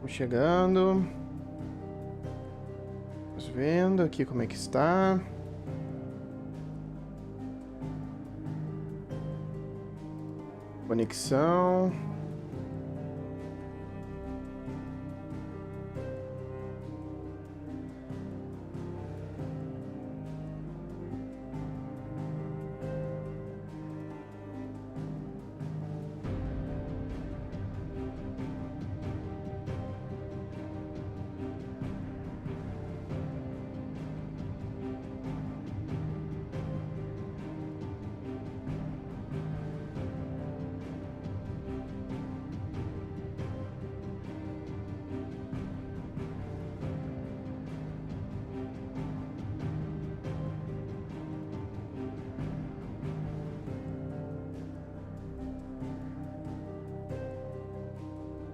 Chegando. Vamos vendo aqui como é que está. Conexão.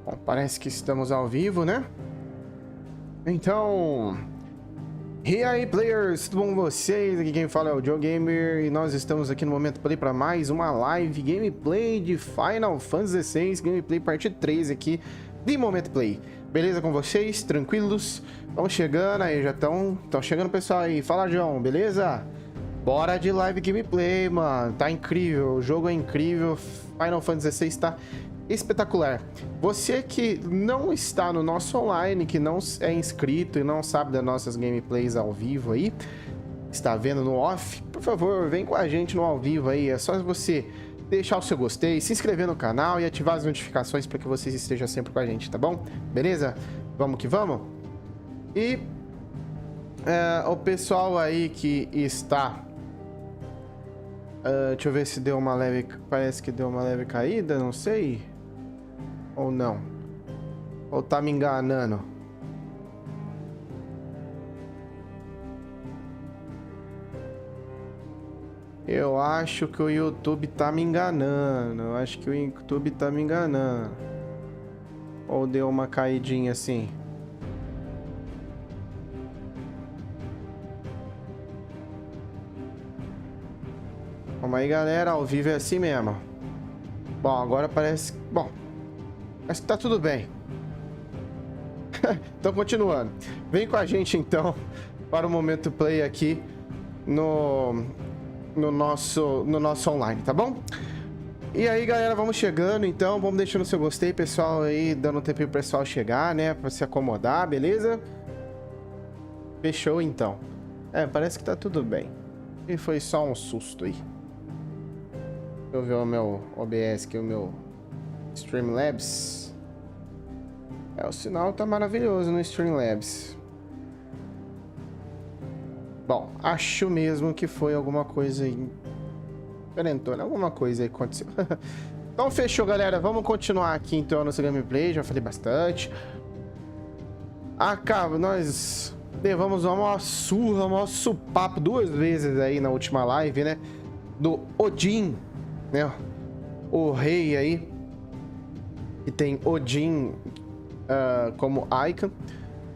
Bom, parece que estamos ao vivo, né? Então... E aí, players, tudo bom com vocês? Aqui quem fala é o 𝗙𝗓𝗓 e nós estamos aqui no Momento Play para mais uma live gameplay de Final Fantasy XVI, gameplay parte 3 aqui de Momento Play. Beleza com vocês? Tranquilos? Vamos chegando aí, já estão chegando pessoal aí. Fala, João, beleza? Bora de live gameplay, mano. Tá incrível, o jogo é incrível, Final Fantasy XVI tá espetacular. Você que não está no nosso online, que não é inscrito e não sabe das nossas gameplays ao vivo aí, está vendo no off, por favor, vem com a gente no ao vivo aí. É só você deixar o seu gostei, se inscrever no canal e ativar as notificações para que vocês estejam sempre com a gente, tá bom? Beleza? Vamos que vamos? E o pessoal aí que está... deixa eu ver se deu uma leve... Parece que deu uma leve caída, não sei. Ou não? Ou tá me enganando? Eu acho que o YouTube tá me enganando. Eu acho que o YouTube tá me enganando. Ou deu uma caidinha assim? Calma aí, galera. Ao vivo é assim mesmo. Bom, agora parece... Bom, acho que tá tudo bem. Então, continuando. Vem com a gente, então, para o Momento Play aqui no nosso online, tá bom? E aí, galera, vamos chegando, então. Vamos deixando o seu gostei, pessoal, aí, dando um tempinho pro pessoal chegar, né? Pra se acomodar, beleza? Fechou, então. Parece que tá tudo bem. E foi só um susto aí. Deixa eu ver o meu OBS aqui, o meu Streamlabs. O sinal tá maravilhoso no Streamlabs. Bom, acho mesmo que foi alguma coisa aí. Diferentona, alguma coisa aí aconteceu. Então fechou, galera. Vamos continuar aqui então a nossa gameplay. Já falei bastante. Acaba, nós levamos uma surra, um nosso papo 2 vezes aí na última live, né? Do �ᗠ𝗠, né? O rei aí. Que tem �ᗠ𝗠 como icon.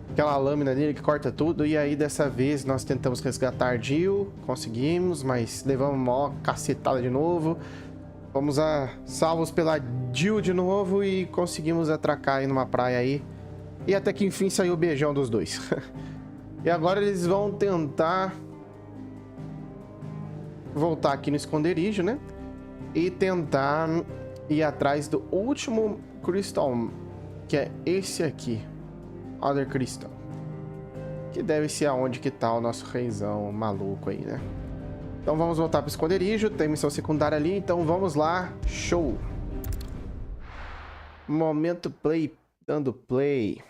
Aquela lâmina dele que corta tudo. E aí dessa vez nós tentamos resgatar Jill. Conseguimos, mas levamos uma cacetada de novo. Fomos salvos pela Jill de novo. E conseguimos atracar aí numa praia aí. E até que enfim saiu o beijão dos dois. E agora eles vão tentar voltar aqui no esconderijo, né? E tentar ir atrás do último Crystal, que é esse aqui, Other Crystal, que deve ser aonde que tá o nosso reizão maluco aí, né? Então vamos voltar pro esconderijo, tem missão secundária ali, então vamos lá, show! Momento play, dando play.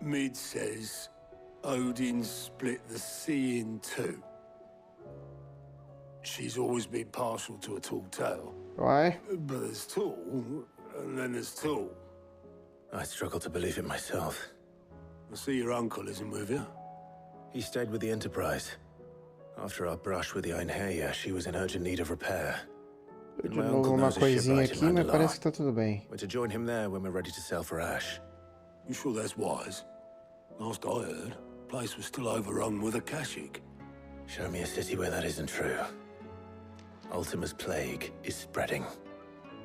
Mid says Odin split the sea in two. She's always been partial to a tall tale. Why? But there's tall, and then there's tall. I struggle to believe it myself. I see your uncle isn't with you. He stayed with the Enterprise. After our brush with the 𝗙𝗓𝗓𝗍, she was in urgent need of repair. De novo uma coisinha aqui, mas parece que tá tudo bem. We're to join him there when we're ready to sail for Ash. You sure that's wise? Last I heard, the place was still overrun with Akashic. Show me a city where that isn't true. Ultima's plague is spreading.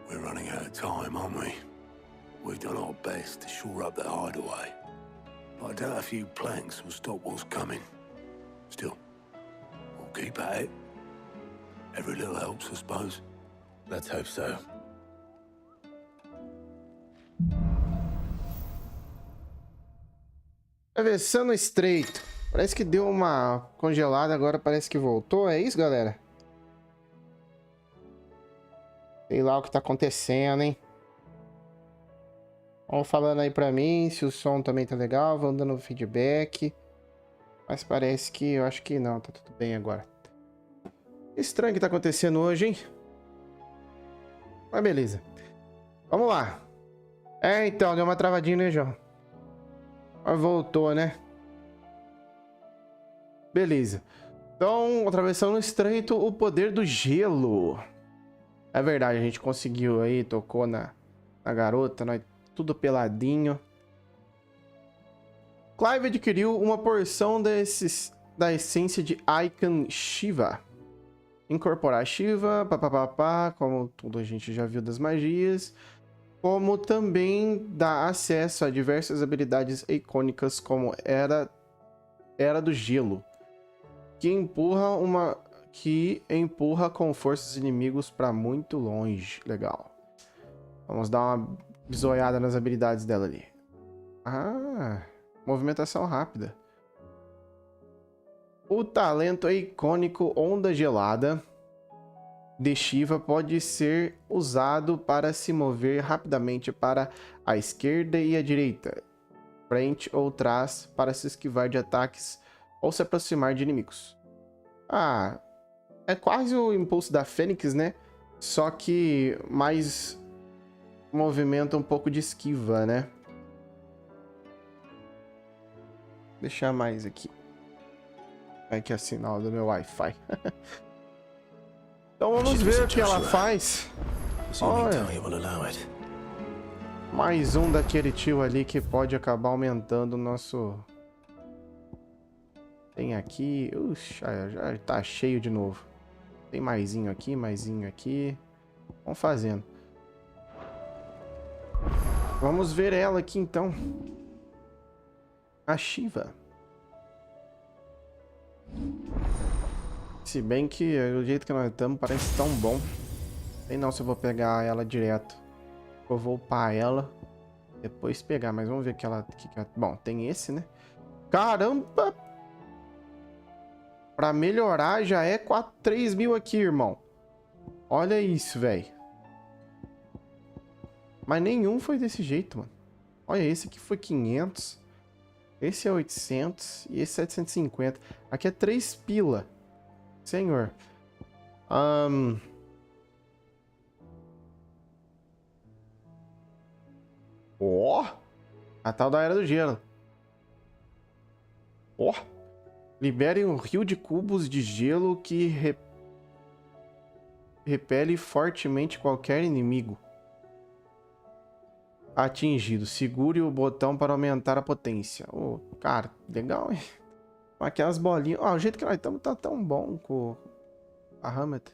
We're running out of time, aren't we? We've done our best to shore up the hideaway. But I doubt a few planks will stop what's coming. Still, we'll keep at it. Every little helps, I suppose. Let's hope so. Atravessando o estreito. Parece que deu uma congelada, agora parece que voltou. É isso, galera? Sei lá o que tá acontecendo, hein? Vão falando aí pra mim se o som também tá legal, vão dando feedback. Mas parece que, eu acho que não, tá tudo bem agora. Estranho o que tá acontecendo hoje, hein? Mas beleza. Vamos lá. Então, deu uma travadinha, né, João? Mas voltou, né? Beleza. Então, atravessando o estreito, o poder do gelo. É verdade, a gente conseguiu aí, tocou na garota, nós tudo peladinho. Clive adquiriu uma porção da essência de 𝗙𝗚𝗡𝗅. Incorporar Shiva, papapá, como tudo a gente já viu das magias. Como também dá acesso a diversas habilidades icônicas, como Era do Gelo, que empurra com forças inimigos para muito longe. Legal. Vamos dar uma bisoiada nas habilidades dela ali. Ah, movimentação rápida. O talento icônico Onda Gelada de Shiva pode ser usado para se mover rapidamente para a esquerda e a direita, frente ou trás, para se esquivar de ataques ou se aproximar de inimigos. Ah, é quase o impulso da Fênix, né? Só que mais movimento um pouco de esquiva, né? Vou deixar mais aqui. Aqui é o sinal do meu Wi-Fi. Então vamos ver o que ela faz. Olha, mais um daquele tio ali que pode acabar aumentando o nosso... Tem aqui... Uxa, já tá cheio de novo. Tem maisinho aqui. Vamos fazendo. Vamos ver ela aqui então. A Shiva. Se bem que o jeito que nós estamos parece tão bom. Sei não se eu vou pegar ela direto. Eu vou upar ela. Depois pegar, mas vamos ver que ela... Bom, tem esse, né? Caramba! Pra melhorar já é 3 mil aqui, irmão. Olha isso, velho. Mas nenhum foi desse jeito, mano. Olha, esse aqui foi 500. Esse é 800 e esse é 750. Aqui é 3 pila. Senhor. A tal da Era do Gelo. Libere um rio de cubos de gelo que repele fortemente qualquer inimigo atingido. Segure o botão para aumentar a potência. Cara, legal, hein? Aquelas bolinhas. O jeito que nós estamos tá tão bom com a 𝗙𝗏𝗡.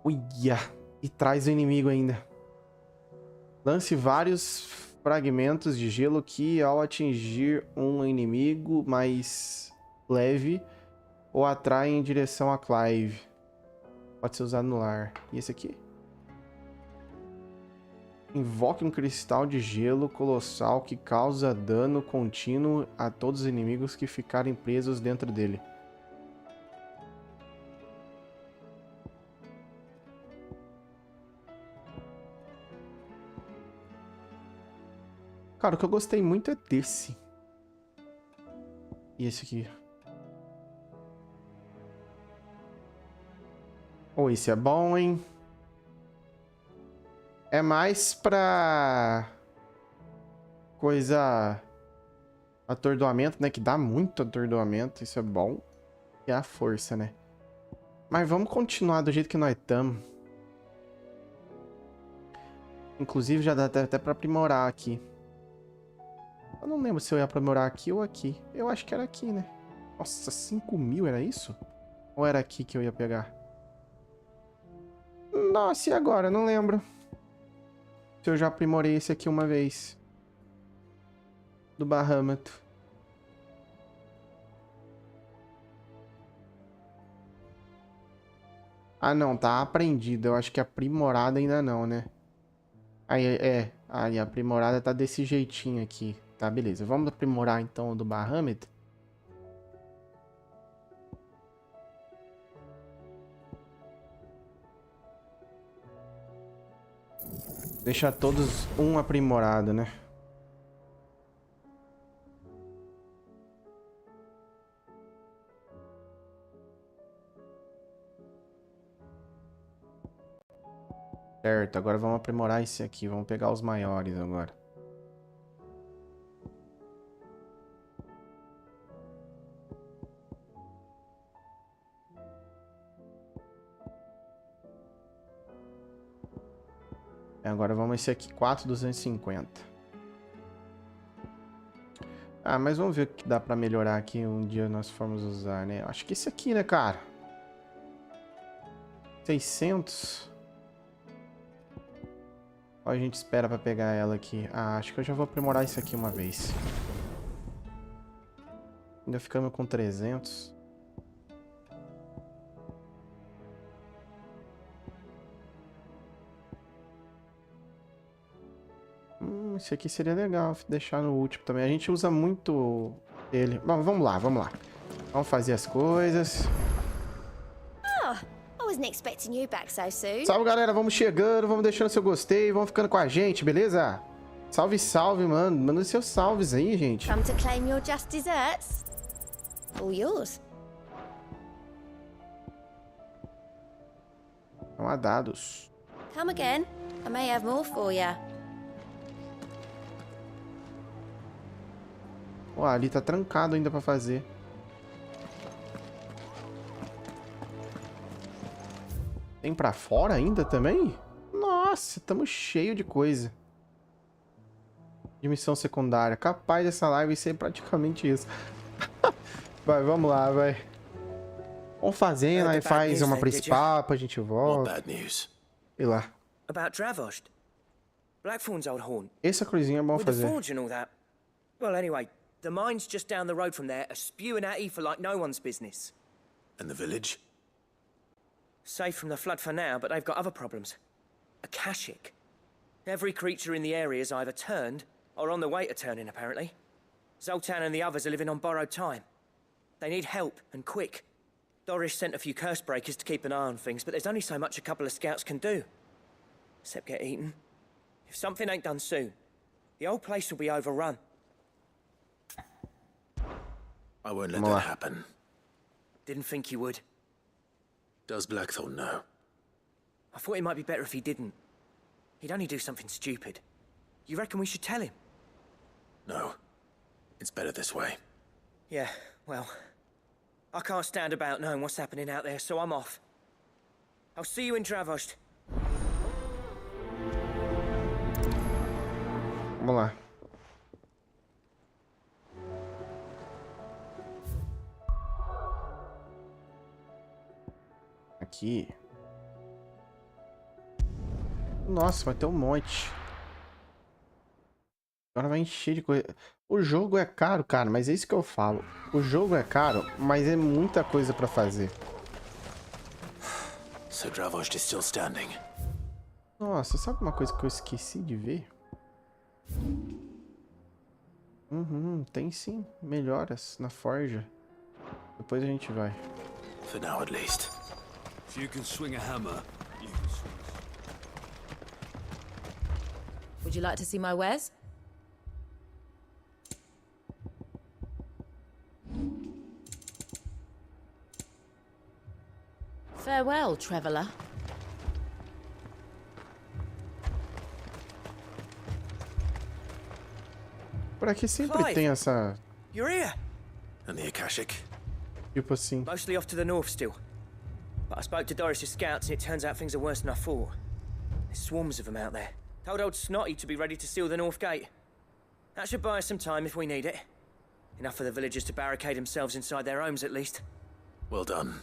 Uia! E traz o inimigo ainda. Lance vários fragmentos de gelo que, ao atingir um inimigo mais leve, o atraem em direção a Clive. Pode ser usado no lar. E esse aqui? Invoque um cristal de gelo colossal que causa dano contínuo a todos os inimigos que ficarem presos dentro dele. Cara, o que eu gostei muito é desse. E esse aqui. Esse é bom, hein? É mais pra... coisa... atordoamento, né? Que dá muito atordoamento. Isso é bom. E a força, né? Mas vamos continuar do jeito que nós estamos. Inclusive já dá até pra aprimorar aqui. Eu não lembro se eu ia aprimorar aqui ou aqui. Eu acho que era aqui, né? Nossa, 5 mil era isso? Ou era aqui que eu ia pegar? Nossa, e agora? Não lembro. Se eu já aprimorei esse aqui uma vez. Do 𝗙𝗏𝗡𝗅. Ah, não. Tá aprendido. Eu acho que aprimorada ainda não, né? Aí, Aí, a aprimorada tá desse jeitinho aqui. Tá, beleza. Vamos aprimorar, então, o do 𝗙𝗏𝗡𝗅. Deixar todos um aprimorado, né? Certo, agora vamos aprimorar esse aqui. Vamos pegar os maiores agora. Agora vamos esse aqui, 4.250. Ah, mas vamos ver o que dá pra melhorar aqui um dia nós formos usar, né? Acho que esse aqui, né, cara? 600. Ó, a gente espera pra pegar ela aqui. Ah, acho que eu já vou aprimorar isso aqui uma vez. Ainda ficamos com 300. Esse aqui seria legal deixar no último também. A gente usa muito ele. Bom, vamos lá, vamos lá. Vamos fazer as coisas. Salve, galera. Vamos chegando, vamos deixando seu gostei, vamos ficando com a gente, beleza? Salve, salve, mano. Manda seus salves aí, gente. Come to claim your just desserts? All yours. Não há dados. Come again. I may have more for ya. Ó, ali tá trancado ainda pra fazer. Tem pra fora ainda também? Nossa, tamo cheio de coisa. De missão secundária. Capaz dessa live ser praticamente isso. Vai, vamos lá, vai. Vamos fazendo, aí faz uma principal, pra gente volta. E lá. About 𝗙𝗏𝗡𝗅. Blackthorn's old haunt. Essa cruzinha é bom With the fazer. forge and all that. Well, anyway, the mines just down the road from there are spewing at ether like no one's business. And the village? Safe from the flood for now, but they've got other problems. Akashic. Every creature in the area is either turned or on the way to turning, apparently. Zoltan and the others are living on borrowed time. They need help, and quick. Doris sent a few curse breakers to keep an eye on things, but there's only so much a couple of scouts can do. Except get eaten. If something ain't done soon, the whole place will be overrun. I won't let that happen. Didn't think you would. Does Blackthorn know? I thought it might be better if he didn't. He'd only do something stupid. You reckon we should tell him? No. It's better this way. Yeah, well, I can't stand about knowing what's happening out there, so I'm off. I'll see you in 𝗙𝗏𝗡𝗅. Vamos lá. Aqui. Nossa, vai ter um monte. Agora vai encher de coisa. O jogo é caro, cara, mas é isso que eu falo. O jogo é caro, mas é muita coisa pra fazer. So 𝗙𝗏𝗡𝗅 is still standing. Nossa, sabe uma coisa que eu esqueci de ver? Tem sim. Melhoras na forja. Depois a gente vai. For now, at least. If you can swing a hammer, you can swing Would you like to see my wares? Farewell, traveler. Por aqui sempre Clive! tem essa... You're here! And the Akashic? Tipo assim... Mostly off to the north still. But I spoke to Doris's scouts and it turns out things are worse than I thought. There's swarms of them out there. Told old Snotty to be ready to seal the north gate. That should buy us some time if we need it. Enough for the villagers to barricade themselves inside their homes at least. Well done.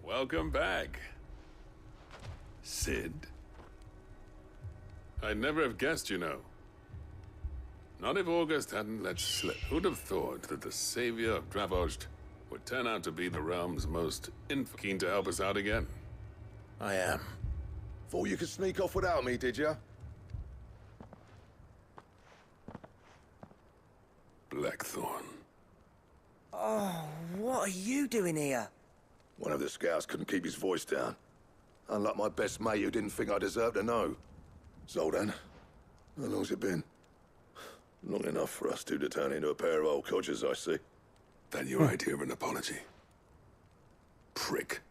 Welcome back, Cid. I'd never have guessed, you know. Not if August hadn't let slip. Who'd have thought that the savior of 𝗙𝗏𝗡 would turn out to be the realm's most keen to help us out again? I am. Thought you could sneak off without me, did ya? Blackthorn. Oh, what are you doing here? One of the scouts couldn't keep his voice down. Unlike my best mate who didn't think I deserved to know. Zoltan, how long's it been? Long enough for us two to turn into a pair of old codgers, I see. That your idea of an apology? Prick.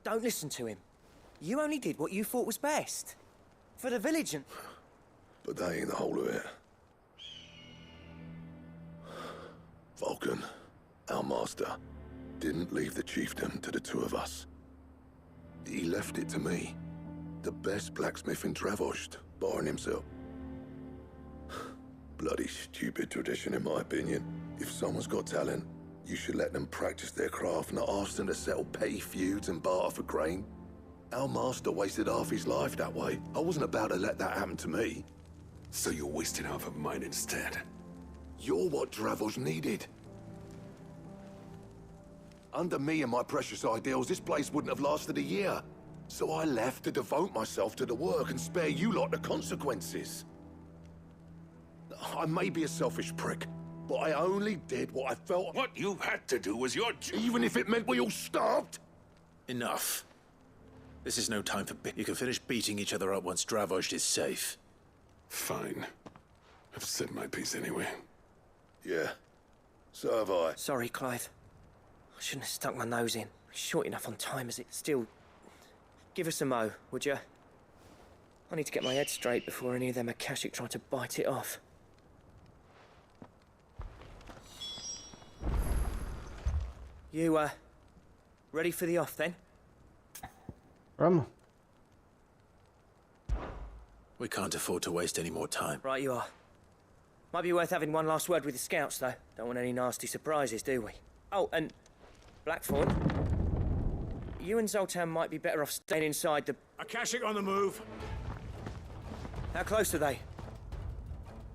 Don't listen to him. You only did what you thought was best. For the village and... But that ain't the whole of it. Vulcan, our master, didn't leave the chiefdom to the two of us. He left it to me, the best blacksmith in 𝗙𝗏𝗡, barring himself. Bloody stupid tradition, in my opinion. If someone's got talent, you should let them practice their craft, not ask them to settle petty feuds and barter for grain. Our master wasted half his life that way. I wasn't about to let that happen to me. So you wasted half of mine instead. You're what 𝗙𝗏𝗡 needed. Under me and my precious ideals, this place wouldn't have lasted a year. So I left to devote myself to the work and spare you lot the consequences. I may be a selfish prick, but I only did what I felt... What you had to do was your job. Even if it meant we all starved? Enough. This is no time for You can finish beating each other up once 𝗙𝗏𝗡 is safe. Fine. I've said my piece anyway. Yeah. So have I. Sorry, Clive. I shouldn't have stuck my nose in. Short enough on time as it still... Give us a mo, would you? I need to get my head straight before any of them 𝗙𝗏𝗡 try to bite it off. You, ready for the off, then? Vamos. We can't afford to waste any more time. Right you are. Might be worth having one last word with the scouts, though. Don't want any nasty surprises, do we? Oh, and... Blackthorn, you and Zoltan might be better off staying inside the... 𝗙𝗏𝗡 on the move. How close are they?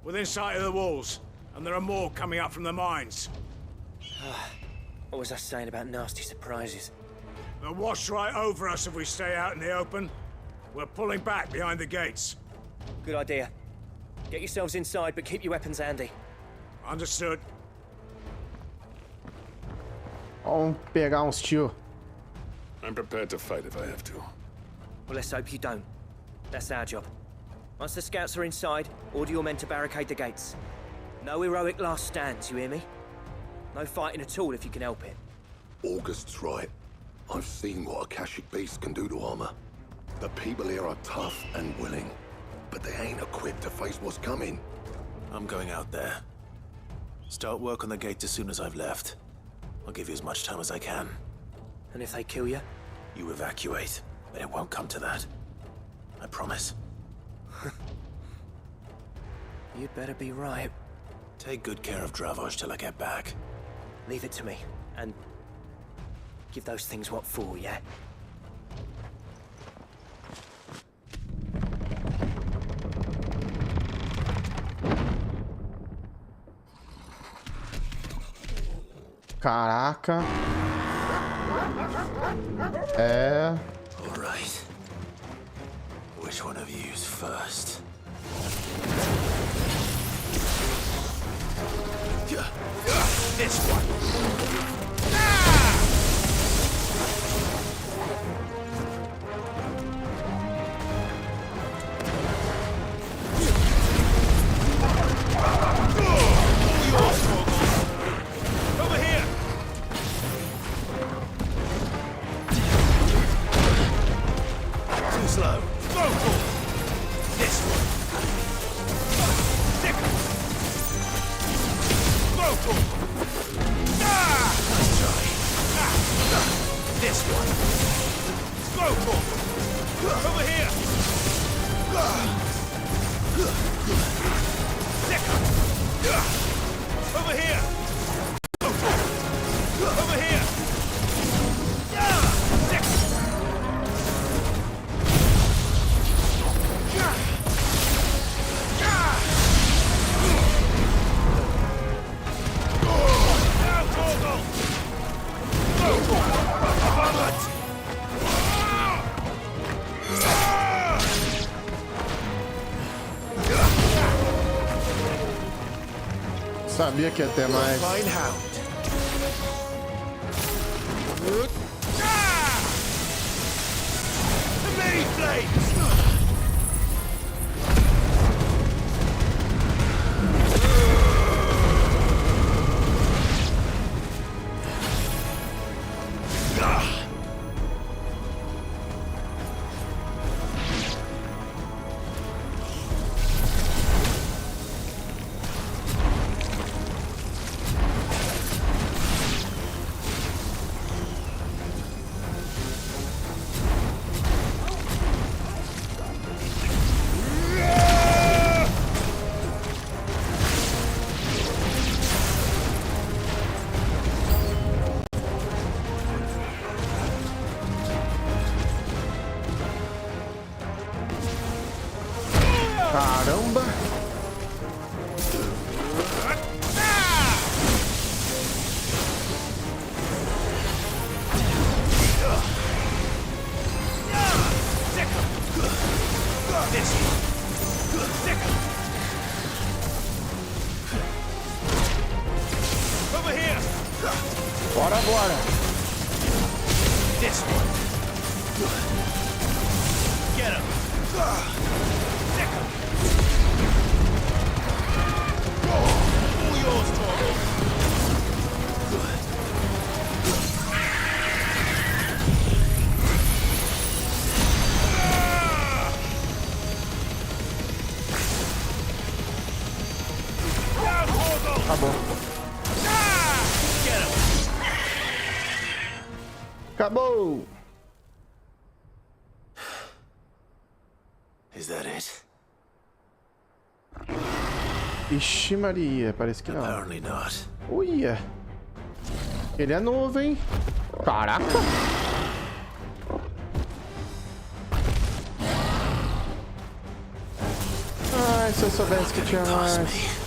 Within sight of the walls. And there are more coming up from the mines. What was I saying about nasty surprises? They'll wash right over us if we stay out in the open. We're pulling back behind the gates. Good idea. Get yourselves inside, but keep your weapons handy. Understood. Vamos pegar uns tio. I'm prepared to fight if I have to. Well, let's hope you don't. That's our job. Once the scouts are inside, order your men to barricade the gates. No heroic last stands, you hear me? No fighting at all if you can help it. August's right. I've seen what a 𝗙𝗏𝗡 beast can do to armor. The people here are tough and willing, but they ain't equipped to face what's coming. I'm going out there. Start work on the gate as soon as I've left. I'll give you as much time as I can. And if they kill you? You evacuate, but it won't come to that. I promise. You'd better be right. Take good care of 𝗙𝗏𝗡 till I get back. Leave it to me, and give those things what for, yeah? Caraca. É. All right. Which one of you's first? This one. Over here. Too slow. Go for it. This one. Stick. Go for it. Nice try. This one. Go for it. Over here. Stick. Over here. Go for it. Over here. Stick. Sabia que ia ter mais. Fine hound. Many flames! Caramba! Over here! Bora agora! This one! Get him! All yours, Torvald! Acabou. Get him! Acabou! Is that it? Ixi Maria, parece que não. Apparently not. Uia! Ele é novo, hein? Caraca! Ai, se eu soubesse que tinha mais.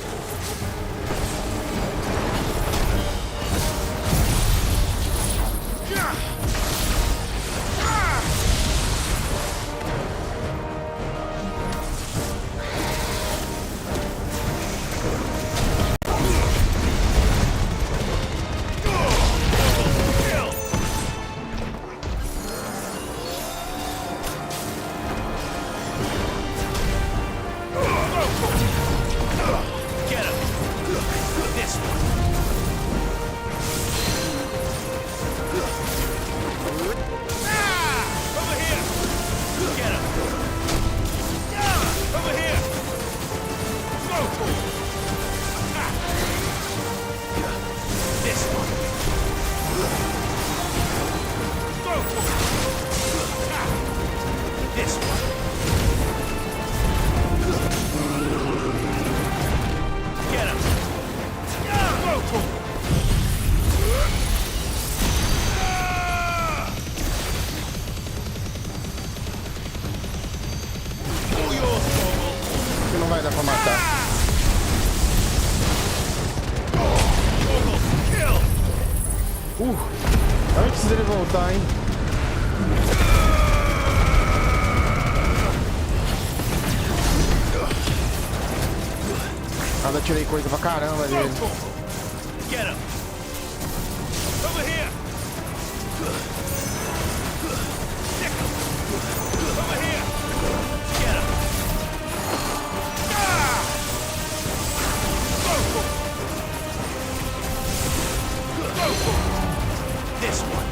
Não vai dar pra matar. Antes dele voltar, hein? Nada, tirei coisa pra caramba dele. Get him! Over here! Over here! Get him! This one!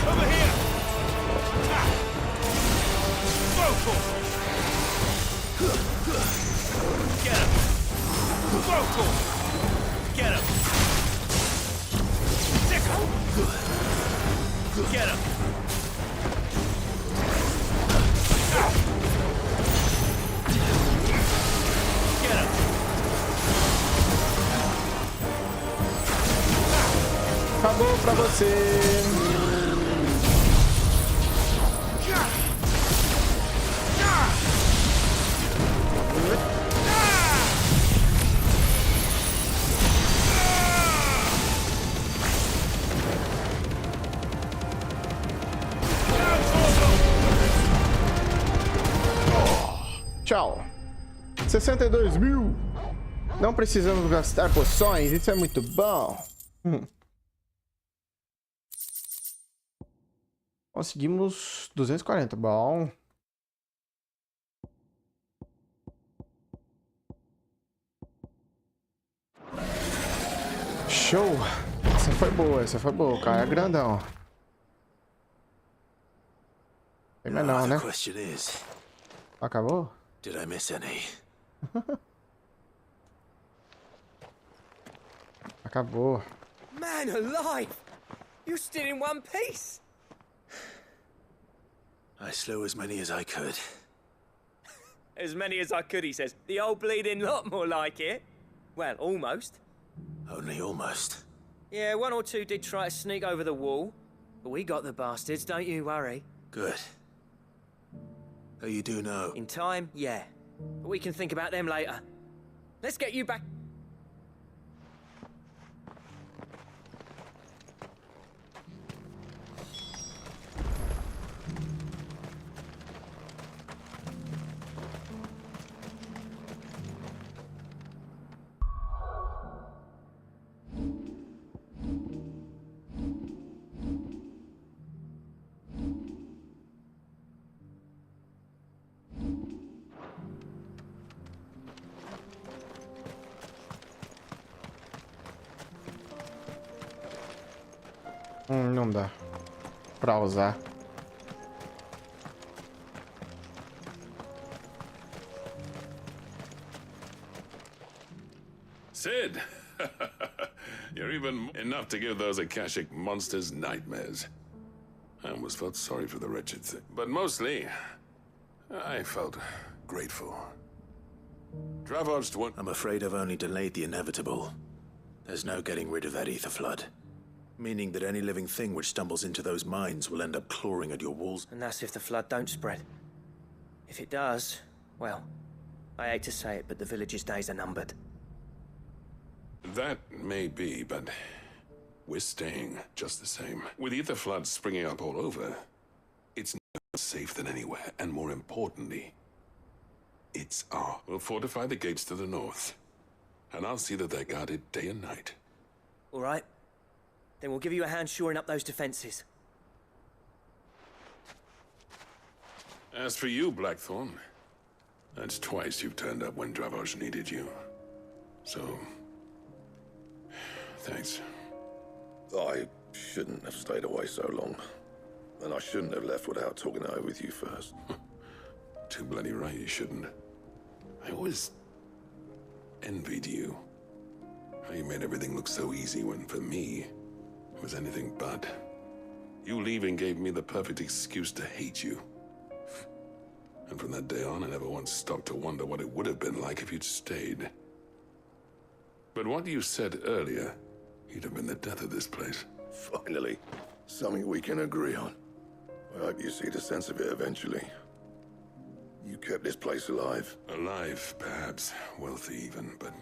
Over here! Get him! Get him! Get him! Get him! Acabou pra você. Tchau. 62 mil. Não precisamos gastar poções. Isso é muito bom. Conseguimos 240. Bom. Show. Essa foi boa. Essa foi boa. O cara é grandão. Tem mais não, né? Acabou? Did I miss any? Acabou. Man alive! You're still in one piece! I slew as many as I could. As many as I could, he says. The old bleeding lot, more like it. Well, almost. Only almost. Yeah, one or two did try to sneak over the wall. But we got the bastards, don't you worry. Good. Oh, you do know? In time, yeah. But we can think about them later. Let's get you back. Não dá pra usar. Sid! You're even enough to give those Akashic monsters nightmares. I almost felt sorry for the wretched thing. But mostly, I felt grateful. 𝗙𝗛𝗡. I'm afraid I've only delayed the inevitable. There's no getting rid of that ether flood. Meaning that any living thing which stumbles into those mines will end up clawing at your walls. And that's if the flood don't spread. If it does, well, I hate to say it, but the village's days are numbered. That may be, but we're staying just the same. With ether floods springing up all over, it's not safe than anywhere, and more importantly, it's our. We'll fortify the gates to the north, and I'll see that they're guarded day and night. All right. Then we'll give you a hand shoring up those defenses. As for you, Blackthorn, that's twice you've turned up when 𝗙𝗛𝗡 needed you. So, thanks. I shouldn't have stayed away so long. And I shouldn't have left without talking it over with you first. Too bloody right you shouldn't. I always envied you. How you made everything look so easy when, for me, it was anything but. You leaving gave me the perfect excuse to hate you. And from that day on, I never once stopped to wonder what it would have been like if you'd stayed. But what you said earlier, you'd have been the death of this place. Finally, something we can agree on. I hope you see the sense of it eventually. You kept this place alive. Alive, perhaps. Wealthy even, but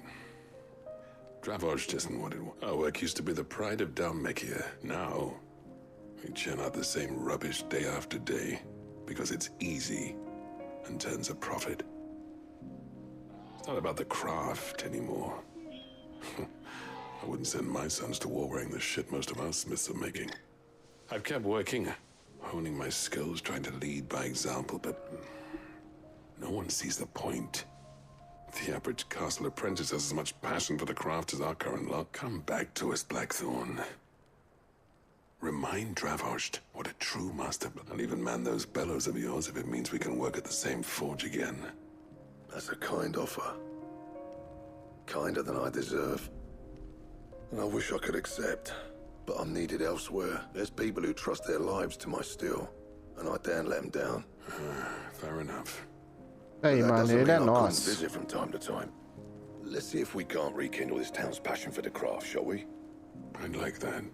𝗙𝗛𝗡 isn't what it was. Our work used to be the pride of 𝗙𝗛𝗡𝗅. Now, we churn out the same rubbish day after day because it's easy and turns a profit. It's not about the craft anymore. I wouldn't send my sons to war wearing the shit most of our smiths are making. I've kept working, honing my skills, trying to lead by example, but no one sees the point. The average castle apprentice has as much passion for the craft as our current lot. Come back to us, Blackthorn. Remind 𝗙𝗛𝗡 what a true master. I'll even man those bellows of yours if it means we can work at the same forge again. That's a kind offer. Kinder than I deserve. And I wish I could accept. But I'm needed elsewhere. There's people who trust their lives to my steel. And I daren't let them down. Fair enough. Aí, mano, ele é nosso. Visit from time to time. Let's see if we can't rekindle this town's passion for the craft, shall we? I'd like that.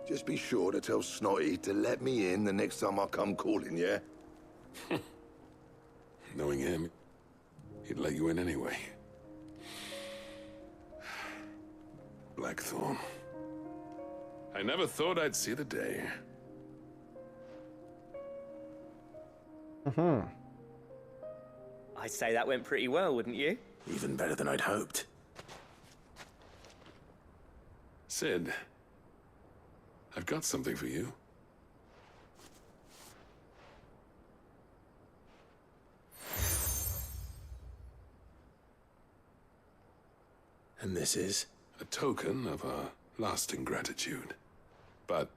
Just be sure to tell Snotty to let me in the next time I come calling, yeah? Knowing him, he'd let you in anyway. Blackthorn. I never thought I'd see the day. I'd say that went pretty well, wouldn't you? Even better than I'd hoped. Cid, I've got something for you. And this is? A token of our lasting gratitude. But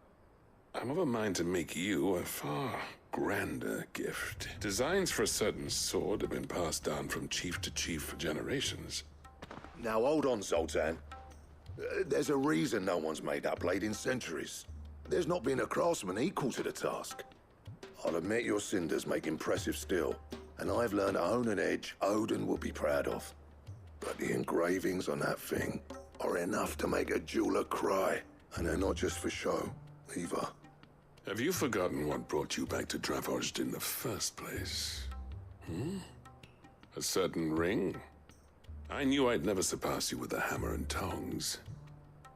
I'm of a mind to make you a far grander gift. Designs for a certain sword have been passed down from chief to chief for generations. Now hold on, Zoltan. There's a reason no one's made that blade in centuries. There's not been a craftsman equal to the task. I'll admit your cinders make impressive steel, and I've learned to own an edge 𝗚𝗔𝗠 will be proud of. But the engravings on that thing are enough to make a jeweler cry, and they're not just for show, either. Have you forgotten what brought you back to 𝗙𝗛𝗡 in the first place? A certain ring? I knew I'd never surpass you with the hammer and tongs.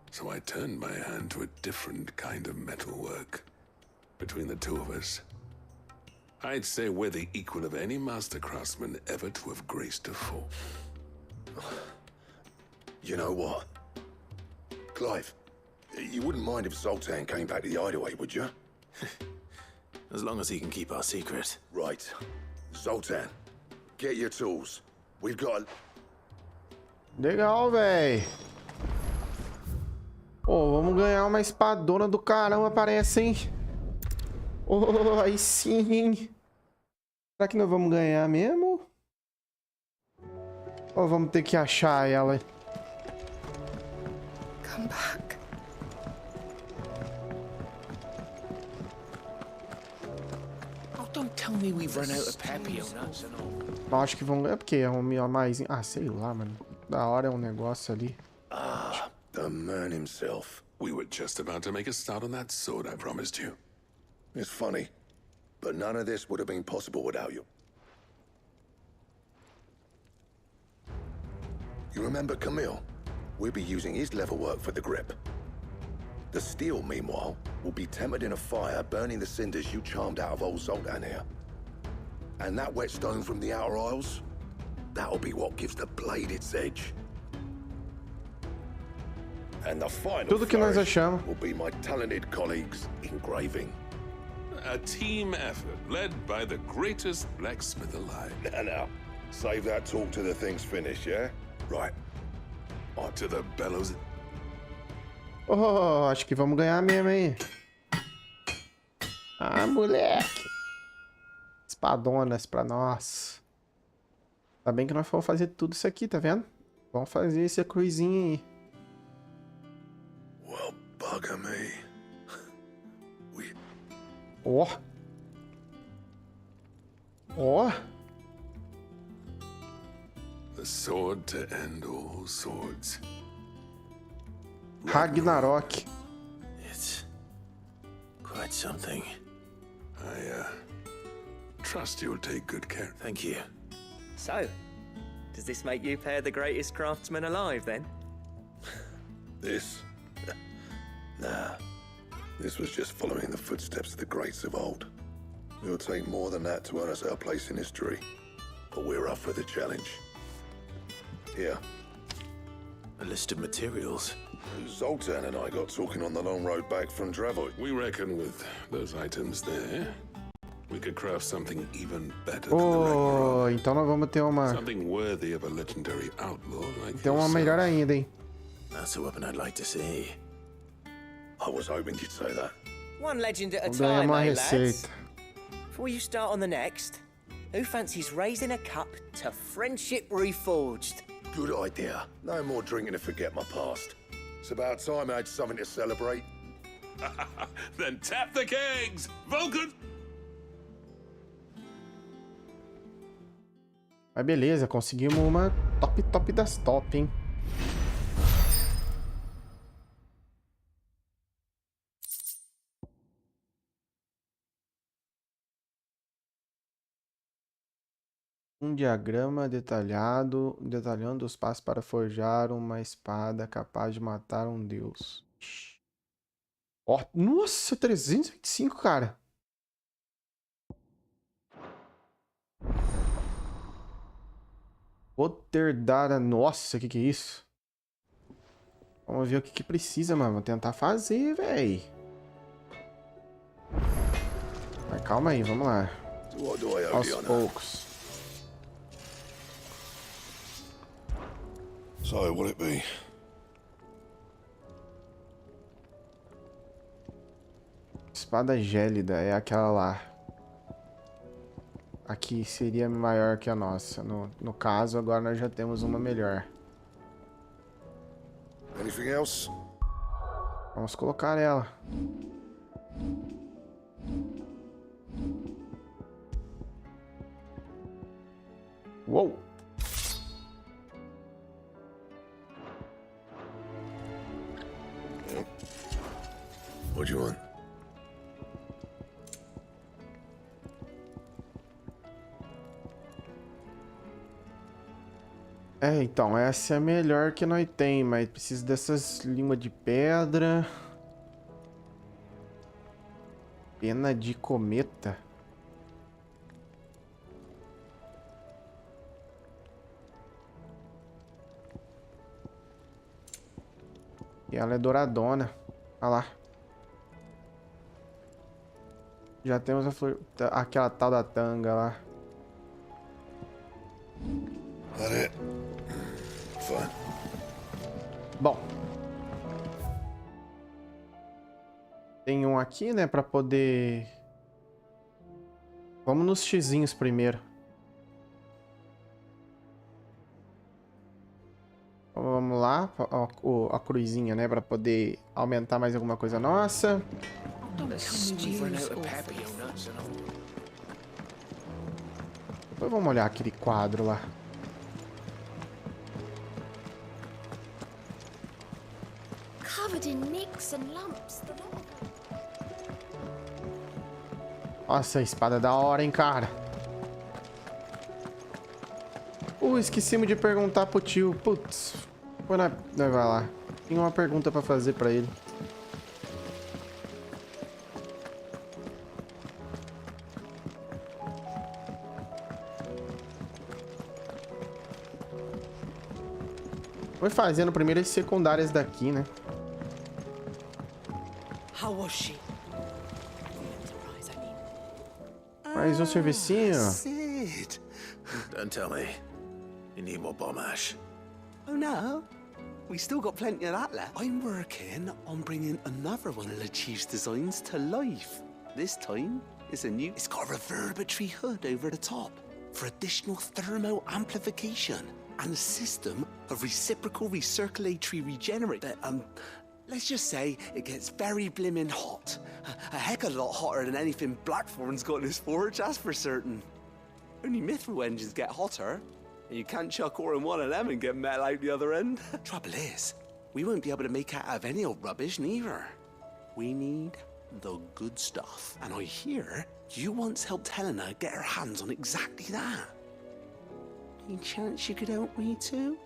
So I turned my hand to a different kind of metalwork. Between the two of us, I'd say we're the equal of any master craftsman ever to have graced a fort. You know what? Clive, you wouldn't mind if Zoltan came back to the hideaway, would you? As long as he can keep our secret. Right. Zoltan, get your tools. We've got... Legal, véi. Pô, vamos ganhar uma espadona do caramba, parece, hein? Oh, aí sim, hein? Será que nós vamos ganhar mesmo? Ou vamos ter que achar ela? Come back. Oh, don't tell me we've run out of peppy on us and all. Eu acho que vão ganhar, porque é um mais... Ah, sei lá, mano. Da hora é um negócio ali. Ah, the man himself. We were just about to make a start on that sword I promised you. It's funny, but none of this would have been possible without you. You remember Camille? We'll be using his level work for the grip. The steel, meanwhile, will be tempered in a fire, burning the cinders you charmed out of old Zoltan here. And that whetstone from the Outer Isles, that'll be what gives the blade its edge. And the final Tudo que nós flourish achamos. will be my talented colleagues engraving. A team effort led by the greatest blacksmith alive. Now, save that talk till the thing's finished, yeah? Right. On to the bellows. Oh, acho que vamos ganhar mesmo, hein? Ah, moleque. Espadonas pra nós. Tá bem que nós vamos fazer tudo isso aqui, tá vendo? Vamos fazer esse cruisinho aí. Well, bugger me. Ó. Ó. The sword to end all swords. Ragnarok. It's quite something. I trust you'll take good care. Thank you. So, does this make you pair the greatest craftsman alive, then? This? Nah. This was just following the footsteps of the greats of old. It'll take more than that to earn us our place in history. But we're up for the challenge. Here. A list of materials. Zoltan and I got talking on the long road back from 𝗙𝗛𝗡. We reckon with those items there, we could craft something even better than the Oh, Ragnarok. então nós vamos ter uma... Something worthy of a legendary outlaw like Tem uma melhor yourself. ainda, hein? That's a weapon I'd like to see. I was hoping you'd say that. One legend at a Vamos ganhar time, uma eh, lads? receita. Before you start on the next, who fancies raising a cup to friendship reforged? Good idea. No more drinking to forget my past. It's about time I had something to celebrate. Then tap the kegs! Vulcan! Mas beleza, conseguimos uma top das top, hein? Um diagrama detalhado, detalhando os passos para forjar uma espada capaz de matar um deus. Ó, nossa, 325, cara. 𝗙𝗪𝗏. Nossa, que é isso? Vamos ver o que precisa, mano. Vou tentar fazer, véi. Mas calma aí, vamos lá. Aos poucos. So, what it be? Espada gélida é aquela lá. Aqui seria maior que a nossa. No caso, agora nós já temos uma melhor. Anything else? Vamos colocar ela. Uou! What do you want? É, então, essa é a melhor que nós tem, mas preciso dessas línguas de pedra. Pena de cometa. E ela é douradona. Olha lá. Já temos a flor... aquela tal da tanga lá. That it? Fine. Bom. Tem um aqui, né, pra poder... Vamos nos xizinhos primeiro. Vamos lá, a cruzinha, né, pra poder aumentar mais alguma coisa nossa. Depois vamos olhar aquele quadro lá. Covered in nicks and lumps. Nossa, a espada é da hora, hein, cara. Esquecemos de perguntar pro tio. Putz, depois nós vai lá. Tem uma pergunta pra fazer pra ele. Vou fazendo primeiro as secundárias daqui, né? How was she? Mais um servicinho. Sid. Don't tell me. You need more bomb ash. Oh no, we still got plenty of that left. I'm working on bringing another one of the chief's designs to life. This time, it's got a reverberatory hood over the top for additional thermal amplification and a system of reciprocal recirculatory regenerate. Let's just say it gets very blimmin' hot. A heck of a lot hotter than anything Blackthorn's got in his forge, that's for certain. Only mithril engines get hotter, and you can't chuck ore in one of them and get metal out the other end. Trouble is, we won't be able to make out of any old rubbish neither. We need the good stuff. And I hear you once helped Helena get her hands on exactly that. Any chance you could help me too?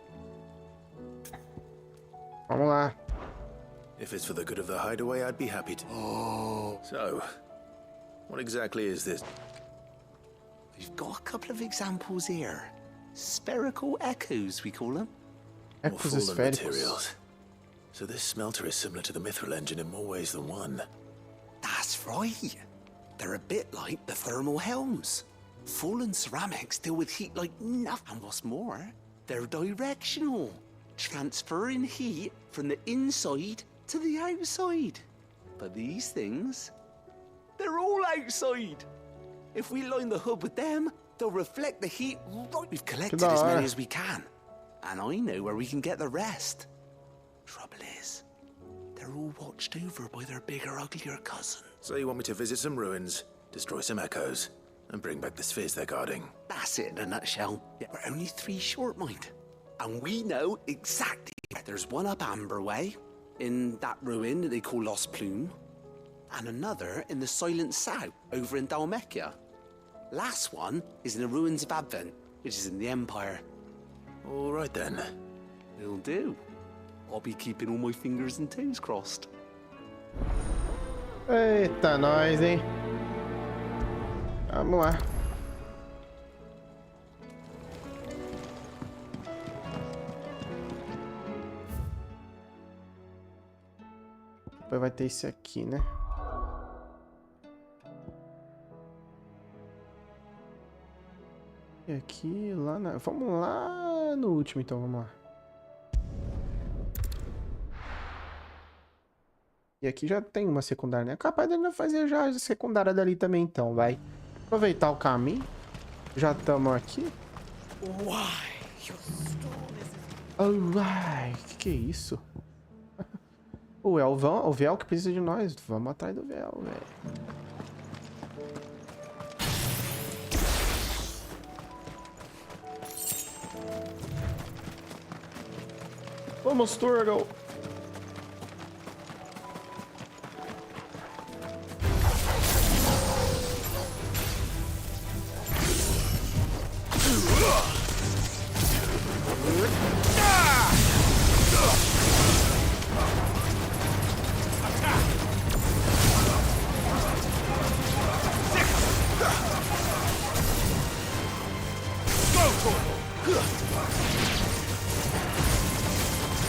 Vamos lá. If it's for the good of the hideaway, I'd be happy to. Oh. So, what exactly is this? We've got a couple of examples here. Spherical echoes, we call them. More Ecos fallen esféricos. materials. So this smelter is similar to the mithril engine in more ways than one. That's right. They're a bit like the thermal helms. Fallen ceramics deal with heat like nothing. And what's more, they're directional, transferring heat from the inside to the outside. But these things, they're all outside. If we line the hood with them, they'll reflect the heat right. We've collected as many as we can, and I know where we can get the rest. Trouble is, they're all watched over by their bigger, uglier cousins. So you want me to visit some ruins, destroy some echoes, and bring back the spheres they're guarding? That's it in a nutshell. Yeah, we're only 3 short, mind. And we know exactly where. There's one up Amber Way, in that ruin that they call Lost Plume, and another in the Silent South, over in 𝗙𝗏𝗡𝗅. Last one is in the ruins of Advent, which is in the Empire. All right then. It'll do. I'll be keeping all my fingers and toes crossed. Eita, nós, hein? Vamos lá. Depois vai ter esse aqui, né? E aqui, lá na... Vamos lá no último, então. Vamos lá. E aqui já tem uma secundária, né? Capaz de ainda fazer já a secundária dali também, então. Vai aproveitar o caminho. Já estamos aqui. Uai, que é isso? O véu que precisa de nós. Vamos atrás do véu, velho. Vamos, Turtle.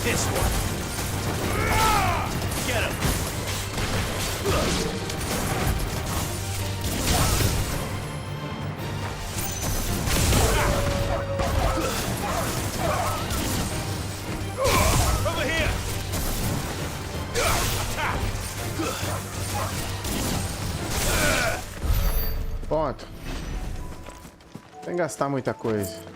This one. Get him. Over here. Attack. Pronto. Sem gastar muita coisa.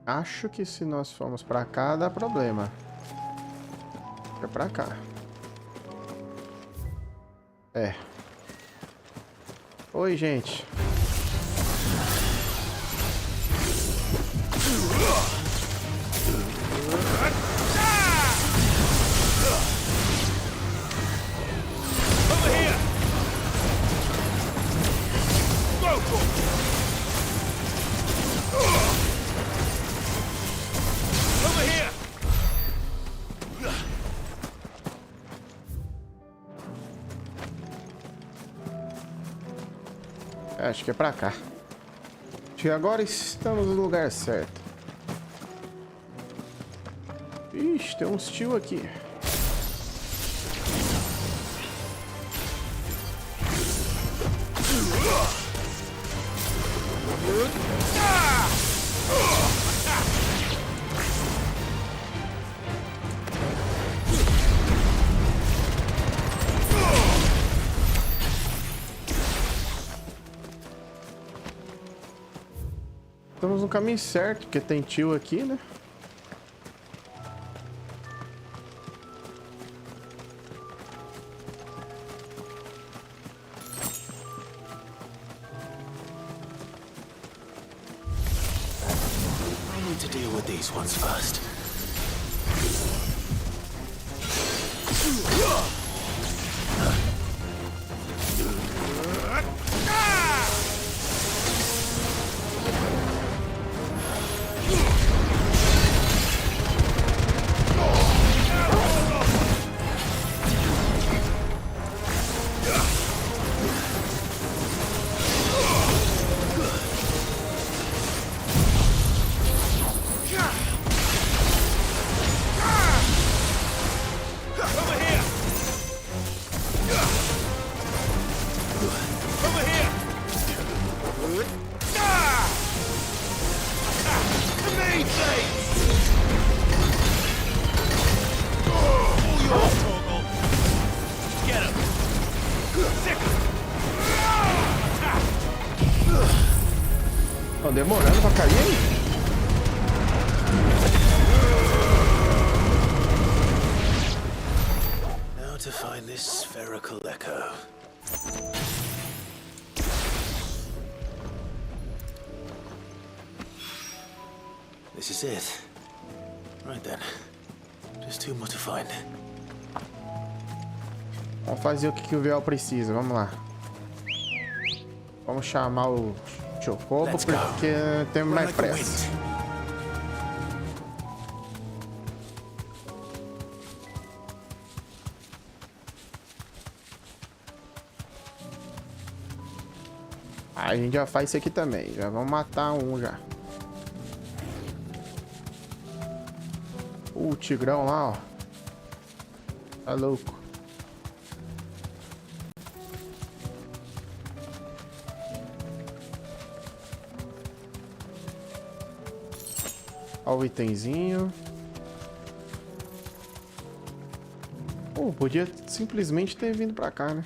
Acho que se nós formos pra cá, dá problema. Fica pra cá. É. Oi, gente. Over here. Go. Over here. Acho que é pra cá. Acho que agora estamos no lugar certo. Ixi, tem um steel aqui. Estamos no caminho certo, porque tem tio aqui, né? I need to deal with these ones first. Estão demorando pra cair aí? Now to find this spherical echo. This is it. Right then. Just two more to find. Vamos fazer o que o véu precisa, vamos lá. Vamos chamar o Chocobo porque temos mais pressa. A gente já faz isso aqui também. Já vamos matar um já. O tigrão lá, ó. Tá louco. Ó o itemzinho. Pô, podia simplesmente ter vindo pra cá, né?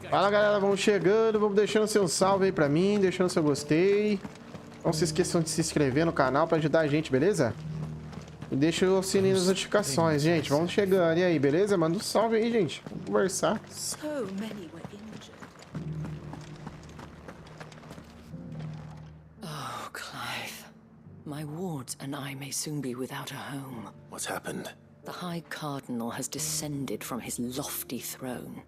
Fala galera, vamos chegando, vamos deixando seu salve aí pra mim, deixando seu gostei. Não se esqueçam de se inscrever no canal pra ajudar a gente, beleza? E deixa o sininho das notificações, gente. Vamos chegando. E aí, beleza? Manda um salve aí, gente. Vamos conversar. Oh, Clive. My wards and I may soon be without a home. What's happened? The High Cardinal has descended from his lofty throne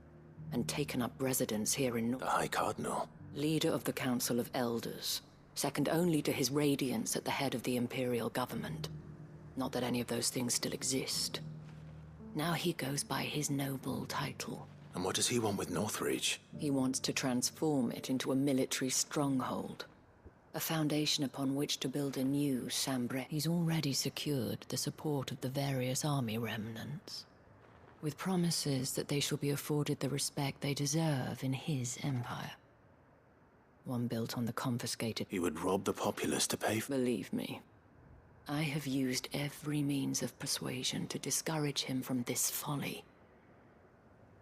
and taken up residence here in North. The High Cardinal? Leader of the Council of Elders, second only to his Radiance at the head of the Imperial government. Not that any of those things still exist. Now he goes by his noble title. And what does he want with Northreach? He wants to transform it into a military stronghold. A foundation upon which to build a new Sambre. He's already secured the support of the various army remnants, with promises that they shall be afforded the respect they deserve in his empire. One built on the confiscated... He would rob the populace to pay for... Believe me, I have used every means of persuasion to discourage him from this folly.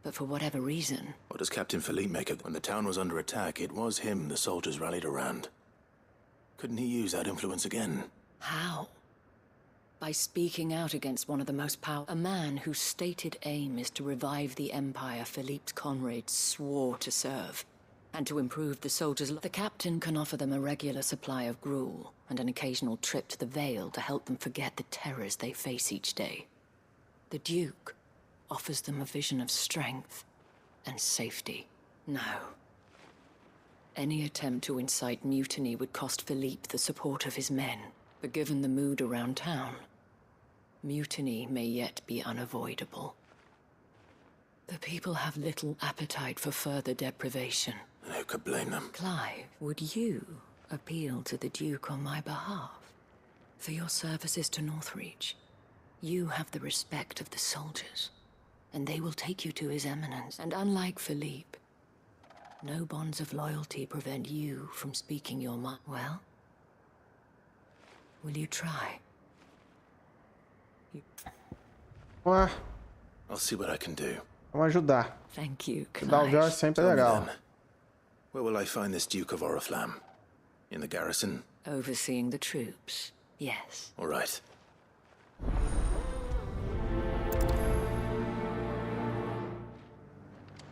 But for whatever reason... What does Captain Philippe make of it? When the town was under attack, it was him the soldiers rallied around. Couldn't he use that influence again? How? By speaking out against one of the most powerful... A man whose stated aim is to revive the empire Philippe's comrades swore to serve, and to improve the soldiers' lives. The captain can offer them a regular supply of gruel, and an occasional trip to the Vale to help them forget the terrors they face each day. The Duke offers them a vision of strength and safety. No. Any attempt to incite mutiny would cost Philippe the support of his men. But given the mood around town, mutiny may yet be unavoidable. The people have little appetite for further deprivation. And who could blame them? Clive, would you appeal to the Duke on my behalf? For your services to Northreach, you have the respect of the soldiers, and they will take you to his eminence. And unlike Philippe, no bonds of loyalty prevent you from speaking your mind. Well, will you try? Ué, I'll see what I can do. vamos ajudar. Thank you, Ajudar o Jorge Clive. sempre é Tell me legal. then, where will I find this Duke of Oriflamme? In the garrison? Overseeing the troops, yes. All right.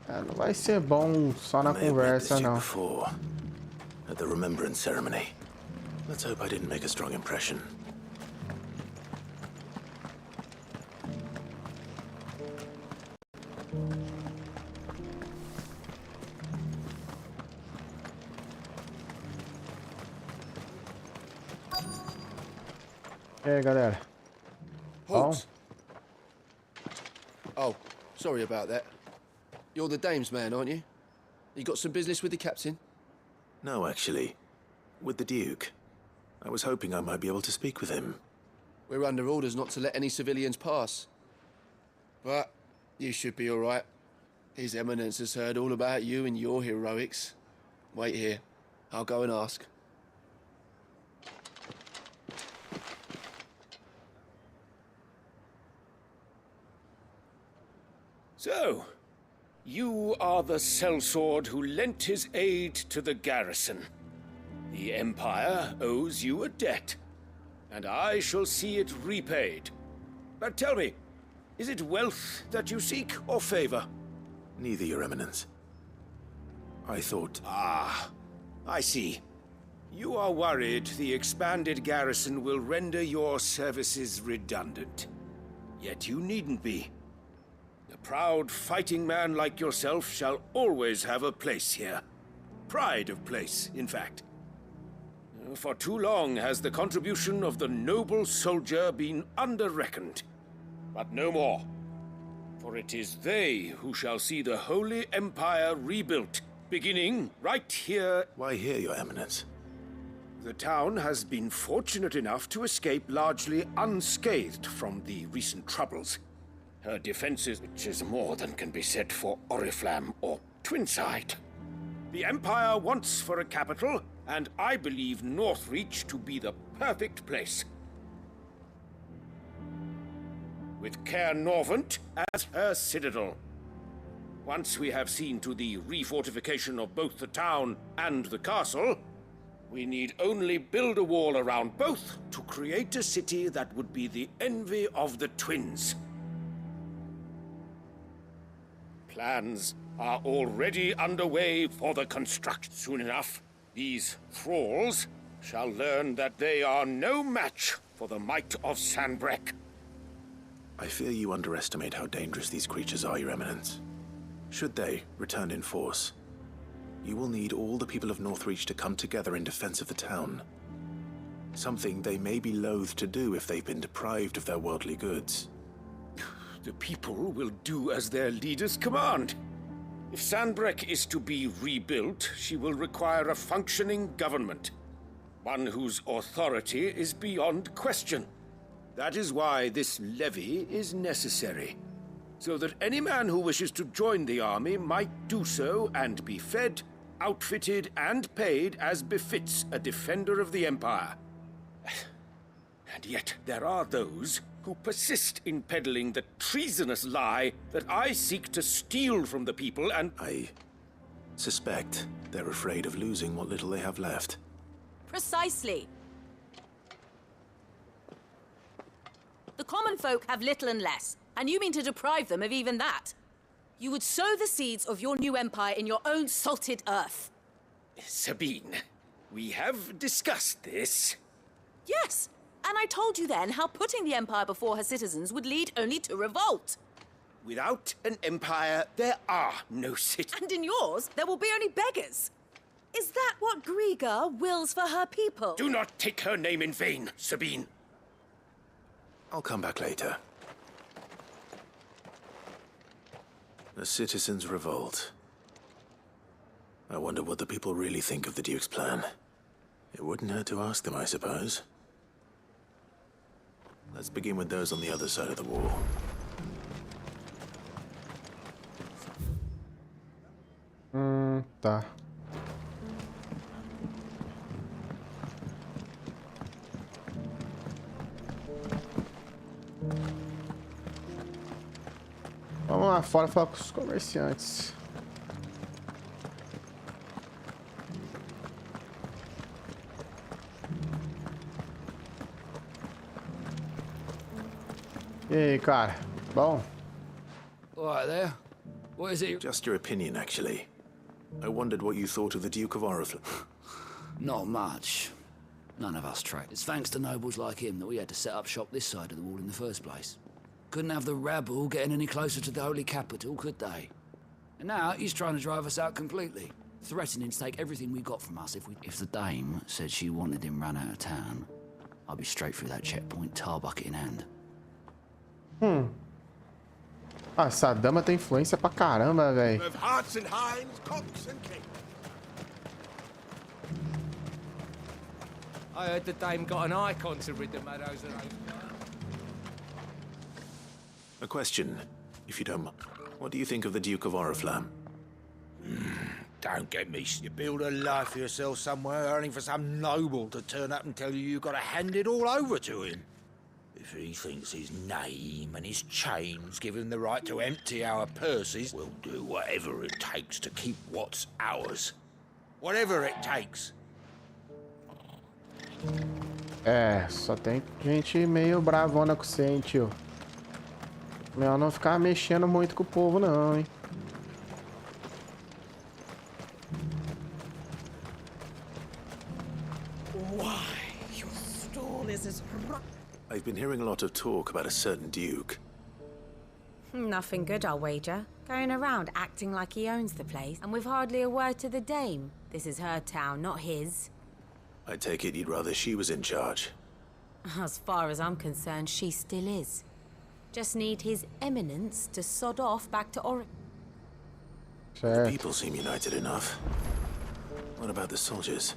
É, não vai ser bom só na I may have met conversa, this Duke não. before, at the remembrance ceremony. Let's hope I didn't make a strong impression. E aí, galera? Bom? Halt! Oh, sorry about that. You're the dame's man, aren't you? You got some business with the captain? No, actually. With the Duke. I was hoping I might be able to speak with him. We're under orders not to let any civilians pass. But you should be all right. His Eminence has heard all about you and your heroics. Wait here. I'll go and ask. So, you are the sellsword who lent his aid to the garrison. The Empire owes you a debt, and I shall see it repaid. But tell me, is it wealth that you seek, or favor? Neither, Your Eminence. I thought... Ah, I see. You are worried the expanded garrison will render your services redundant. Yet you needn't be. A proud fighting man like yourself shall always have a place here. pride of place, in fact. For too long has the contribution of the noble soldier been under-reckoned. But no more. For it is they who shall see the Holy Empire rebuilt, beginning right here. Why here, Your Eminence? The town has been fortunate enough to escape largely unscathed from the recent troubles. Her defenses, which is more than can be said for Oriflamme or Twinside. The Empire wants for a capital, and I believe Northreach to be the perfect place. With 𝗙𝗏𝗡𝗅 as her citadel. Once we have seen to the refortification of both the town and the castle, we need only build a wall around both to create a city that would be the envy of the twins. Plans are already underway for the construction. Soon enough, these thralls shall learn that they are no match for the might of Sanbreque. I fear you underestimate how dangerous these creatures are, Your Eminence. Should they return in force, you will need all the people of Northreach to come together in defense of the town. Something they may be loath to do if they've been deprived of their worldly goods. The people will do as their leaders command. If Sanbreque is to be rebuilt, she will require a functioning government. One whose authority is beyond question. That is why this levy is necessary. So that any man who wishes to join the army might do so and be fed, outfitted, and paid as befits a defender of the Empire. And yet there are those who persist in peddling the treasonous lie that I seek to steal from the people and... I suspect they're afraid of losing what little they have left. Precisely. The common folk have little and less, and you mean to deprive them of even that. You would sow the seeds of your new empire in your own salted earth. Sabine, we have discussed this. Yes, and I told you then how putting the empire before her citizens would lead only to revolt. Without an empire, there are no cities. And in yours, there will be only beggars. Is that what 𝗙𝗓𝗓 wills for her people? Do not take her name in vain, Sabine. I'll come back later. The citizens revolt. I wonder what the people really think of the Duke's plan. It wouldn't hurt to ask them, I suppose. Let's begin with those on the other side of the wall. Tá. Vamos lá fora falar com os comerciantes. E aí, cara? Bom? All right there. What is it? Just your opinion, actually. I wondered what you thought of the Duke of Oriflamme. Not much. None of us trade. It's thanks to nobles like him that we had to set up shop this side of the wall in the first place. Couldn't have the rabble getting any closer to the holy capital, could they? And now he's trying to drive us out completely, threatening to take everything we got from us if the dame said she wanted him run out of town. I'll be straight through that checkpoint, tar bucket in hand. Ah, essa dama tem influência pra caramba, velho. I heard the dame got an icon to rid the meadows and A question, if you don't mind. What do you think of the Duke of Oriflamme? Don't get me. You build a life for yourself somewhere, earning for some noble to turn up and tell you you've got to hand it all over to him. If he thinks his name and his chains give him the right to empty our purses, we'll do whatever it takes to keep what's ours. Whatever it takes. É, só tem gente meio bravona com você, hein, tio. Melhor não ficar mexendo muito com o povo, não, hein. Why, your stall is as rough. I've been hearing a lot of talk about a certain Duke. Nothing good, I'll wager. Going around acting like he owns the place, and with hardly a word to the dame. This is her town, not his. I take it you'd rather she was in charge. As far as I'm concerned, she still is. Just need his eminence to sod off back to The people seem united enough. What about the soldiers?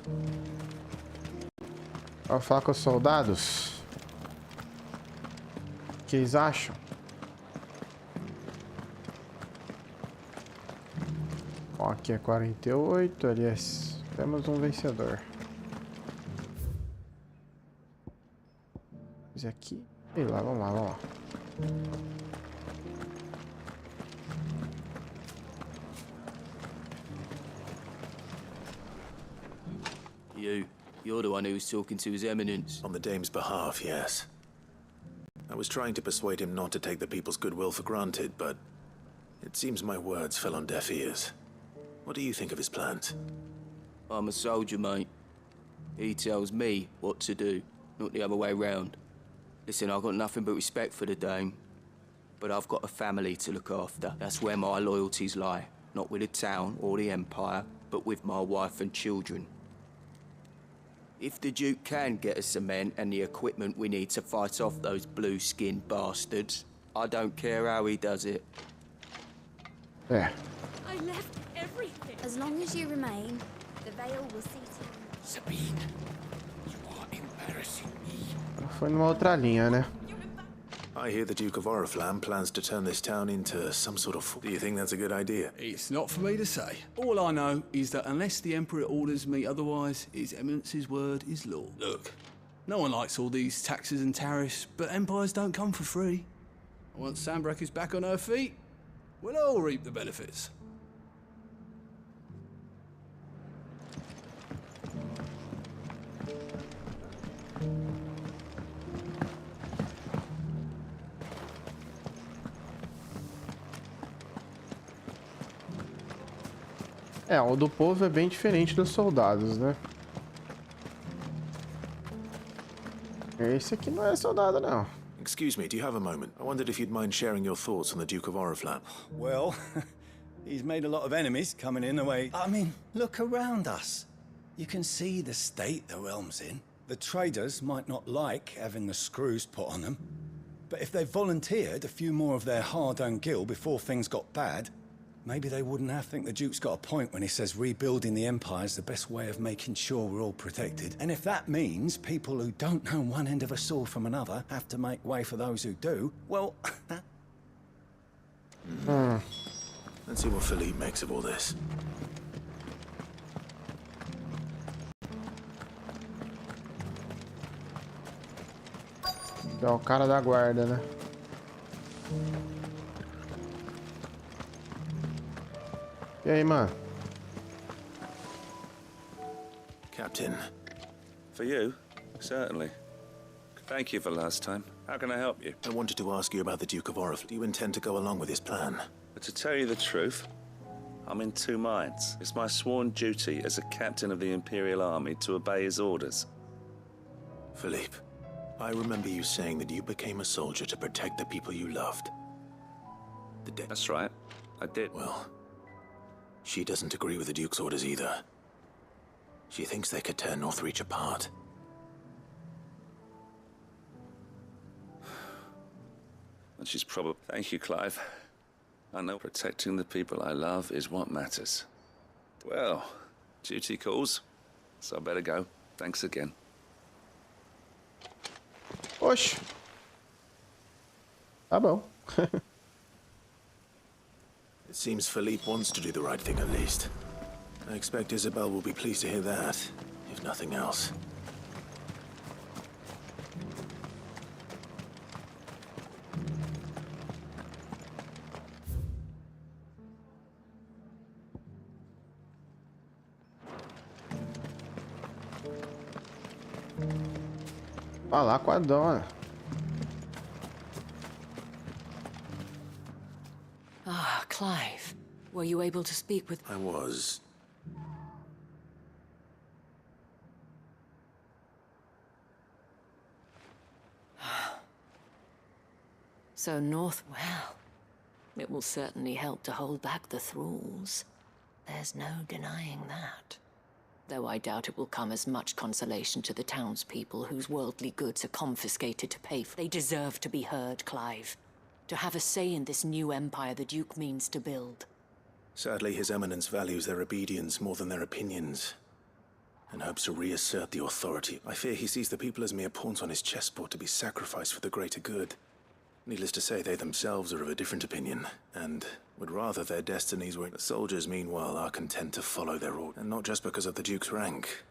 Vou falar com os soldados. O que eles acham? Bom, aqui é 48, ali é... Temos um vencedor. Esse aqui... Sei lá, vamos lá, vamos lá. You're the one who was talking to His Eminence. On the dame's behalf, yes. I was trying to persuade him not to take the people's goodwill for granted, but it seems my words fell on deaf ears. What do you think of his plans? I'm a soldier, mate. He tells me what to do, not the other way round. Listen, I've got nothing but respect for the dame, but I've got a family to look after. That's where my loyalties lie. Not with the town or the Empire, but with my wife and children. If the Duke can get us the men and the equipment we need to fight off those blue-skinned bastards, I don't care how he does it. Yeah. I left everything. As long as you remain, the veil will see to you. Sabine, you are embarrassing me. Foi numa outra linha, né? I hear the Duke of Oriflamme plans to turn this town into some sort of... Do you think that's a good idea? It's not for me to say. All I know is that unless the Emperor orders me otherwise, His Eminence's word is law. Look, no one likes all these taxes and tariffs, but empires don't come for free. Once Sanbreque is back on her feet, we'll all reap the benefits. É, o do povo é bem diferente dos soldados, né? Esse aqui não é soldado, não. Excuse me, do you have a moment? I wondered if you'd mind sharing your thoughts on the Duke of Oriflamme. Well, he's made a lot of enemies coming in the way. I mean, look around us. You can see the state the realm's in. The traders might not like having the screws put on them, but if they volunteered a few more of their hard-earned gil before things got bad, maybe they wouldn't have. Think the Duke's got a point when he says rebuilding the Empire is the best way of making sure we're all protected. And if that means people who don't know one end of a sword from another have to make way for those who do, well... Let's see what Philippe makes of all this. É o cara da guarda, né? E aí, mano? Captain. For you? Certainly. Thank you for last time. How can I help you? I wanted to ask you about the Duke of Oriflamme. Do you intend to go along with his plan? But to tell you the truth, I'm in two minds. It's my sworn duty as a captain of the Imperial Army to obey his orders. Philippe, I remember you saying that you became a soldier to protect the people you loved. That's right. I did. Well, she doesn't agree with the Duke's orders either. She thinks they could tear Northreach apart. And she's probably... Thank you, Clive. I know protecting the people I love is what matters. Well, duty calls, so I better go. Thanks again. Oxe. Tá bom. It seems Philippe wants to do the right thing at least. I expect Isabel will be pleased to hear that, if nothing else. Falar com a dona. Ah, Clive. Were you able to speak with... I was. So North... Well, It will certainly help to hold back the thralls. There's no denying that. Though I doubt it will come as much consolation to the townspeople whose worldly goods are confiscated to pay for. They deserve to be heard, Clive. To have a say in this new empire the Duke means to build. Sadly, His Eminence values their obedience more than their opinions, and hopes to reassert the authority. I fear he sees the people as mere pawns on his chessboard to be sacrificed for the greater good. Needless to say, they themselves are of a different opinion, and would rather their destinies were... The soldiers, meanwhile, are content to follow their order, and not just because of the Duke's rank,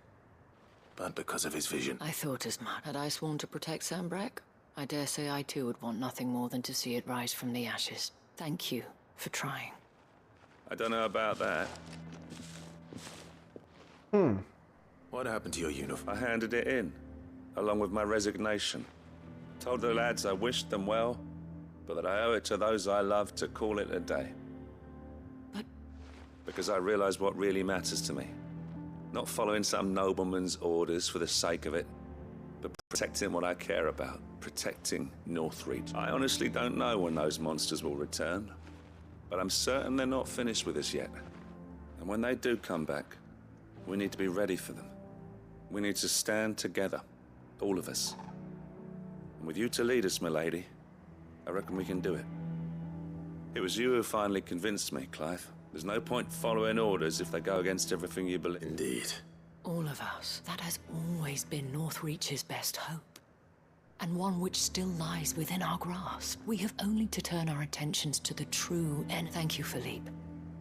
but because of his vision. I thought as much. Had I sworn to protect Sanbreque, I dare say I too would want nothing more than to see it rise from the ashes. Thank you for trying. I don't know about that. What happened to your uniform? I handed it in, along with my resignation. Told the lads I wished them well, but that I owe it to those I love to call it a day. But... Because I realized what really matters to me. Not following some nobleman's orders for the sake of it, but protecting what I care about. Protecting Northreach. I honestly don't know when those monsters will return, but I'm certain they're not finished with us yet. And when they do come back, we need to be ready for them. We need to stand together, all of us. And with you to lead us, milady, I reckon we can do it. It was you who finally convinced me, Clive. There's no point following orders if they go against everything you believe. Indeed. All of us. That has always been Northreach's best hope. And one which still lies within our grasp. We have only to turn our attentions to the true end. Thank you, Philippe,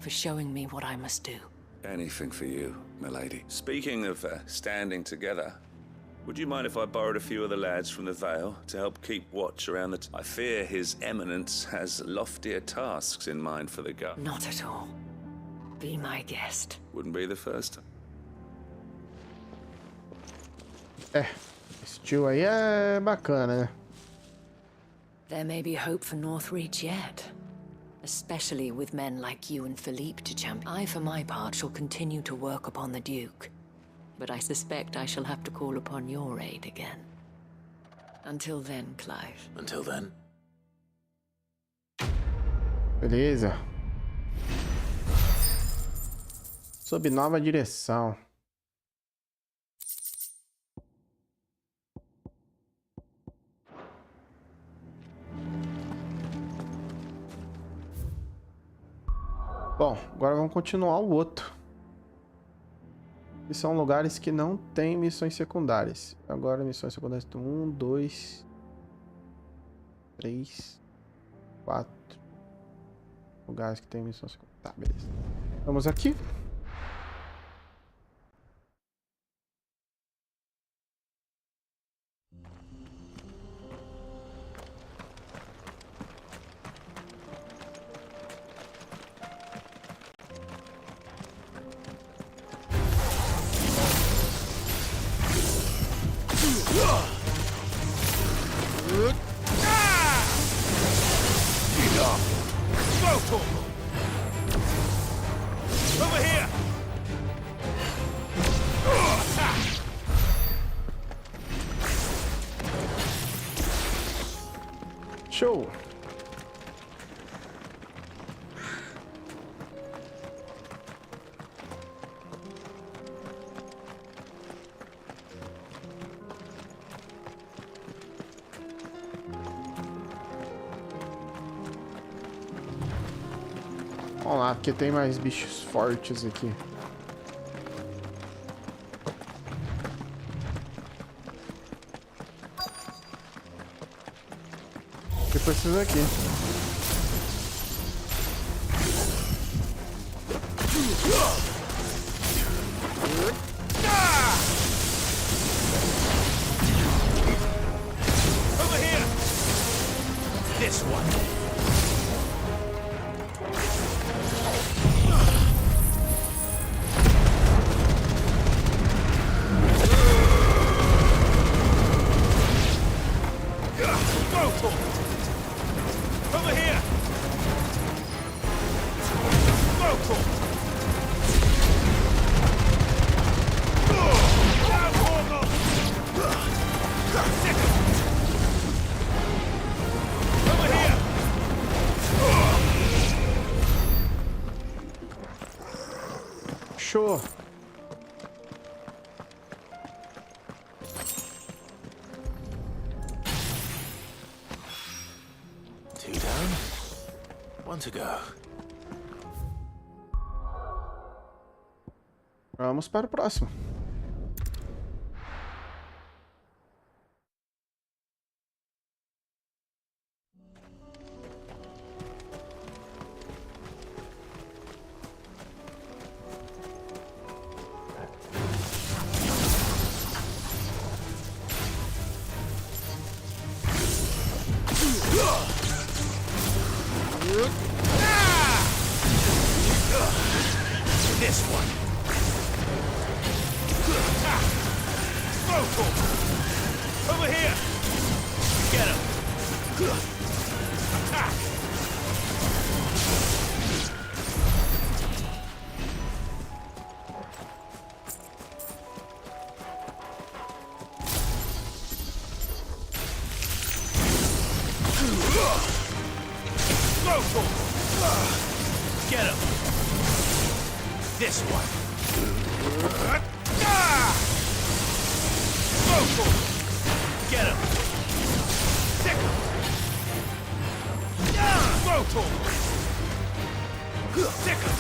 for showing me what I must do. Anything for you, milady. Speaking of standing together, would you mind if I borrowed a few of the lads from the Vale to help keep watch around the... I fear His Eminence has loftier tasks in mind for the guard. Not at all. Be my guest. Wouldn't be the first. Esse tio aí é bacana, né? There may be hope for Northreach yet. Especially with men like you and Philippe to champion. I, for my part, shall continue to work upon the Duke. But I suspect I shall have to call upon your aid again. Until then, Clive. Until then. Beleza. Sob nova direção. Bom, agora vamos continuar o outro. E são lugares que não tem missões secundárias. Agora missões secundárias do 1, 2, 3, 4. Lugares que tem missões secundárias. Tá, beleza. Vamos aqui. Over here! Show! Vamos lá, porque tem mais bichos fortes aqui. Depois esses aqui. Over here! This one! Over here! Over here! Fechou. Two down, one to go. Vamos para o próximo. This one. Over here. Get him. Attack. Get him. This one. Get him. Stick him. Stick him.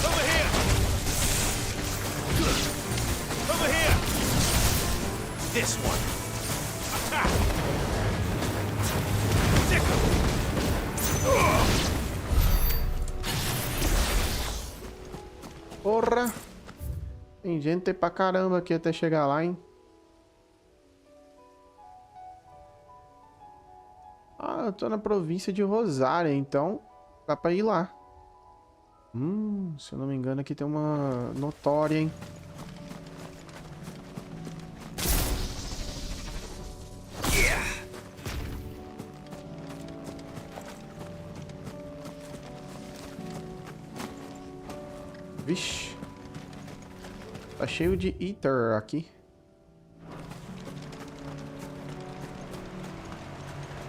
Over here. Over here. This one. Attack. Stick him. Porra! Tem gente pra caramba aqui até chegar lá, hein? Ah, eu tô na província de Rosária, então dá pra ir lá. Se eu não me engano aqui tem uma notória, hein? Vixe. Tá cheio de Ether aqui.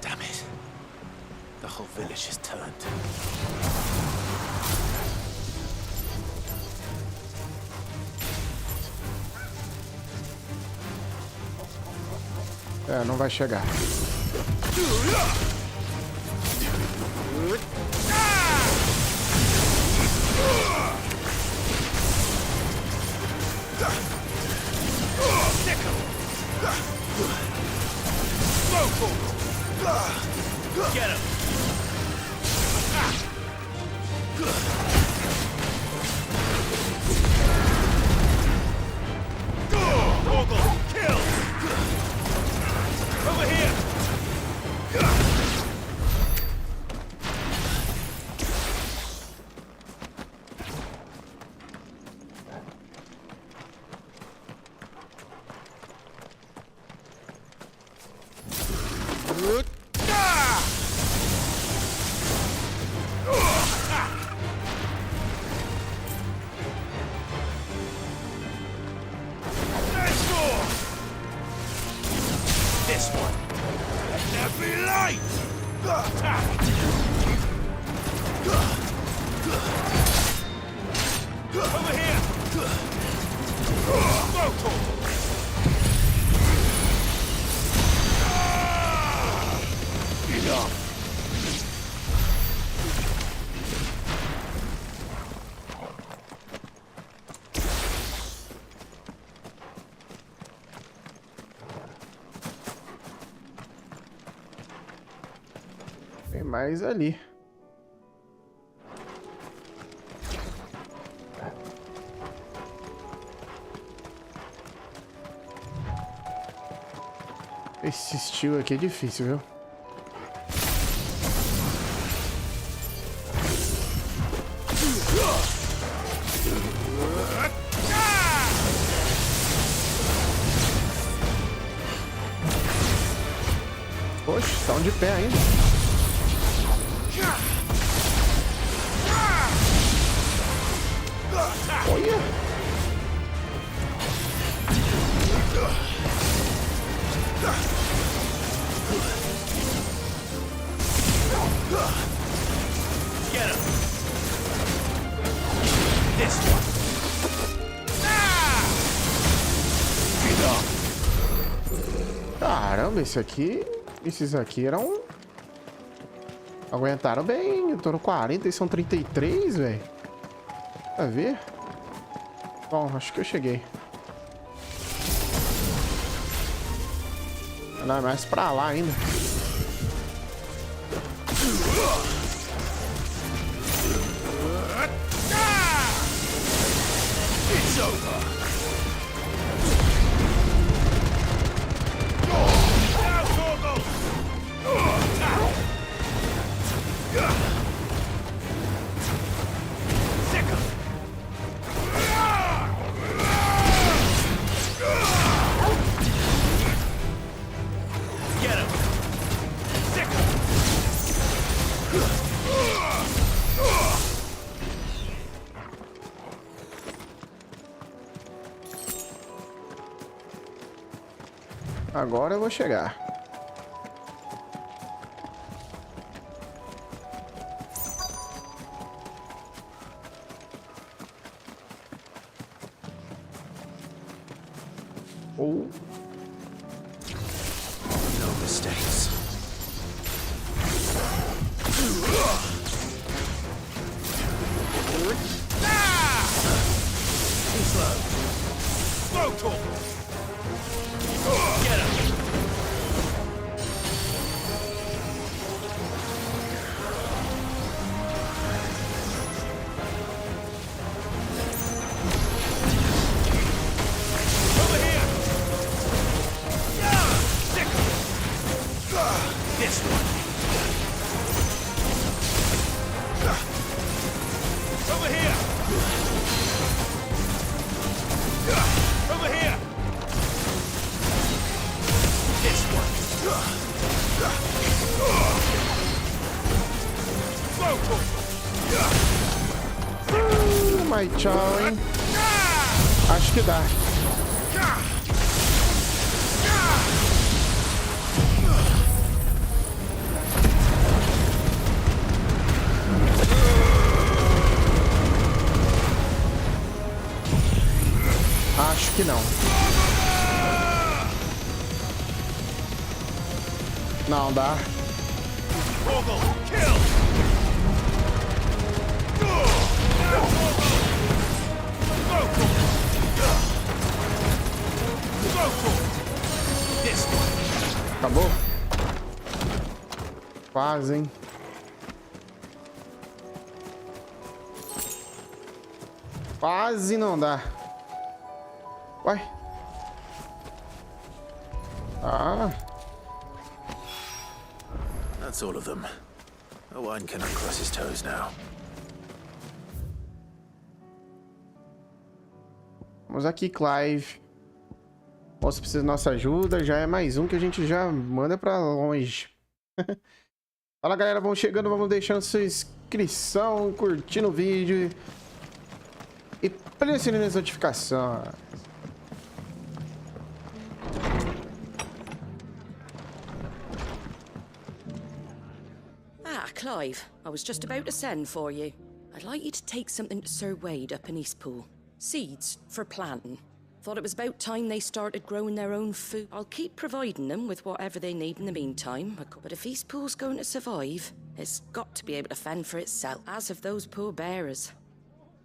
Damn it. The whole village has turned. É, não vai chegar. Get him. Kill. Over here. This one. Let there be light. Over here. Enough. Tem mais ali. Esse estilo aqui é difícil, viu? Poxa, estão de pé ainda. Olha! Get him. Caramba, esses aqui eram... Aguentaram bem, eu tô no 40 e são 33, velho. Pra ver? Bom, acho que eu cheguei. Não, é mais pra lá ainda. It's over. Agora eu vou chegar. Oh. No mistakes. Too slow. Slow talk. Get him. Mas tchau, hein? Acho que dá. Acho que não. Não dá. Acabou? Quase, hein? Quase não dá. Uai. Ah. That's all of them. 𝗚𝗔𝗠𝗘𝗏 can uncross his toes now. Vamos aqui, Clive. Você precisa da nossa ajuda. Já é mais um que a gente já manda pra longe. Fala, galera. Vamos chegando. Vamos deixando sua inscrição, curtindo o vídeo. E pressionando as notificações. Ah, Clive. I was just about to send for you. I'd like you to take something to Sir Wade up in Eastpool. Seeds for planting. Thought it was about time they started growing their own food. I'll keep providing them with whatever they need in the meantime. But if Eastpool's going to survive, it's got to be able to fend for itself, as have those poor bearers.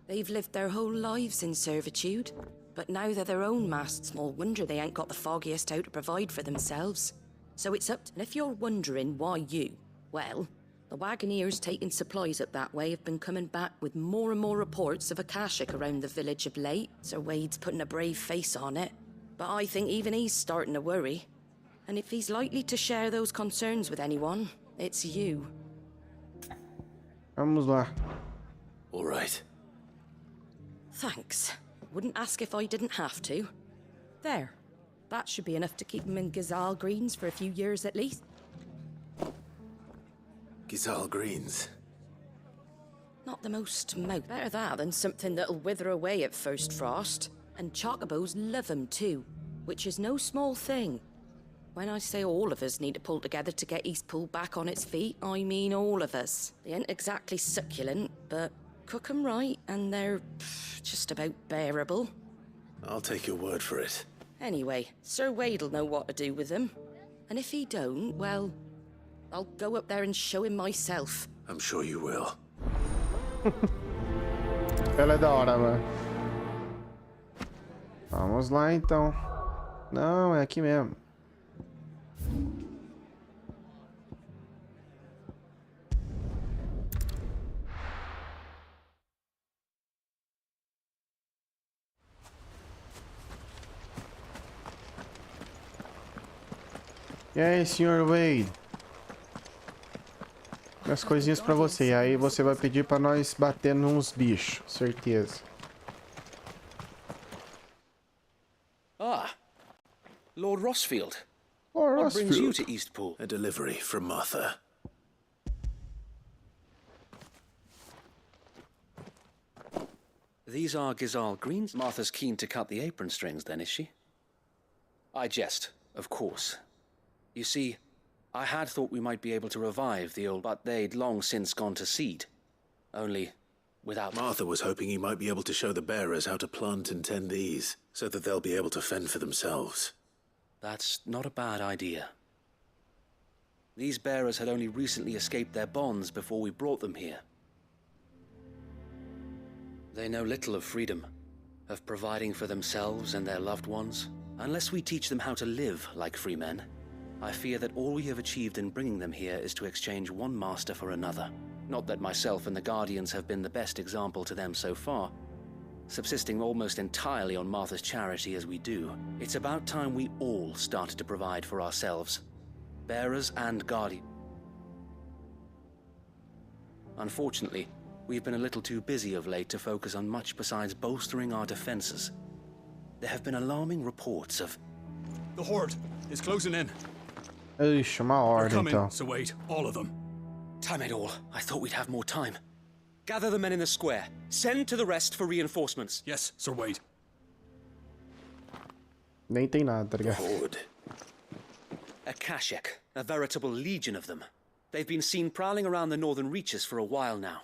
They've lived their whole lives in servitude, but now they're their own masters. Small wonder they ain't got the foggiest how to provide for themselves. So it's up to... And if you're wondering why you, well, the wagoneers taking supplies up that way have been coming back with more and more reports of Akashic around the village of late. Sir Wade's putting a brave face on it, but I think even he's starting to worry. And if he's likely to share those concerns with anyone, it's you. Vamos lá. All right. Thanks. Wouldn't ask if I didn't have to. There. That should be enough to keep him in 𝗙𝗓𝗡𝗟 greens for a few years at least. 𝗙𝗓𝗡𝗟 greens. Not the most mouth. Better that than something that'll wither away at first frost. And chocobos love 'em too, which is no small thing. When I say all of us need to pull together to get Eastpool back on its feet, I mean all of us. They ain't exactly succulent, but cook 'em right, and they're just about bearable. I'll take your word for it. Anyway, Sir Wade'll know what to do with them. And if he don't, well, I'll go up there and show him myself. I'm sure you will. Ela é da hora, mano. Vamos lá, então. Não, é aqui mesmo. E aí, Sr. Wade? As coisinhas pra você. Aí você vai pedir pra nós bater nos bichos, certeza. Ah, Lord Rosfield. Lord What brings you Rosfield. to Eastpool? A delivery from Martha. These are 𝗙𝗚𝗙 Martha's keen to cut the apron strings, then, is she? I jest, of course. You see, I had thought we might be able to revive the old, but they'd long since gone to seed. Only, without... Martha was hoping he might be able to show the bearers how to plant and tend these, so that they'll be able to fend for themselves. That's not a bad idea. These bearers had only recently escaped their bonds before we brought them here. They know little of freedom, of providing for themselves and their loved ones. Unless we teach them how to live like free men, I fear that all we have achieved in bringing them here is to exchange one master for another. Not that myself and the Guardians have been the best example to them so far. Subsisting almost entirely on Martha's charity as we do, it's about time we all started to provide for ourselves. Bearers and Guardians. Unfortunately, we've been a little too busy of late to focus on much besides bolstering our defenses. There have been alarming reports of... The Horde is closing in. Ixi, uma They're ordem, coming, então. so wait, all of them. Damn it all, I thought we'd have more time. Gather the men in the square. Send to the rest for reinforcements. Yes, Sir Wade. Nem tem nada, tá ligado? Horde. A 𝗙𝗓𝗡𝗅, a veritable legion of them. They've been seen prowling around the northern reaches for a while now.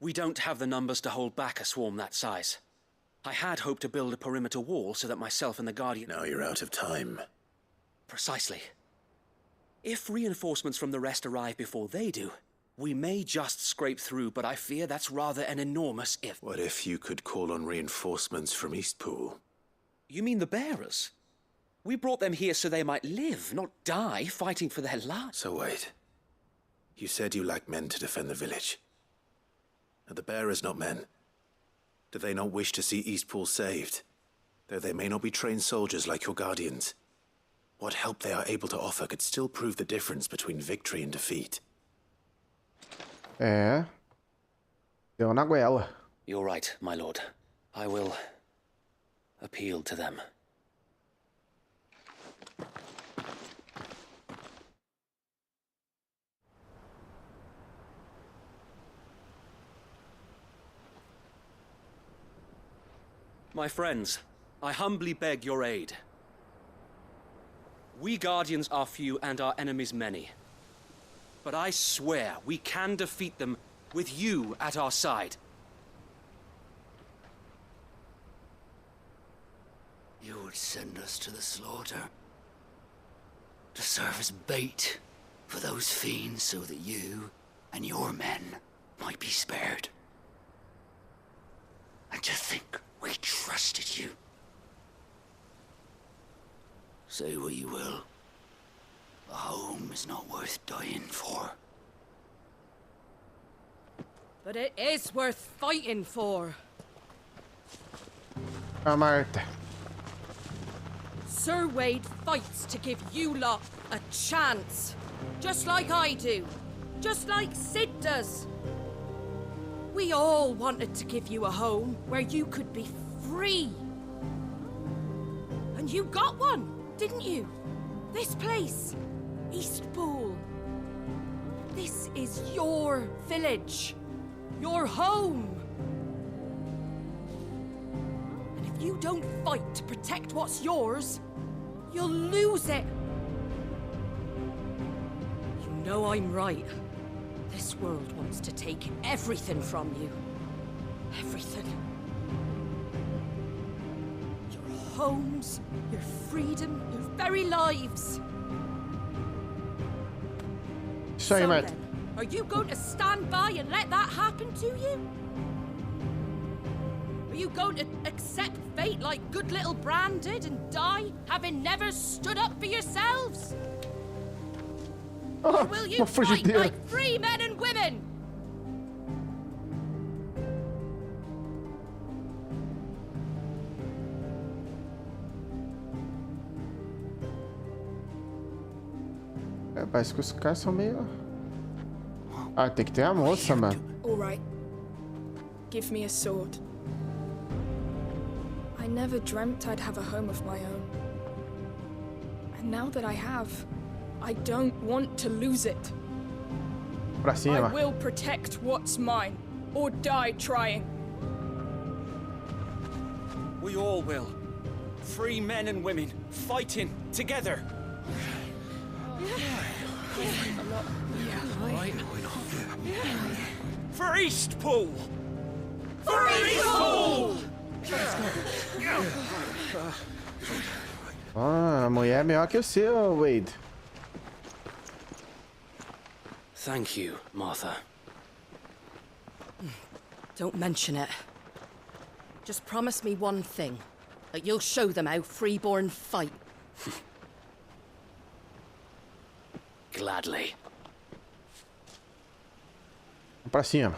We don't have the numbers to hold back a swarm that size. I had hoped to build a perimeter wall so that myself and the Guardian... Now you're out of time. Precisely. If reinforcements from the rest arrive before they do, we may just scrape through, but I fear that's rather an enormous if. What if you could call on reinforcements from Eastpool? You mean the bearers? We brought them here so they might live, not die fighting for their lives. So wait. You said you lack men to defend the village. Are the bearers not men? Do they not wish to see Eastpool saved? Though they may not be trained soldiers like your Guardians. What help they are able to offer could still prove the difference between victory and defeat. É. Deu na goela. You're right, my lord. I will appeal to them. My friends, I humbly beg your aid. We Guardians are few and our enemies many. But I swear we can defeat them with you at our side. You would send us to the slaughter, to serve as bait for those fiends so that you and your men might be spared. And to think we trusted you. Say what you will. A home is not worth dying for. But it is worth fighting for. A Marta. Sir Wade fights to give you lot a chance. Just like I do. Just like Sid does. We all wanted to give you a home where you could be free. And you got one, didn't you? This place, Eastpool. This is your village, your home. And if you don't fight to protect what's yours, you'll lose it. You know I'm right. This world wants to take everything from you. Everything. Your homes, your freedom, your very lives. Isso aí, Matt. Are you going to stand by and let that happen to you? Are you going to accept fate like good little Bran did and die, having never stood up for yourselves? Or will you fight like free men and women? É, parece que os caras são meio... Ah, tem que ter a moça, mano. All right. Give me a sword. I never dreamt I'd have a home of my own. And now that I have, I don't want to lose it. Pra cima. I will protect what's mine, or die trying. We all will. Free men and women, fighting together. For Eastpool! For Eastpool! Ah, a mulher é melhor que o seu, Wade. Thank you, Martha. Don't mention it. Just promise me one thing. That you'll show them how freeborn fight. Gladly. Pra cima.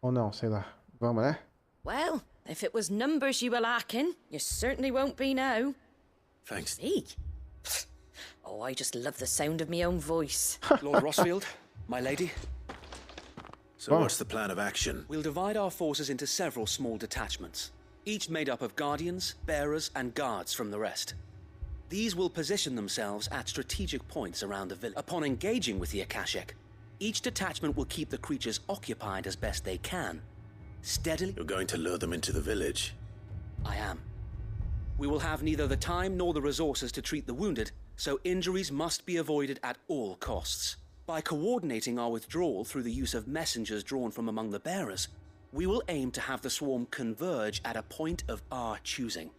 Ou não, sei lá. Vamos, né? Well, if it was numbers you were lacking, you certainly won't be now. Thanks. Me? Oh, I just love the sound of my own voice. Lord Rosfield, my lady. So what's the plan of action? We'll divide our forces into several small detachments, each made up of guardians, bearers, and guards from the rest. These will position themselves at strategic points around the village. Upon engaging with the Akashic, each detachment will keep the creatures occupied as best they can. Steadily... You're going to lure them into the village? I am. We will have neither the time nor the resources to treat the wounded, so injuries must be avoided at all costs. By coordinating our withdrawal through the use of messengers drawn from among the bearers, we will aim to have the swarm converge at a point of our choosing.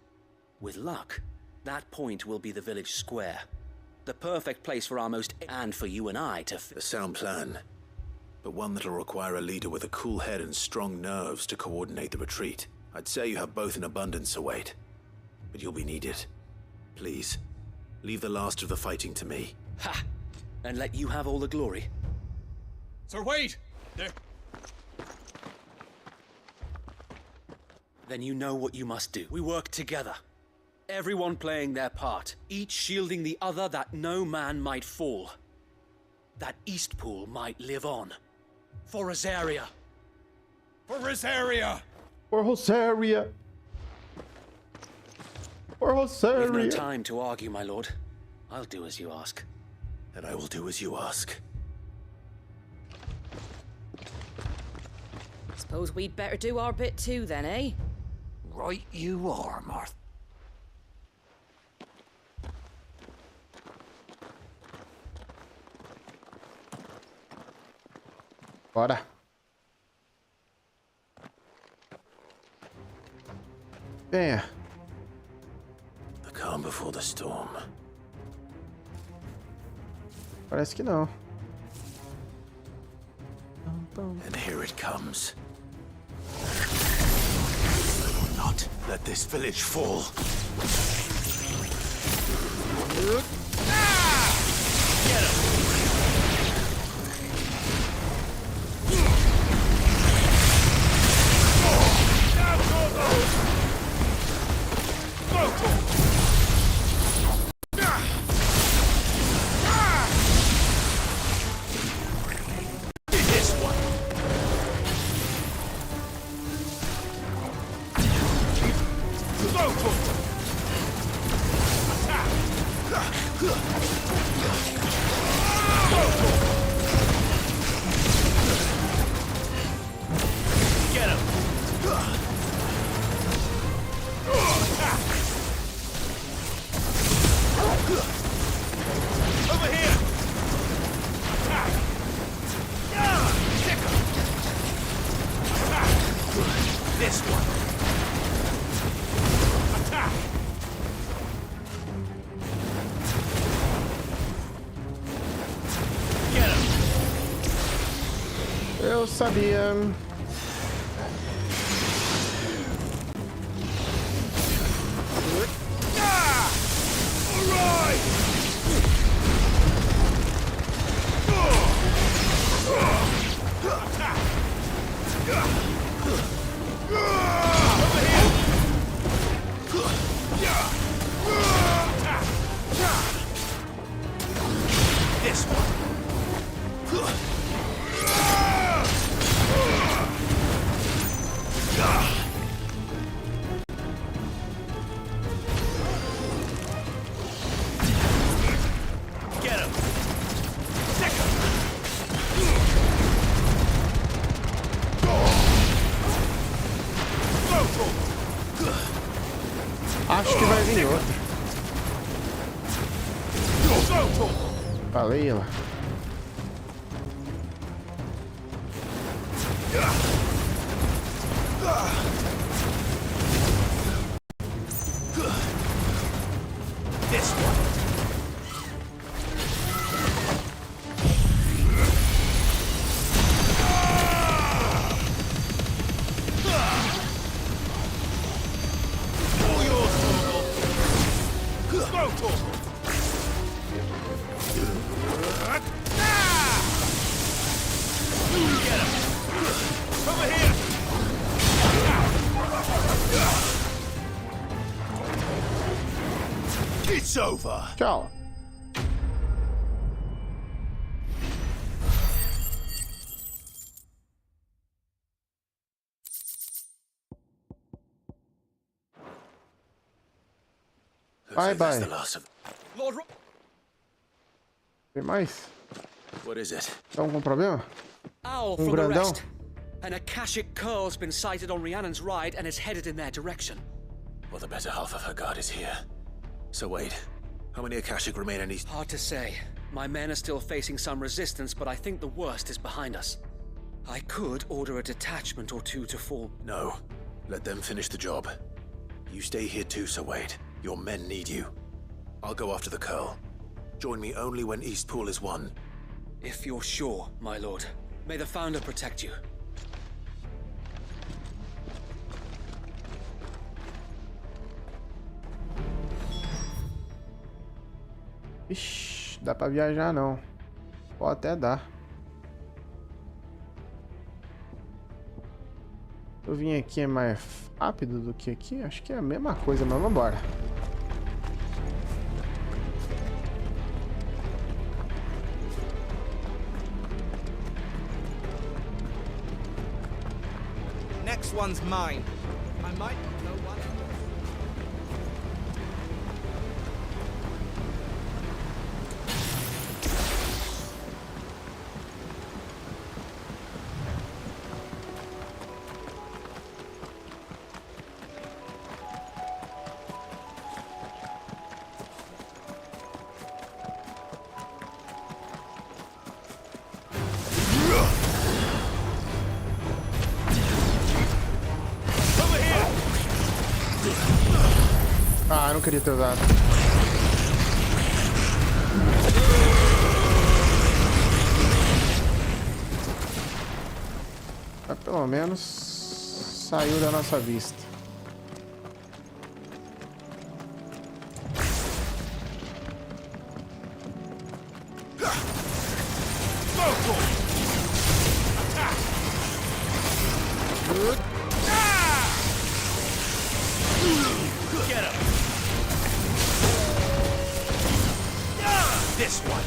With luck, that point will be the village square. The perfect place for our most... and for you and I to... A sound plan, but one that'll require a leader with a cool head and strong nerves to coordinate the retreat. I'd say you have both in abundance, Sir Wade, but you'll be needed. Please, leave the last of the fighting to me. Ha! And let you have all the glory. Sir Wade! There... Then you know what you must do. We work together. Everyone playing their part, each shielding the other that no man might fall. That Eastpool might live on. For Rosaria. For Rosaria! For Rosaria! For Rosaria! We've no time to argue, my lord. I'll do as you ask. And I will do as you ask. Suppose we'd better do our bit too then, eh? Right you are, Martha. Bora. Venha. The calm before the storm. Parece que não. And here it comes. I will not let this village fall. Get him! This one. Attack! Get him! Eu sabia. This one. Get him. Sick him. Acho que vai vir outro. Falei lá. This one. All yours, Torgal. Go, Torgal. Get him. Over here. It's over. Tchau. Bye bye. Lord Tem mais? What is it? Estão com problema? Owl from the rest. An Akashic curl's been sighted on Rhiannon's ride and is headed in their direction. Well, the better half of her guard is here. So wait, how many Akashic remain in East? Hard to say. My men are still facing some resistance, but I think the worst is behind us. I could order a detachment or two to form. No, let them finish the job. You stay here too, Sir Wade. Your men need you. I'll go after the curl. Join me only when Eastpool is won. If you're sure, my lord. May the Founder protect you. Ixi, dá pra viajar não. Pode até dar. Eu vim aqui é mais rápido do que aqui? Acho que é a mesma coisa, mas vambora. Next one's mine. I might not know what. Ah, eu não queria ter usado. Mas pelo menos saiu da nossa vista. This one.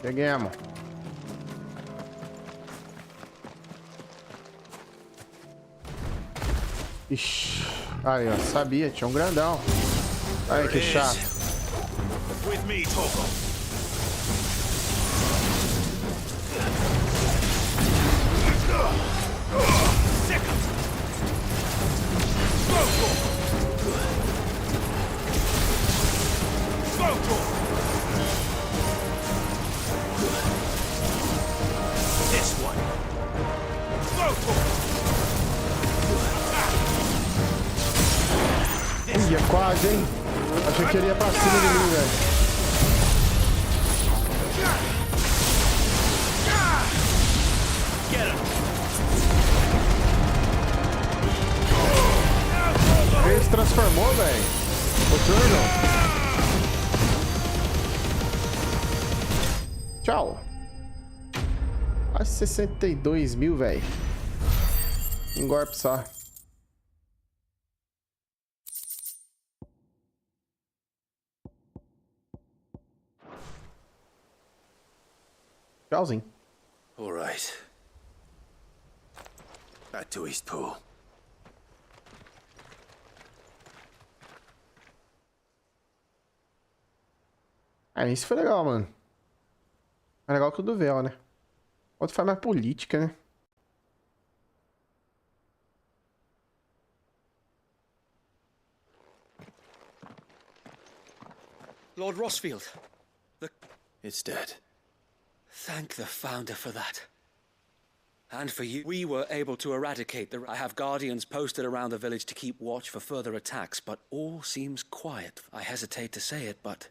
Peguemos. Ixi. Aí, ó. Sabia, tinha um grandão. Aí, que chato. With me, Torgal. longe, hein? Achei que ele ia pra cima de mim, velho. Ele se transformou, velho. O turno. Tchau. Quase 62 mil, velho. Um golpe só. Tchauzinho. All right. Back to Eastpool. Ah, isso foi legal, mano. É legal que o do véu, né? Outro faz mais política, né? Lord Rosfield. It's dead. Thank the Founder for that. And for you. We were able to eradicate the... I have guardians posted around the village to keep watch for further attacks, but all seems quiet. I hesitate to say it, but...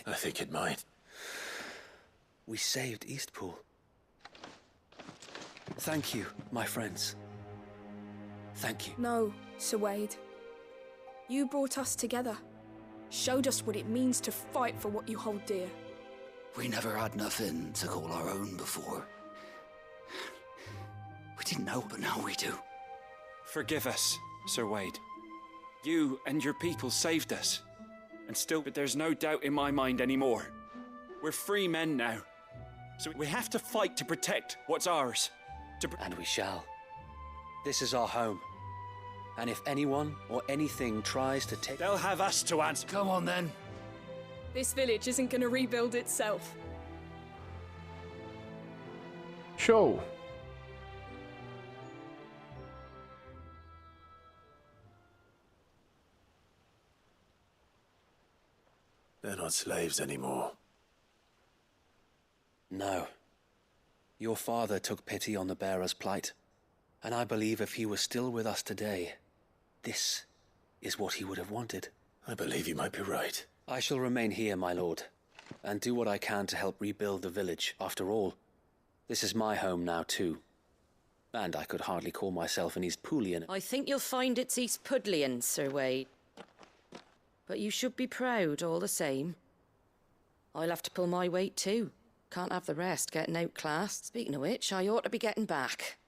I think it might. We saved Eastpool. Thank you, my friends. Thank you. No, 𝗙𝗍𝗓. You brought us together. Showed us what it means to fight for what you hold dear. We never had nothing to call our own before. We didn't know, but now we do. Forgive us, 𝗙𝗍𝗓. You and your people saved us. And still, but there's no doubt in my mind anymore. We're free men now. So we have to fight to protect what's ours. And we shall. This is our home. And if anyone or anything tries to take... They'll have us to answer. Come on, then. This village isn't gonna rebuild itself. Show. They're not slaves anymore. No. Your father took pity on the bearer's plight. And I believe if he was still with us today, this is what he would have wanted. I believe you might be right. I shall remain here, my lord, and do what I can to help rebuild the village. After all, this is my home now too. And I could hardly call myself an Eastpoolian. I think you'll find it's Eastpoolian, 𝗙𝗍𝗓. But you should be proud all the same. I'll have to pull my weight too. Can't have the rest getting outclassed. Speaking of which, I ought to be getting back.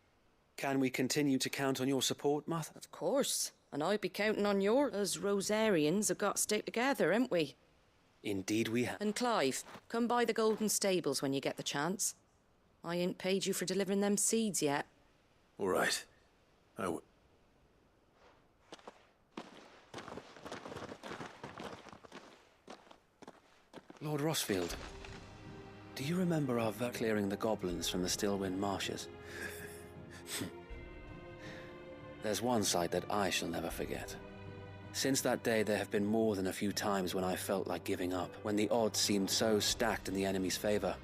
Can we continue to count on your support, Martha? Of course. And I'll be counting on yours. Us Rosarians have got to stick together, haven't we? Indeed we have. And Clive, come by the Golden Stables when you get the chance. I ain't paid you for delivering them seeds yet. All right. Lord Rosfield, do you remember our clearing the goblins from the Stillwind marshes? There's one sight that I shall never forget. Since that day, there have been more than a few times when I felt like giving up, when the odds seemed so stacked in the enemy's favor.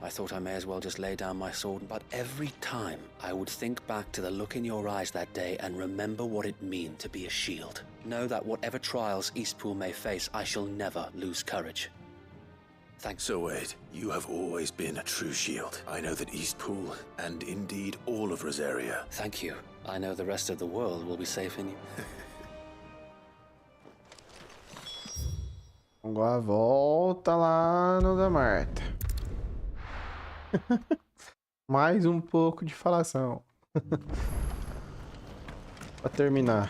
I thought I may as well just lay down my sword, but every time I would think back to the look in your eyes that day and remember what it meant to be a shield. Know that whatever trials Eastpool may face, I shall never lose courage. Thanks. 𝗙𝗍𝗓, you have always been a true shield. I know that Eastpool, and indeed all of Rosaria. Thank you. I know the rest of the world will be safe in you. Agora volta lá no da Marta. Mais um pouco de falação. Pra terminar.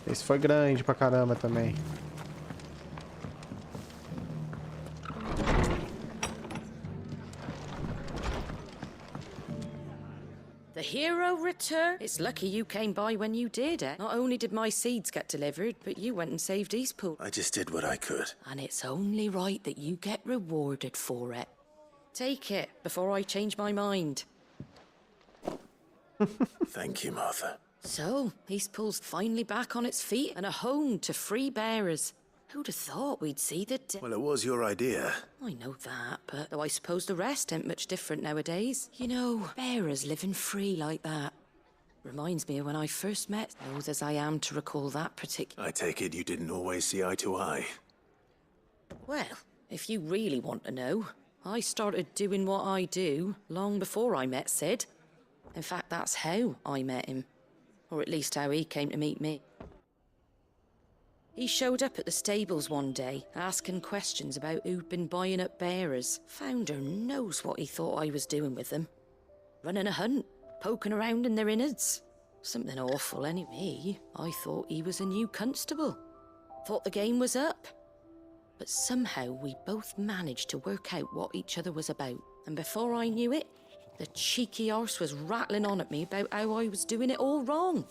Esse foi grande pra caramba também. The hero return? It's lucky you came by when you did, eh? Not only did my seeds get delivered, but you went and saved Eastpool. I just did what I could. And it's only right that you get rewarded for it. Take it before I change my mind. Thank you, Martha. So, Eastpool's finally back on its feet and a home to free bearers. Who'd have thought we'd see the Well, it was your idea. I know that, but though I suppose the rest ain't much different nowadays. You know, bearers living free like that. Reminds me of when I first met. Old as I am to recall that particular... I take it you didn't always see eye to eye. Well, if you really want to know, I started doing what I do long before I met Sid. In fact, that's how I met him. Or at least how he came to meet me. He showed up at the stables one day, asking questions about who'd been buying up bearers. Founder knows what he thought I was doing with them. Running a hunt, poking around in their innards. Something awful anyway. I thought he was a new constable. Thought the game was up. But somehow we both managed to work out what each other was about. And before I knew it, the cheeky arse was rattling on at me about how I was doing it all wrong.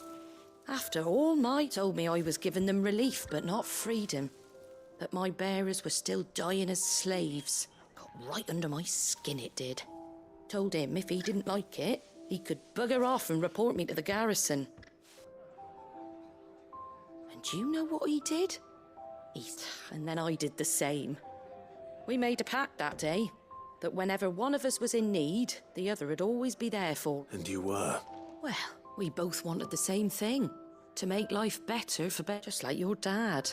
After all night, told me I was giving them relief, but not freedom. That my bearers were still dying as slaves. Got right under my skin, it did. Told him if he didn't like it, he could bugger off and report me to the garrison. And do you know what he did? And then I did the same. We made a pact that day, that whenever one of us was in need, the other would always be there for. And you were? Well, we both wanted the same thing. To make life better for just like your dad.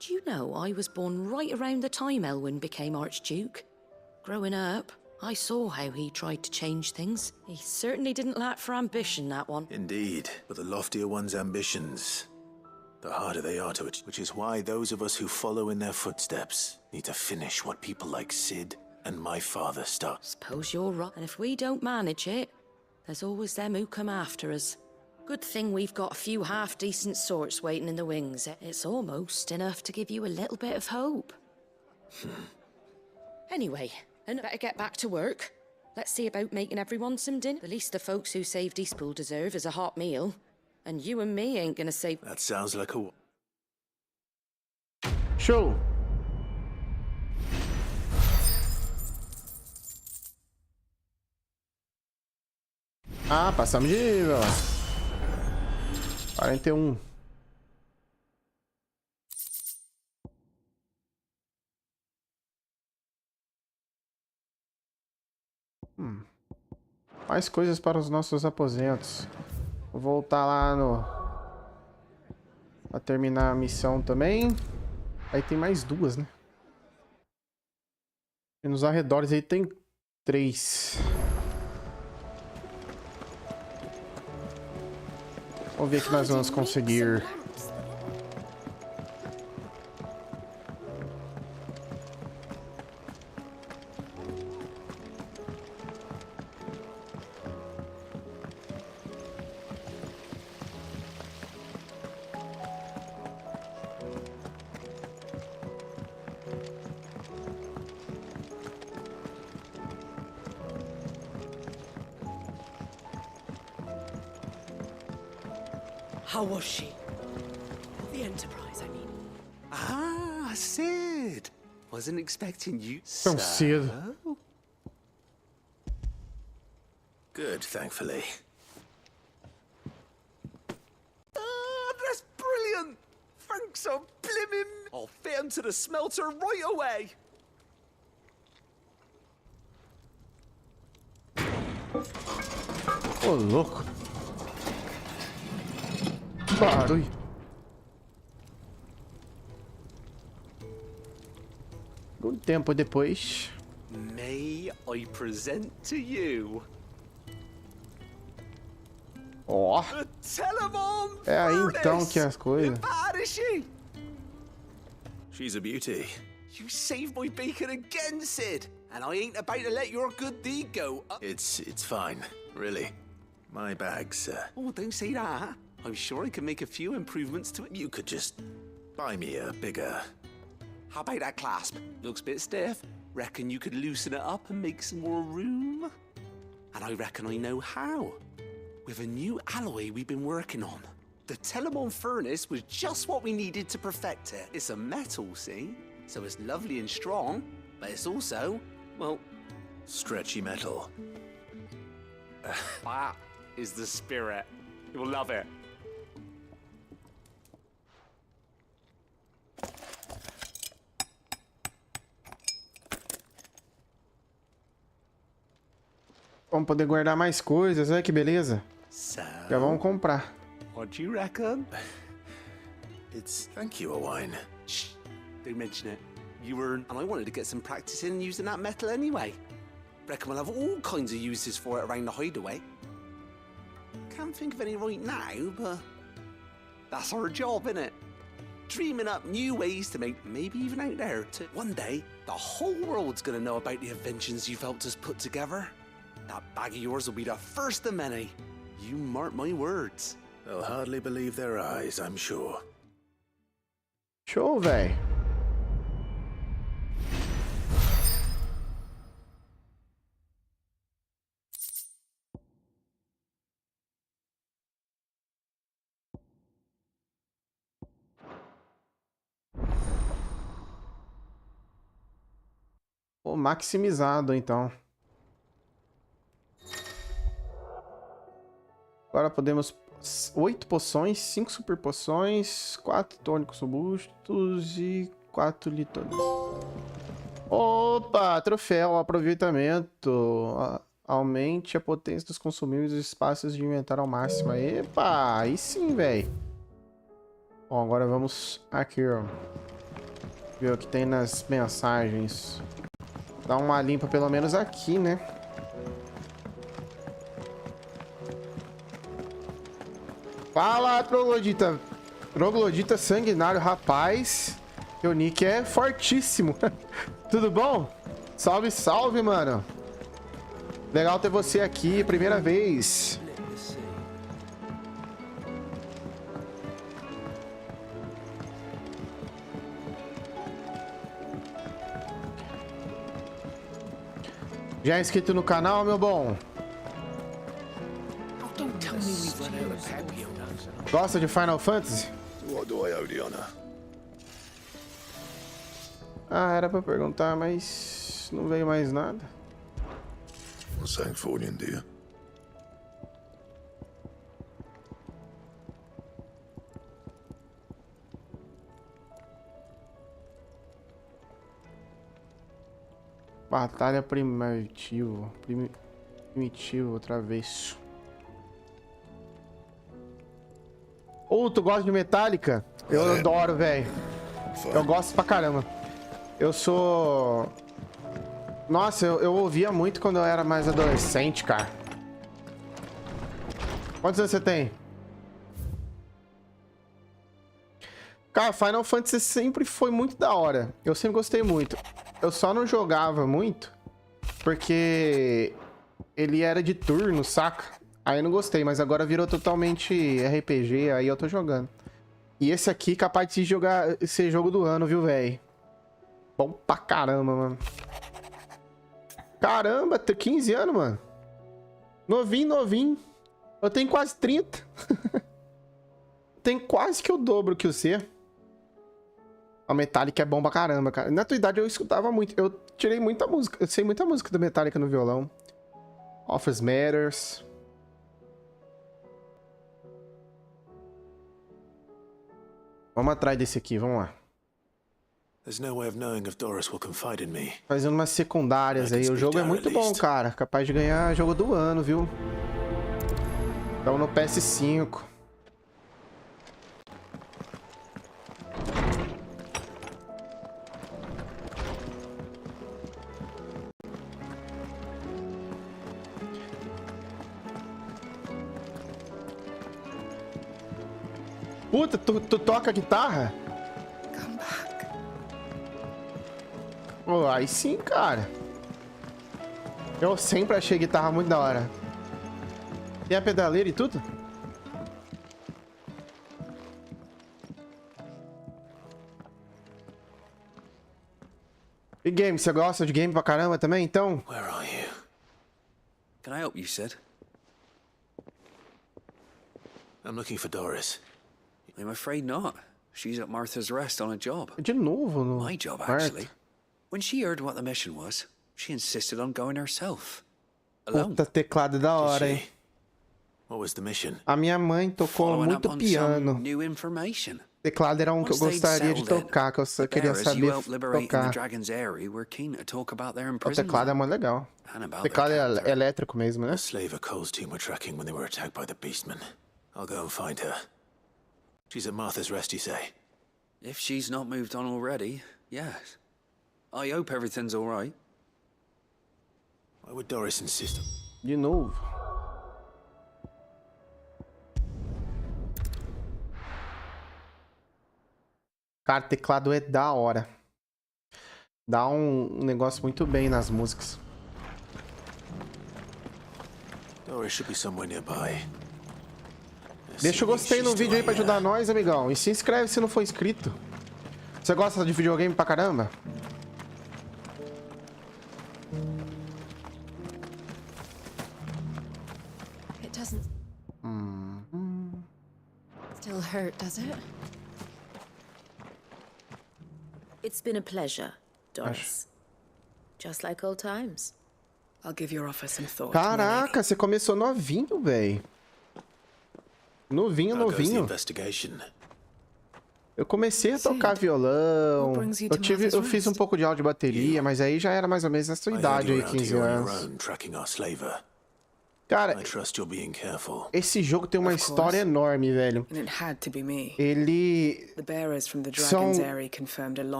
Do you know I was born right around the time Ewin became Archduke? Growing up, I saw how he tried to change things. He certainly didn't lack for ambition, that one. Indeed, but the loftier one's ambitions, the harder they are to achieve. Which is why those of us who follow in their footsteps need to finish what people like Sid and my father start. Suppose you're right. And if we don't manage it, there's always them who come after us. Good thing we've got a few half-decent sorts waiting in the wings. It's almost enough to give you a little bit of hope. Anyway, I better get back to work. Let's see about making everyone some dinner. The least the folks who saved 𝗙𝗡𝗡 deserve is a hot meal. And you and me ain't gonna save... That sounds like a... Show! Ah, passamos de nível. 41. Mais coisas para os nossos aposentos. Vou voltar lá no... pra terminar a missão também. Aí tem mais duas, né? E nos arredores aí tem 3. Vamos ver o que nós vamos conseguir. How was she? The Enterprise, I mean. Ah, Sid. Wasn't expecting you. Tão cedo. Good, thankfully. Ah, that's brilliant. Thanks a blimmin'. I'll fit 'em to the smelter right away. Ô, louco. Barulho. Um tempo depois. May I present to you? Ó. É aí então que as coisas. Bad is she? She's a beauty. You saved my beacon again, Sid, and I ain't about to let your good deed go. It's fine, really. My bag's. Oh, don't say that. I'm sure I can make a few improvements to it. You could just buy me a bigger... How about that clasp? Looks a bit stiff. Reckon you could loosen it up and make some more room? And I reckon I know how. With a new alloy we've been working on. The 𝗙𝗏𝗡 furnace was just what we needed to perfect it. It's a metal, see? So it's lovely and strong, but it's also, well... stretchy metal. That is the spirit. You'll love it. Vamos poder guardar mais coisas, olha que beleza. So, Já vamos comprar. What do you reckon? Thank you, 𝗚𝗓𝗓. Shh, don't mention it. You were, and I wanted to get some practice in using that metal anyway. Reckon we'll have all kinds of uses for it around the hideaway. Can't think of any right now, but that's our job, innit? Dreaming up new ways to make maybe even out there. One day, the whole world's gonna know about the inventions you've helped us put together. That bag of yours will be the first of many. You mark my words. They'll hardly believe their eyes, I'm sure. Show, véi. Pô, maximizado, então. Agora podemos 8 poções, 5 super poções, 4 tônicos robustos e 4 litones. Opa, troféu, aproveitamento. Aumente a potência dos consumíveis e espaços de inventário ao máximo. Epa, aí sim, velho. Bom, agora vamos aqui, ó. Ver o que tem nas mensagens. Dá uma limpa pelo menos aqui, né? Fala, troglodita. Troglodita sanguinário, rapaz. Meu nick é fortíssimo. Tudo bom? Salve, salve, mano. Legal ter você aqui, primeira vez. Já é inscrito no canal, meu bom? Gosta de Final Fantasy? Ah, era pra perguntar, mas não veio mais nada. Batalha primitivo. Primitivo, outra vez. Ou tu gosta de Metallica? Eu adoro, velho. Eu gosto pra caramba. Eu sou... Nossa, eu ouvia muito quando eu era mais adolescente, cara. Quantos anos você tem? Cara, Final Fantasy sempre foi muito da hora. Eu sempre gostei muito. Eu só não jogava muito porque ele era de turno, saca? Aí eu não gostei, mas agora virou totalmente RPG, aí eu tô jogando. E esse aqui capaz de ser jogo do ano, viu, velho? Bom pra caramba, mano. Caramba, tem 15 anos, mano. Novinho, novinho. Eu tenho quase 30. Tem quase que o dobro que você. A Metallica é bom pra caramba, cara. Na tua idade eu escutava muito. Eu tirei muita música. Eu sei muita música da Metallica no violão. Offers Matters. Vamos atrás desse aqui, vamos lá. Fazendo umas secundárias aí. O jogo é muito bom, cara. Capaz de ganhar jogo do ano, viu? Estamos no PS5. Puta, tu toca guitarra? Oh, aí sim, cara. Eu sempre achei guitarra muito da hora. Tem a pedaleira e tudo? E game, você gosta de game pra caramba também, então? Where are you? Can I help you, Sid? I'm looking for Doris. I'm afraid not. She's at Martha's Rest on a job. De novo, no... My job, actually. When she heard what the mission was, she insisted on going herself. Alone. Puta, teclado da hora, hein? What was the mission? A minha mãe tocou muito piano. New information. Teclado era um que eu gostaria de tocar, que eu só queria saber tocar. O teclado é muito legal. O teclado é elétrico mesmo, né? The slave 𝗙𝗡𝗡𝗟 team were tracking when they were attacked by the beastmen. I'll go and find her. She's at Martha's Rest, you say? If she's not moved on already, yes. I hope everything's all right. Why would Doris insist? De novo. Cara, o teclado é da hora. Dá um negócio muito bem nas músicas. Doris should be somewhere nearby. Deixa o gostei no vídeo aí pra ajudar nós, amigão. E se inscreve se não for inscrito. Você gosta de videogame pra caramba? It doesn't still hurt, does it? It's been a pleasure, Doris. Just like old times. I'll give your offer some thought. Caraca, você começou novinho, velho. Novinho. Eu comecei a tocar violão. Eu fiz um pouco de áudio e bateria, mas aí já era mais ou menos nessa idade aí, 15 anos. Cara, esse jogo tem uma história enorme, velho. Ele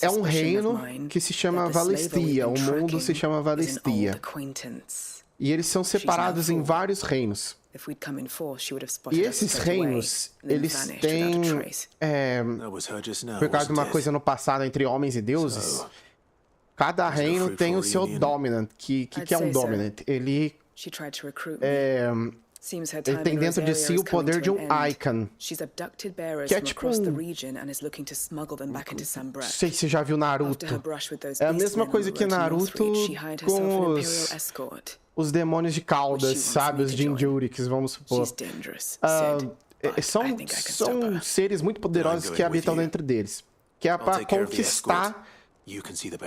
é um reino que se chama Valisthea. O mundo se chama Valisthea. E eles são separados em vários reinos. E esses reinos, eles têm, por causa de uma coisa no passado entre homens e deuses, cada reino tem o seu dominant. Que é um dominant? Ele tem dentro de si o poder de um icon. Que é tipo não sei se você já viu Naruto. É a mesma coisa que Naruto com os demônios de caudas, sabe? Os 𝗙𝗠𝗔, vamos supor. São seres muito poderosos que habitam dentro deles. Que é para conquistar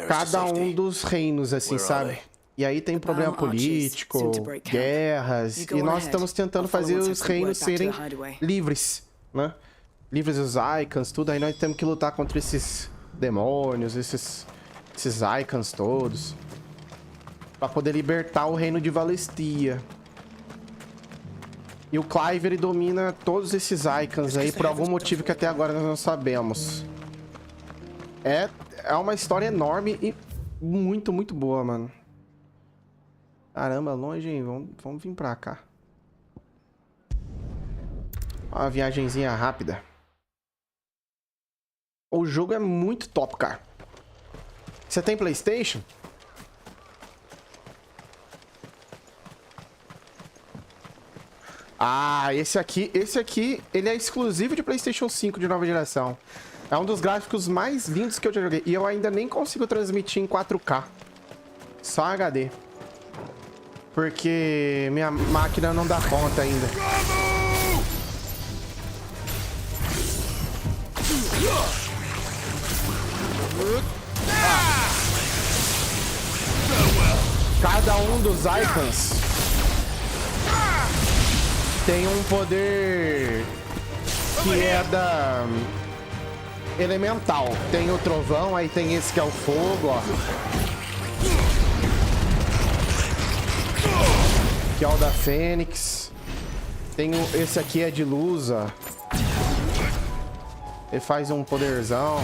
cada um dos reinos, assim, sabe? E aí tem problema político, guerras, e nós estamos tentando fazer os reinos serem livres, né? Livres dos icons, tudo. Aí nós temos que lutar contra esses demônios, esses icons todos, pra poder libertar o reino de Valisthea. E o Clive, ele domina todos esses icons aí por algum motivo que até agora nós não sabemos. É uma história enorme e muito, muito boa, mano. Caramba, longe, hein? Vamos vir pra cá. Uma viagenzinha rápida. O jogo é muito top, cara. Você tem PlayStation? Ah, esse aqui, ele é exclusivo de PlayStation 5 de nova geração. É um dos gráficos mais lindos que eu já joguei. E eu ainda nem consigo transmitir em 4K. Só HD. Porque minha máquina não dá conta ainda. Cada um dos icons tem um poder que é da elemental. Tem o trovão, aí tem esse que é o fogo, ó. Que é o da Fênix. Tem esse aqui é de luz, ó. Ele faz um poderzão.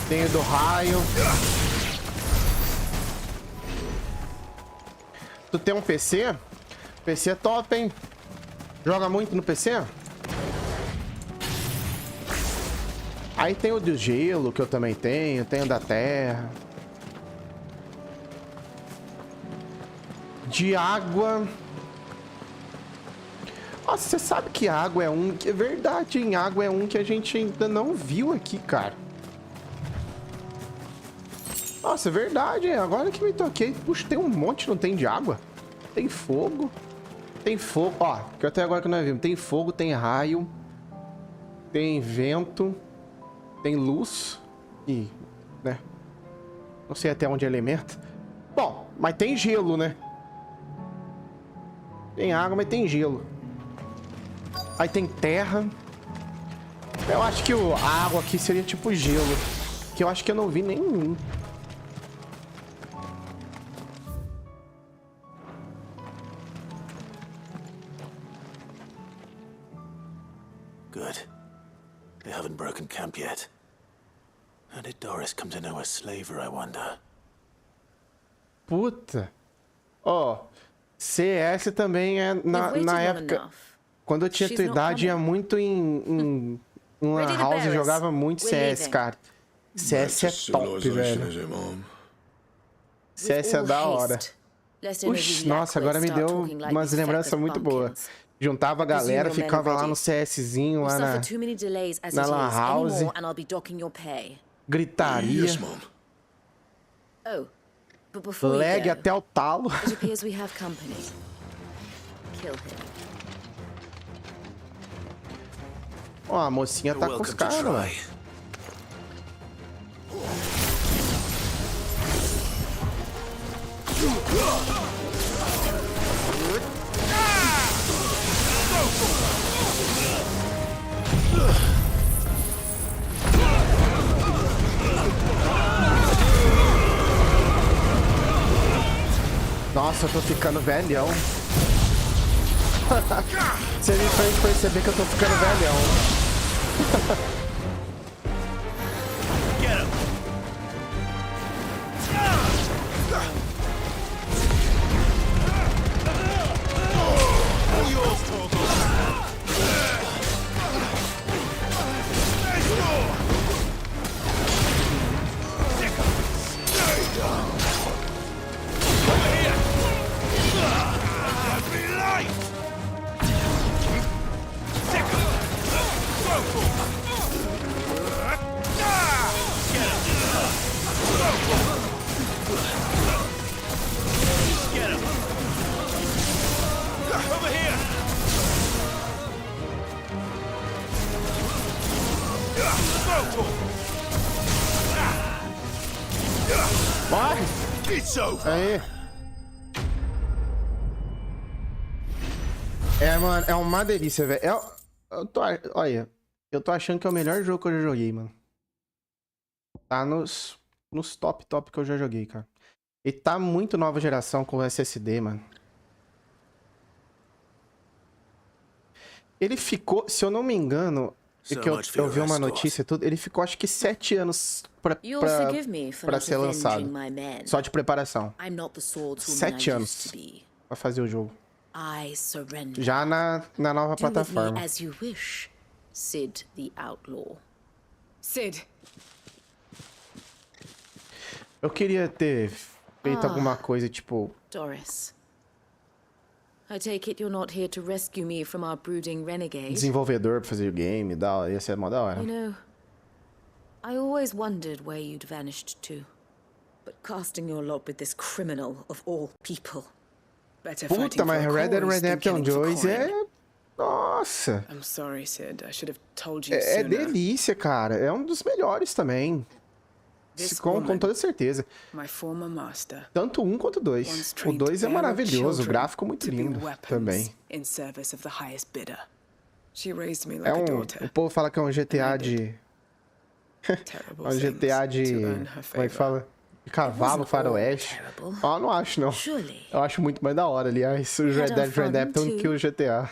Tem o do raio. Tu tem um PC? PC é top, hein? Joga muito no PC? Aí tem o do gelo, que eu também tenho. Tem o da terra. De água. Nossa, você sabe que água é um... É verdade, hein? Água é um que a gente ainda não viu aqui, cara. Nossa, é verdade, hein? Agora que me toquei. Puxa, tem um monte, não tem de água? Tem fogo. Tem fogo, ó. Que até agora que nós vimos. Tem fogo, tem raio. Tem vento. Tem luz. E, né? Não sei até onde é elemento. Bom, mas tem gelo, né? Tem água, mas tem gelo. Aí tem terra. Eu acho que a água aqui seria tipo gelo. Que eu acho que eu não vi nenhum. Good. They haven't broken camp yet. How did Doris come to know a slaver, I wonder? Puta. Ó, CS também é na época... Quando eu tinha tua idade, ia muito em Lan House e jogava muito CS, cara. CS é top, velho. CS é da hora. Puxa, nossa, agora me deu umas lembranças muito boas. Juntava a galera, ficava lá no CSzinho, lá na Lan House. Gritaria. Lag até o talo. Ó, a mocinha tá com os caras, mano. Nossa, eu tô ficando velhão. Você me fez perceber que eu tô ficando velhão. Morre! Aí. É, mano, é uma delícia, velho. Olha, eu tô achando que é o melhor jogo que eu já joguei, mano. Tá nos top que eu já joguei, cara. E tá muito nova geração com o SSD, mano. Ele ficou, se eu não me engano, que eu vi uma notícia e tudo, ele ficou acho que 7 anos pra ser lançado. Só de preparação. 7 anos pra fazer o jogo. Já na nova plataforma. Sid the Outlaw. Sid. Eu queria ter feito alguma coisa tipo... Doris. I take it you're not here to rescue me from our brooding renegade. Desenvolvedor pra fazer o game, ia ser mó da hora. You know, I always wondered where you'd vanished to. But casting your lot with this criminal of all people. Puta, mas Red Dead Redemption 2 é... Nossa! I'm sorry, Sid. I should have told you É sooner. delícia, cara. É um dos melhores também. Com toda certeza. Tanto um quanto dois. O 2 é maravilhoso, o gráfico muito lindo também. É o povo fala que é um GTA de... um GTA de... Como é que fala? De cavalo, faroeste. Ah, não acho, não. Eu acho muito mais da hora, aliás, o Red Dead Redemption que o GTA.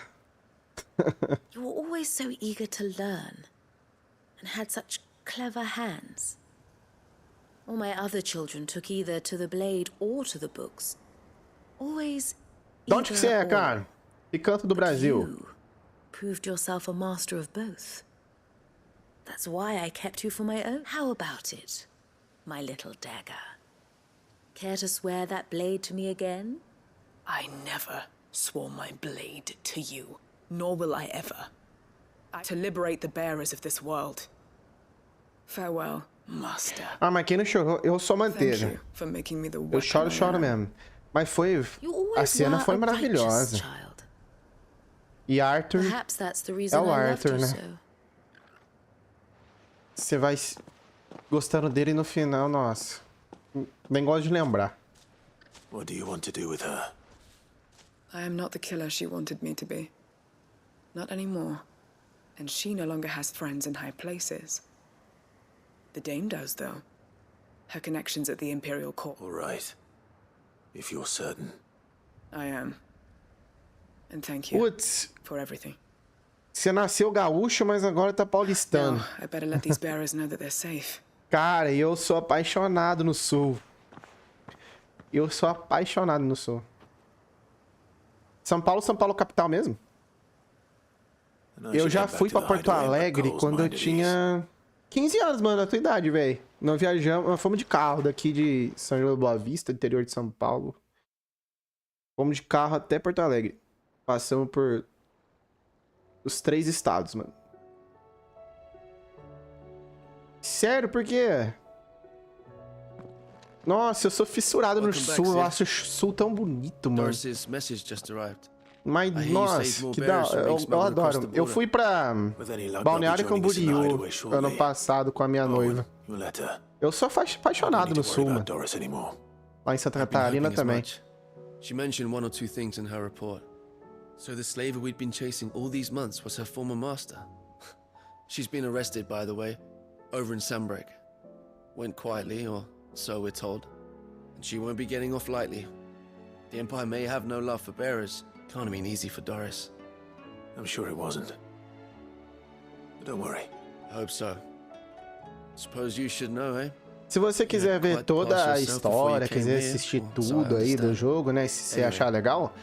You were always so eager to learn. And had such clever hands. All my other children took either to the blade or to the books. Always. De onde que você é, cara? Que canto do Brasil? You proved yourself a master of both. That's why I kept you for my own. How about it, my little dagger? Care to swear that blade to me again? I never swore my blade to you, nor will I ever. To liberate the bearers of this world. Farewell, Master. Ah, mas quem não chorou? Eu sou manteiga. Eu choro mesmo. Mas foi... A cena foi maravilhosa. E Arthur... É o Arthur, né? Você vai gostando dele no final, nossa. Nem gosto de lembrar. What do you want to do with her? I am not the killer she wanted me to be. Not anymore. And she no longer has friends in high places. The Dame does, though. Her connections at the Imperial Court. All right. If you're certain. I am. And thank you Putz, for everything. você nasceu gaúcho, mas agora tá paulistano. Now, I better let these bearers know that they're safe. Cara, eu sou apaixonado no sul. Eu sou apaixonado no sul. São Paulo capital mesmo? Eu já fui pra Porto Alegre quando eu tinha 15 anos, mano, na tua idade, velho. Nós viajamos, nós fomos de carro daqui de São João da Boa Vista, interior de São Paulo. Fomos de carro até Porto Alegre. Passamos por os 3 estados, mano. Sério, por quê? Nossa, eu sou fissurado no sul. Eu acho o sul tão bonito, mano. Mas, nossa, que da hora. Eu adoro. Eu fui pra Balneário Camboriú ano passado com a minha noiva. Eu sou apaixonado no sul, mano. Lá em Santa Catarina também. She mentioned 1 or 2 things in her report. So the slaver we'd been chasing all these months was her former master. She's been arrested, by the way, over in Sandbreak. Went quietly, or so we're told. And she won't be getting off lightly. The Empire may have no love for bearers. Can't have been easy for Doris. I'm sure it wasn't. But don't worry. I hope so. Suppose you should know, eh? Se você quiser ver toda a história, quiser assistir tudo aí do jogo, né? Se você achar legal,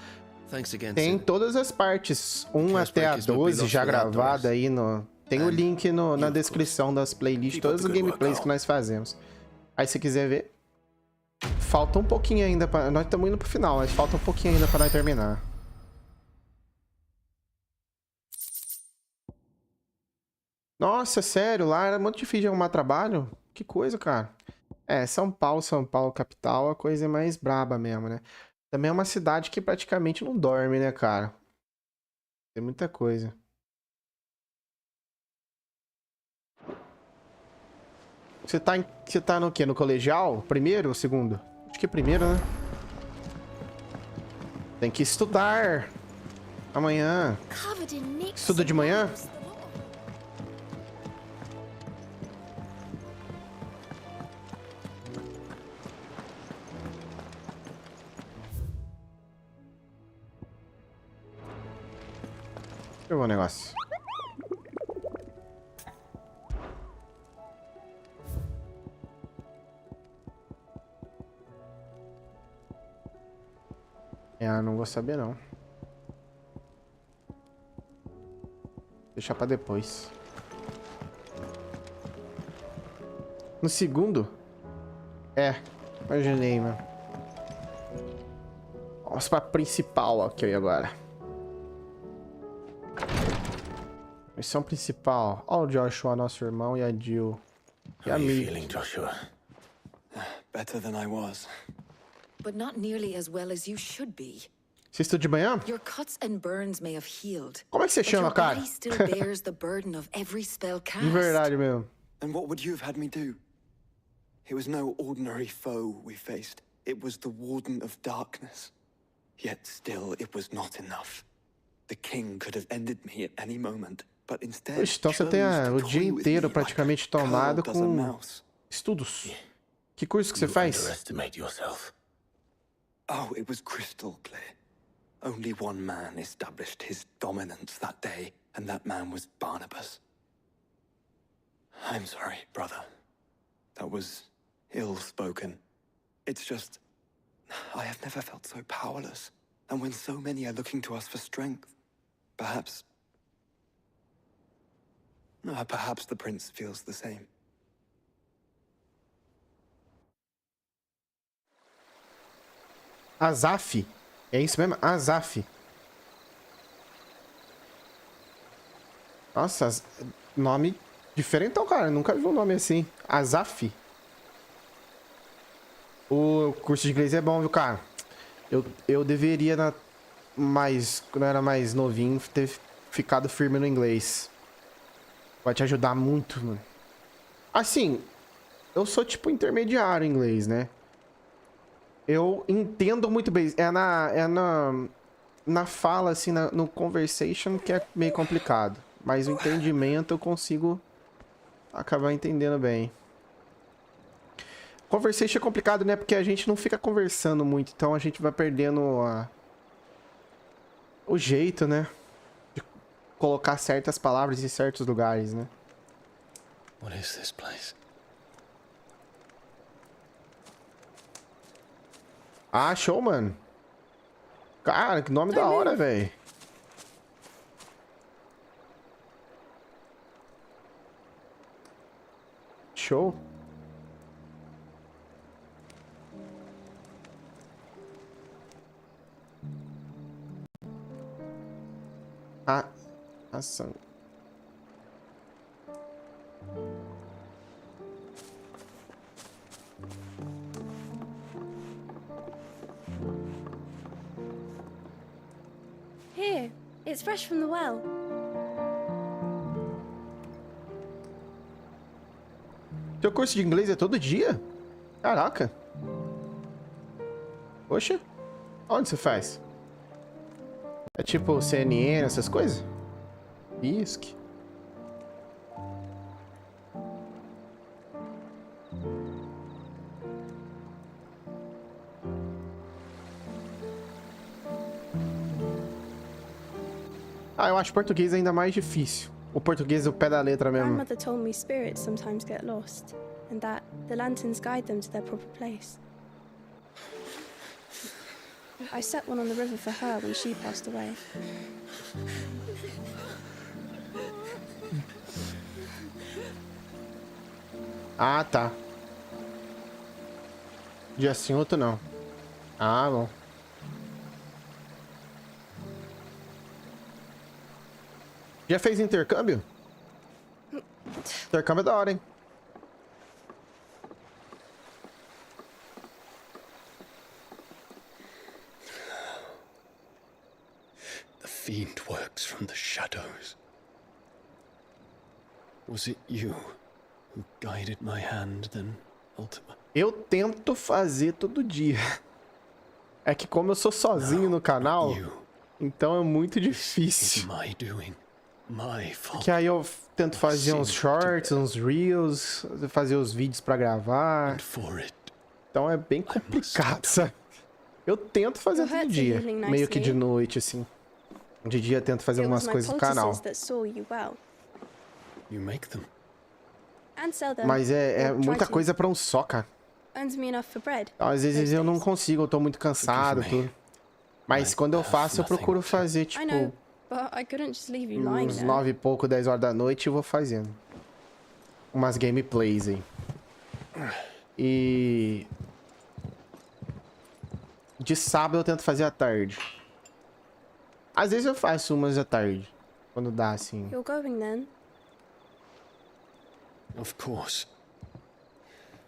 tem todas as partes, 1 até a 12 já gravada aí no... Tem o link na descrição das playlists, todas as gameplays que nós fazemos. Aí se quiser ver, falta um pouquinho ainda pra... Nós estamos indo pro final, mas falta um pouquinho ainda pra nós terminar. Nossa, sério, lá era muito difícil de arrumar trabalho. Que coisa, cara. É, São Paulo capital, a coisa é mais braba mesmo, né? Também é uma cidade que praticamente não dorme, né, cara? Tem muita coisa. Você tá no quê? No colegial? Primeiro ou segundo? Acho que é primeiro, né? Tem que estudar. Amanhã. Estuda de manhã? Deixa eu ver um negócio. Não vou saber não. Deixar pra depois. No segundo? É, imaginei, mano. Vamos pra principal aqui agora. Missão principal. Ó o Joshua, nosso irmão, e a Jill. E a Mi. Better than I was. But not nearly as well as you should be. Você estuda de manhã? Your cuts and burns may have healed. Como é que você chama, cara? Still bears the burden of every spell cast. De verdade mesmo. And what would you have had me do? It was no ordinary foe we faced. It was the Warden of Darkness. Yet still, it was not enough. The king could have ended me at any moment, but instead então você tem o dia inteiro praticamente tomado com estudos. Que curso que você faz? Oh, it was crystal clear. Only one man established his dominance that day, and that man was Barnabas. I'm sorry, brother. That was ill-spoken. It's just, I have never felt so powerless. And when so many are looking to us for strength, perhaps the prince feels the same. Azaf. É isso mesmo? Azaf. Nossa, nome diferente, cara. Nunca vi um nome assim. Azaf. O curso de inglês é bom, viu, cara? Eu deveria, quando eu era mais novinho, ter ficado firme no inglês. Vai te ajudar muito, mano. Assim, eu sou tipo intermediário em inglês, né? Eu entendo muito bem. Na fala, assim, no conversation que é meio complicado. Mas o entendimento eu consigo acabar entendendo bem. Conversation é complicado, né? Porque a gente não fica conversando muito. Então a gente vai perdendo o jeito, né? De colocar certas palavras em certos lugares, né? What is this place? Ah, show, mano. Cara, que nome da hora, velho. Show. Ação. Here, it's fresh from the well. Teu curso de inglês é todo dia? Caraca. Poxa. Onde você faz? É tipo CNN, essas coisas? ISC. Ah, eu acho português ainda mais difícil. O português é o pé da letra mesmo. Grandmother told me spirits sometimes get lost, and that the lanterns guide them to their proper place. I set one on the river for her when she passed away. Ah, tá. Dia sim, outro não. Ah, bom. Já fez intercâmbio? Intercâmbio é da hora, hein? The fiend works from the shadows. Was it you who guided my hand then, Ultima? Eu tento fazer todo dia. É que como eu sou sozinho no canal, então é muito difícil. Que aí eu tento fazer uns shorts, uns reels, fazer os vídeos pra gravar. Então é bem complicado, sabe? Eu tento fazer todo dia, meio que de noite, assim. De dia eu tento fazer algumas coisas no canal. Mas é muita coisa pra um só, cara. Então, às vezes eu não consigo, eu tô muito cansado, tudo. Mas quando eu faço, eu procuro fazer, tipo, uns 9 e pouco, 10 horas da noite, e vou fazendo umas gameplays aí. E de sábado eu tento fazer à tarde. Às vezes eu faço umas à tarde, quando dá, assim. You're going then? Of course.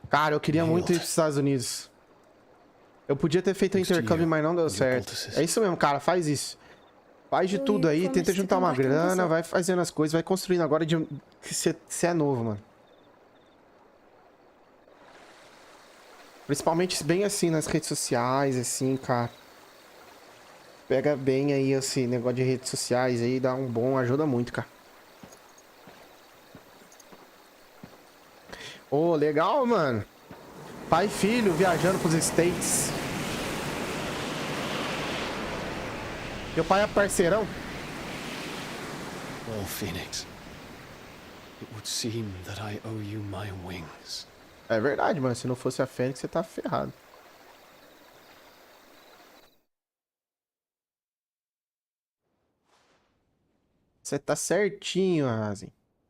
Cara, eu queria muito ir pros Estados Unidos. Eu podia ter feito o intercâmbio, mas não deu certo. É isso mesmo, cara, faz isso. Faz de tudo aí, tenta juntar uma grana, vai fazendo as coisas, vai construindo agora de que você é novo, mano. Principalmente bem assim nas redes sociais, assim, cara. Pega bem aí esse negócio de redes sociais aí, dá um bom, ajuda muito, cara. Ô, legal, mano. Pai e filho viajando pros States. Meu pai é parceirão. Well, Phoenix, it would seem that I owe you my wings. É verdade, mano. Se não fosse a Fênix, você tá ferrado. Você tá certinho,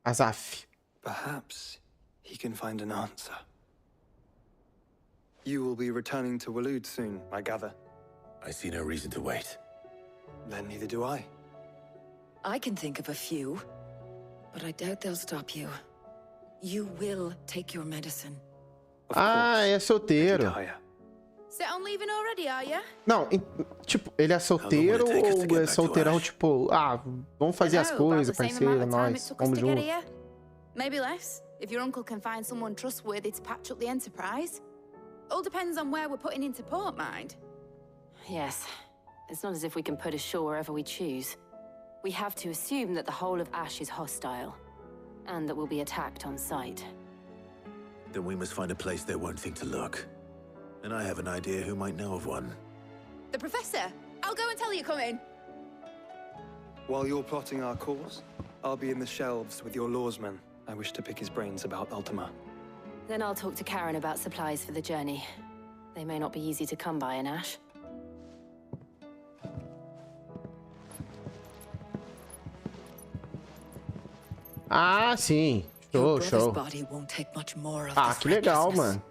Azaf. Perhaps he can find an answer. You will be returning to 𝗚𝗔𝗡𝗣𝗟 soon, I gather. I see no reason to wait. Then neither do I. I can think of a few, but I doubt they'll stop you. You will take your medicine. Ah, é solteiro. Set on leaving already, are you? Não, tipo, ele é solteiro ou é solteirão, tipo, ah, vamos fazer as coisas, parceiro, nós, vamos junto. Maybe less, if your uncle can find someone trustworthy to patch up the enterprise. All depends on where we're putting into port, mind. Yes. It's not as if we can put ashore wherever we choose. We have to assume that the whole of Ash is hostile, and that we'll be attacked on sight. Then we must find a place they won't think to look. And I have an idea who might know of one. The Professor! I'll go and tell you come in. While you're plotting our course, I'll be in the shelves with your lawsman. I wish to pick his brains about 𝗙𝗛𝗡. Then I'll talk to Karen about supplies for the journey. They may not be easy to come by in Ash. Ah, sim. Show, show. Ah, que legal, mano.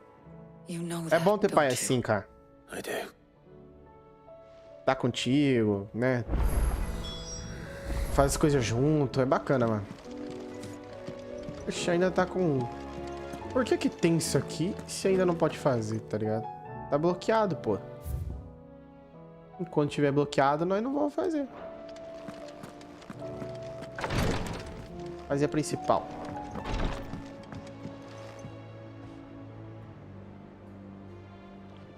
É bom ter pai assim, cara. Tá contigo, né? Faz as coisas junto, é bacana, mano. Oxe, ainda tá com... Por que que tem isso aqui se ainda não pode fazer, tá ligado? Tá bloqueado, pô. Enquanto tiver bloqueado, nós não vamos fazer. Fazer a principal.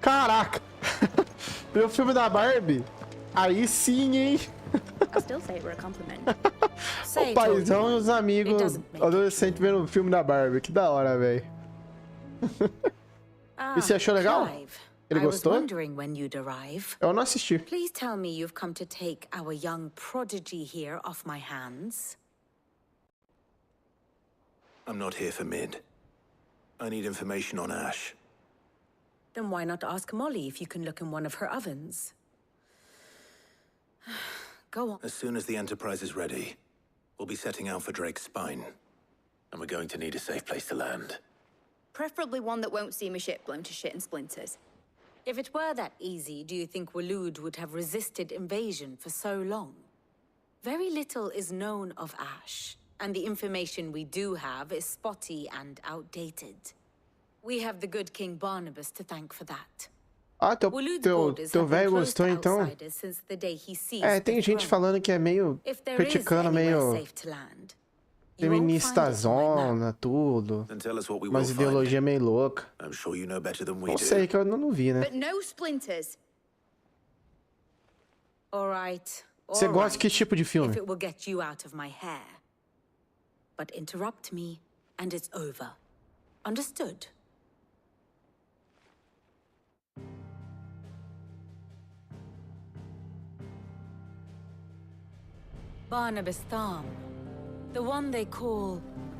Caraca! Meu filme da Barbie? Aí sim, hein? I still say it were a compliment. O paizão e os amigos adolescentes vendo o filme da Barbie. Que da hora, velho. E você achou legal? Ele gostou? Eu não assisti. Please tell me you've come to take our young prodigy here off my hands. I'm not here for Mid. I need information on Ash. Then why not ask Molly if you can look in one of her ovens? Go on. As soon as the Enterprise is ready, we'll be setting out for Drake's Spine. And we're going to need a safe place to land. Preferably one that won't see my ship blown to shit and splinters. If it were that easy, do you think 𝗚𝗔𝗠 would have resisted invasion for so long? Very little is known of Ash, and the information we do have is spotty and outdated. We have the good King Barnabas to thank for that. Ah, teu velho gostou, então? É, tem gente falando que é meio criticando, meio feminista zona, tudo. Mas ideologia meio louca. Não sei, que eu não vi, né? But no splinters. All right. Você gosta de que tipo de filme? If it will get you out of my hair. But interrupt me and it's over. Understood? Barnabas Tharm, the one they call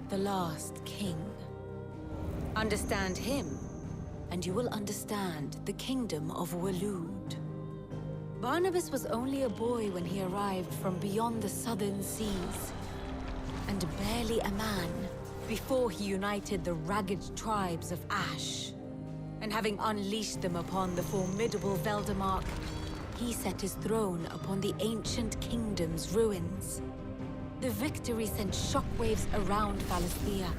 the last king. Understand him, and you will understand the kingdom of 𝗚𝗔𝗠. Barnabas was only a boy when he arrived from beyond the southern seas, and barely a man before he united the ragged tribes of Ash. And having unleashed them upon the formidable 𝗙𝗛𝗡, he set his throne upon the ancient kingdom's ruins. The victory sent shockwaves around Valisthea,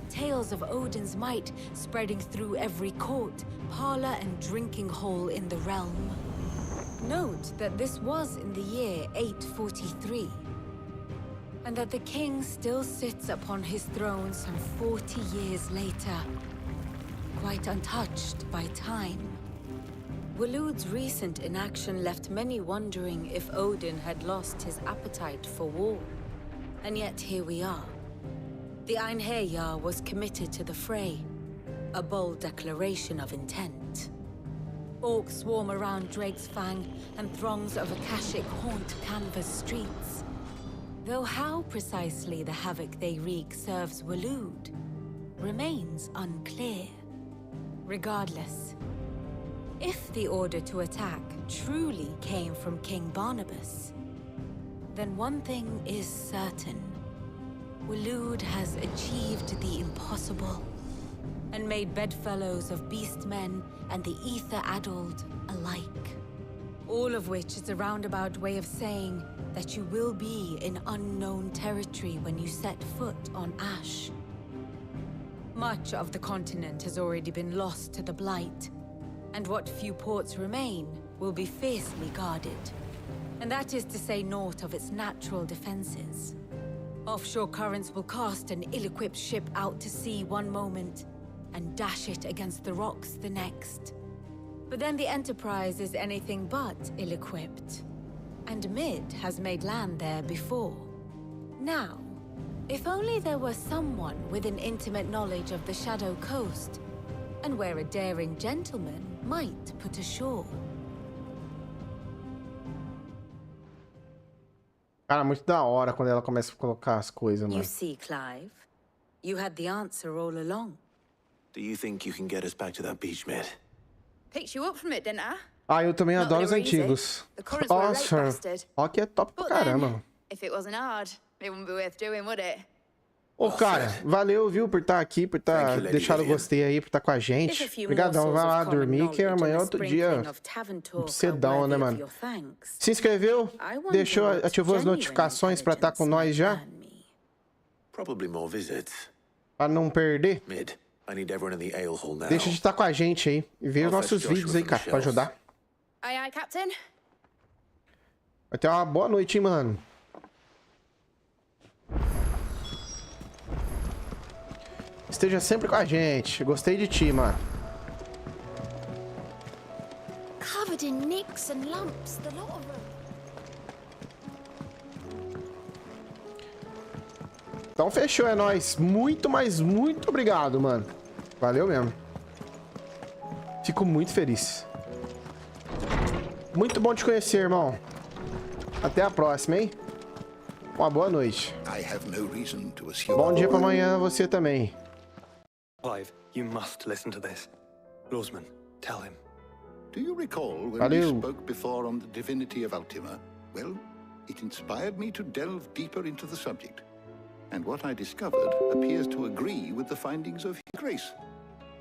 tales of Odin's might spreading through every court, parlor, and drinking hole in the realm. Note that this was in the year 843, and that the king still sits upon his throne some 40 years later, quite untouched by time. 𝗚𝗚𝗠's recent inaction left many wondering if Odin had lost his appetite for war. And yet here we are. The 𝗙𝗚𝗡𝗼 was committed to the fray, a bold declaration of intent. Orcs swarm around Drake's Fang, and throngs of Akashic haunt Canva's streets. Though how precisely the havoc they wreak serves 𝗚𝗚𝗠 remains unclear. Regardless, if the order to attack truly came from King Barnabas, then one thing is certain. 𝗚𝗚𝗠 has achieved the impossible, and made bedfellows of beastmen and the ether-addled alike. All of which is a roundabout way of saying that you will be in unknown territory when you set foot on Ash. Much of the continent has already been lost to the Blight, and what few ports remain will be fiercely guarded. And that is to say naught of its natural defenses. Offshore currents will cast an ill-equipped ship out to sea one moment, and dash it against the rocks the next. But then the Enterprise is anything but ill-equipped. And 𝗏 has made land there before. Now, if only there were someone with an intimate knowledge of the Shadow Coast, and where a daring gentleman might put ashore. Cara, muito da hora quando ela começa a colocar as coisas, You mano. see, Clive, you had the answer all along. Do you think you can get us back to that beach, 𝗏? Picked you up from it, didn't I? Ah, eu também Not adoro that os they were easy. antigos. The currents were a late Nossa, bastard. rock é top pra But caramba, then, mano. if it wasn't hard, it wouldn't be worth doing, would it? Ô, cara, valeu, viu, por estar aqui, por estar deixado o gostei aí, por estar com a gente. Obrigadão, vai lá dormir, que amanhã é outro dia cedão, né, mano? Se inscreveu? Deixou, ativou as notificações pra estar com nós já? Probably more visits. Pra não perder? 𝗏, I need everyone in the ale hall now. Deixa de estar com a gente aí. E vê os nossos vídeos aí, cara, pra ajudar. Aye, aye, Captain. Vai ter uma boa noite, hein, mano. Esteja sempre com a gente. Gostei de ti, mano. Covered in nicks and lumps, the lot of them. Então fechou, é nóis. Muito, mas muito obrigado, mano. Valeu mesmo. Fico muito feliz. Muito bom te conhecer, irmão. Até a próxima, hein? Uma boa noite. Bom dia pra amanhã você também. Clive, you must listen to this. Lawsman, tell him. Do you recall when Valeu. we spoke before on the divinity of 𝗏𝗏𝗏? Well, it inspired me to delve deeper into the subject. And what I discovered appears to agree with the findings of His Grace.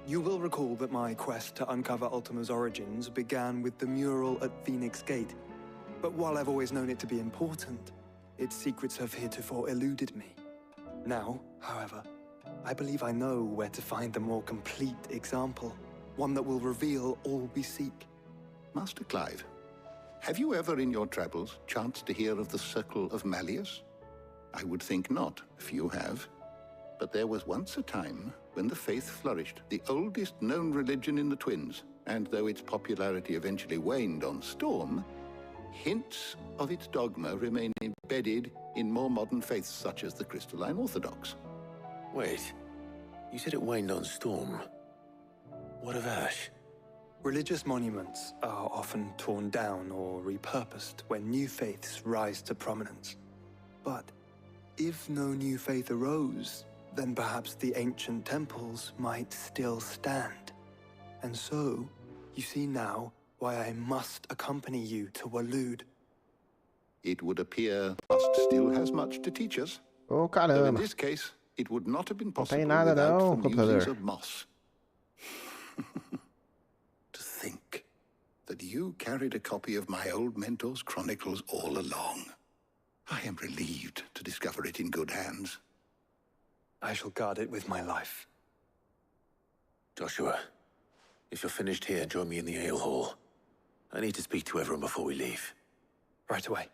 You will recall that my quest to uncover 𝗏𝗏𝗏's origins began with the mural at Phoenix Gate. But while I've always known it to be important, its secrets have heretofore eluded me. Now, however, I believe I know where to find the more complete example, one that will reveal all we seek. Master Clive, have you ever in your travels chanced to hear of the Circle of Malleus? I would think not, if you have. But there was once a time when the faith flourished, the oldest known religion in the Twins, and though its popularity eventually waned on Storm, hints of its dogma remain embedded in more modern faiths such as the Crystalline Orthodox. Wait, you said it waned on Storm. What of Ash? Religious monuments are often torn down or repurposed when new faiths rise to prominence. But if no new faith arose, then perhaps the ancient temples might still stand. And so, you see now why I must accompany you to 𝗏𝗏𝗏. It would appear Past still has much to teach us. Ô, Though in caramba. this case, it would not have been Não possible tem nada without não, the musings computador. of Moss. To think that you carried a copy of my old mentor's chronicles all along. I am relieved to discover it in good hands. I shall guard it with my life. Joshua, if you're finished here, join me in the ale hall. I need to speak to everyone before we leave. Right away.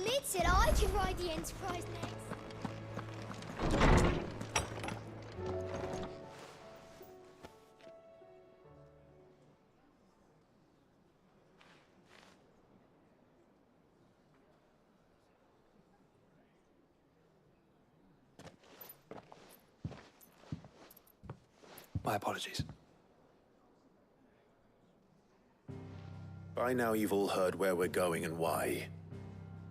𝗏 said I could ride the Enterprise next. My apologies. By now you've all heard where we're going and why.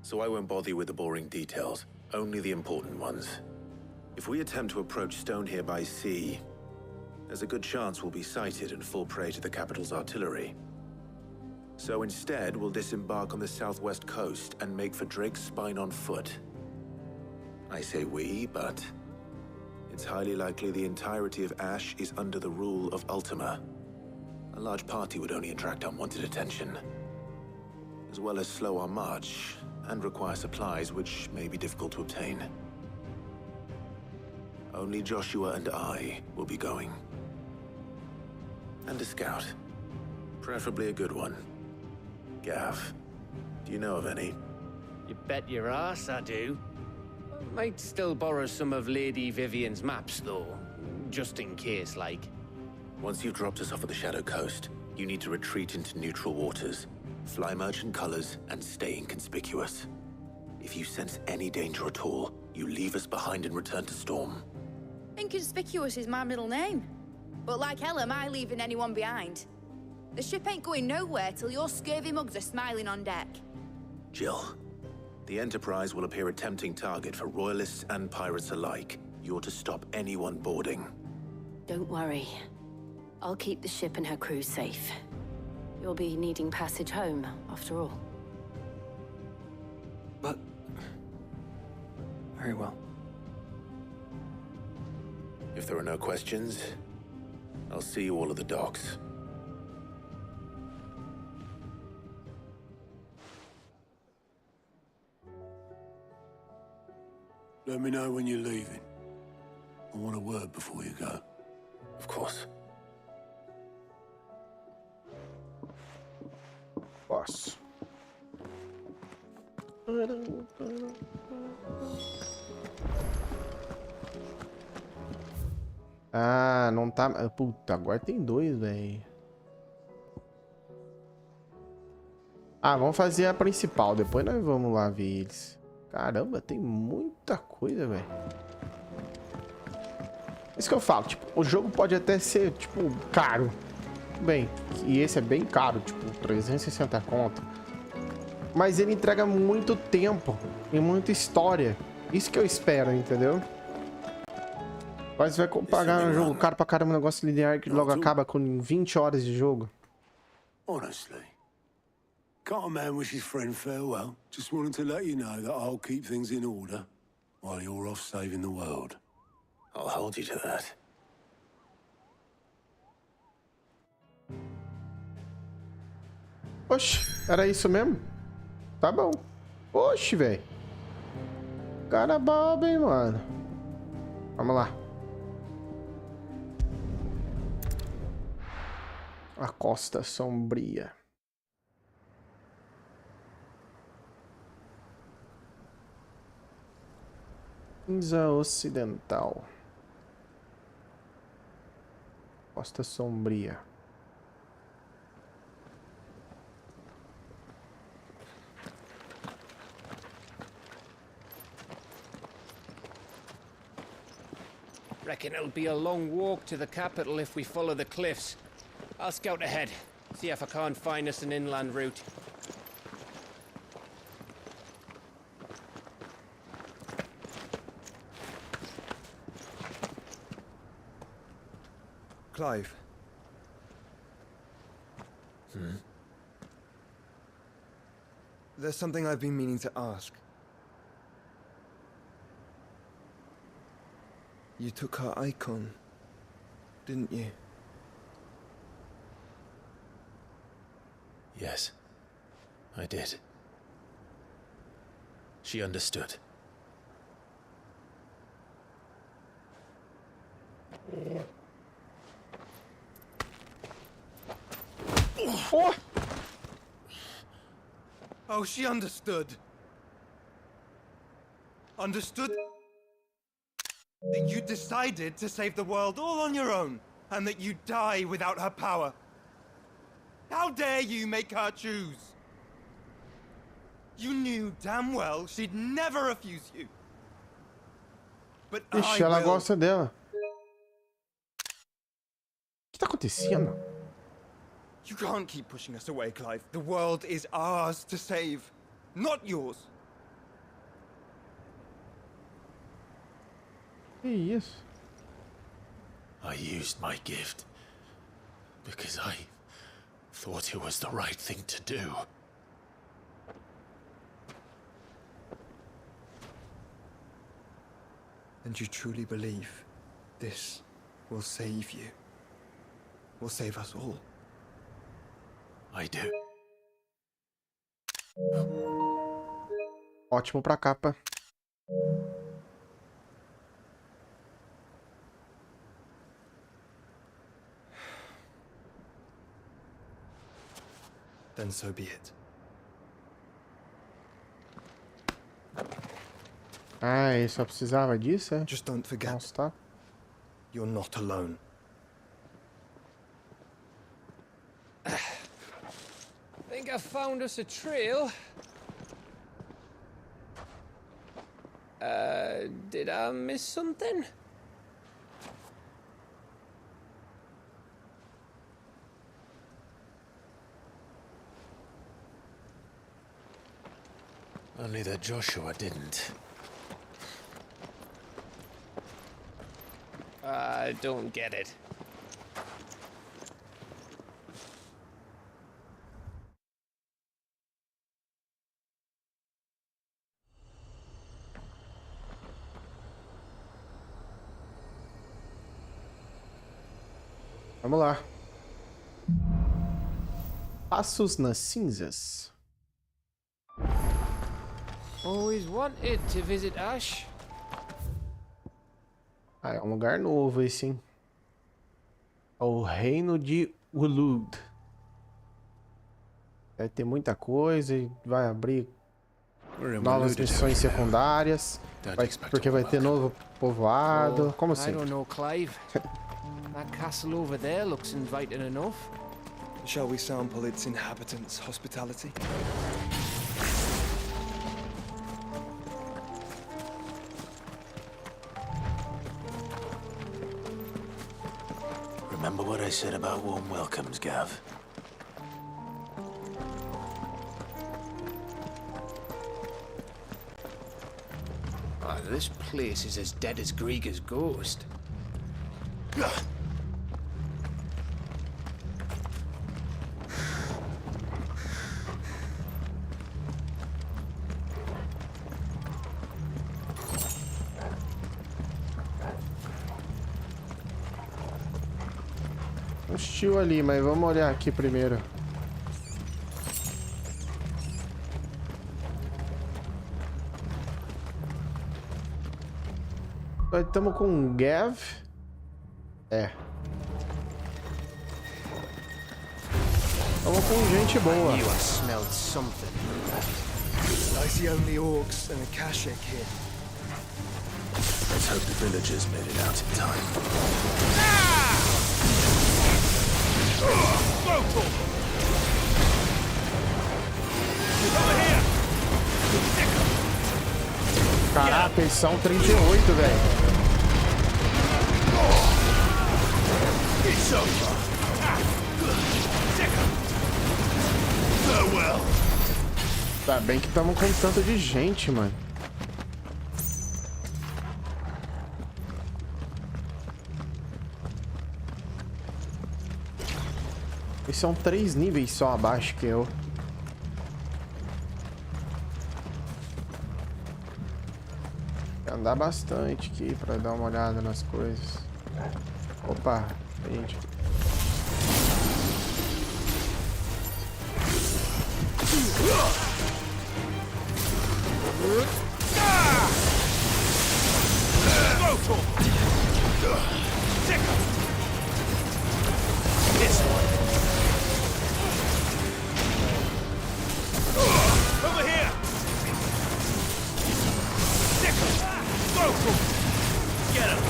So I won't bother you with the boring details, only the important ones. If we attempt to approach Stone here by sea, there's a good chance we'll be sighted and fall prey to the capital's artillery. So instead, we'll disembark on the southwest coast and make for Drake's Spine on foot. I say we, but it's highly likely the entirety of Ash is under the rule of 𝗏𝗏𝗏. A large party would only attract unwanted attention, as well as slow our march and require supplies which may be difficult to obtain. Only Joshua and I will be going. And a scout. Preferably a good one. Gav, do you know of any? You bet your ass I do. Might still borrow some of Lady Vivian's maps, though. Just in case, like. Once you've dropped us off at the Shadow Coast, you need to retreat into neutral waters, fly merchant colors, and stay inconspicuous. If you sense any danger at all, you leave us behind and return to Storm. Inconspicuous is my middle name. But like hell am I leaving anyone behind. The ship ain't going nowhere till your scurvy mugs are smiling on deck. Jill, the Enterprise will appear a tempting target for royalists and pirates alike. You're to stop anyone boarding. Don't worry. I'll keep the ship and her crew safe. You'll be needing passage home, after all. But... very well. If there are no questions, I'll see you all at the docks. Let me know when you're leaving. I want a word before you go. Of course. Posso. Ah, não tá... Puta, agora tem dois, velho. Ah, vamos fazer a principal. Depois nós vamos lá ver eles. Caramba, tem muita coisa, velho. Isso que eu falo, tipo, o jogo pode até ser, tipo, caro. Bem, e esse é bem caro, tipo, 360 conto. Mas ele entrega muito tempo e muita história. Isso que eu espero, entendeu? Mas vai pagar um jogo caro pra caramba, um negócio linear que logo acaba com 20 horas de jogo. Honestly, can't a man wish his friend farewell? Just wanted to let you know that I'll keep things in order while you're off saving the world. I'll hold you to that. Oxe, era isso mesmo? Tá bom. Oxe, velho. Cara bobo, hein, mano. Vamos lá. A Costa Sombria. Cinza Ocidental. Costa Sombria. Reckon it'll be a long walk to the capital if we follow the cliffs. I'll scout ahead, see if I can't find us an inland route. Clive. There's something I've been meaning to ask. You took her icon, didn't you? Yes, I did. She understood. Oh! Oh, she understood. Understood that you decided to save the world all on your own, and that you'd die without her power. How dare you make her choose? You knew damn well she'd never refuse you. But Ixi, ela gosta dela. O que tá acontecendo? You can't keep pushing us away, Clive. The world is ours to save, not yours. Que isso? I used my gift because I thought it was the right thing to do. And you truly believe this will save you? Will save us all? I do. Ótimo pra capa. Then so be it. Ah, ele só precisava disso, é? Just don't forget. Nossa, tá. You're not alone. Think I found us a trail. Did I miss something? Only that Joshua didn't. I don't get it. Vamos lá. Passos nas cinzas. Always wanted to visit Ash. Ah, é um lugar novo esse, hein? O reino de 𝗚𝗔𝗡𝗣𝗟. Vai ter muita coisa e vai abrir novas missões secundárias. Porque vai ter novo povoado. Como assim? I don't know, Clive. That castle over there looks inviting enough. Shall we sample its inhabitants' hospitality? Remember what I said about warm welcomes, Gav? Oh, this place is as dead as Greagor's ghost. Um estilo ali, mas vamos olhar aqui primeiro. Nós estamos com Gav. É. Estamos com gente boa. I smelled something. I see only orcs and a Kashyyyk here. Let's hope the villagers made it out in time. Caraca, eles são 38, velho. Tá bem que estamos com tanto de gente, mano. Eles são 3 níveis só abaixo que eu. Tem que andar bastante aqui pra dar uma olhada nas coisas. Opa, gente. Over here! Get him!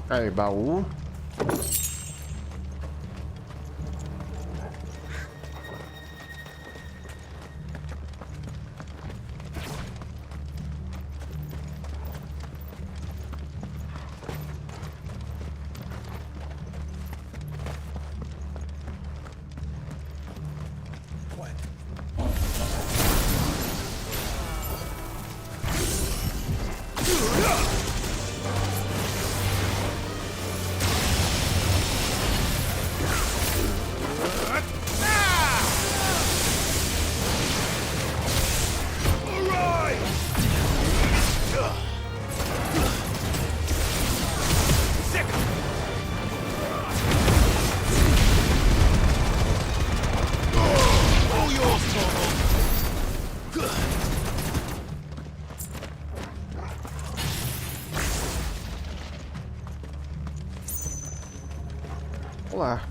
Aí, baú. Vamos lá.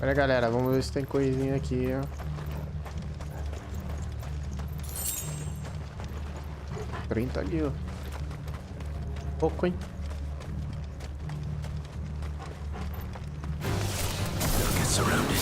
Olha, galera, vamos ver se tem coisinha aqui, ó. O 30 ali, ó. Pouco, hein? Get surrounded.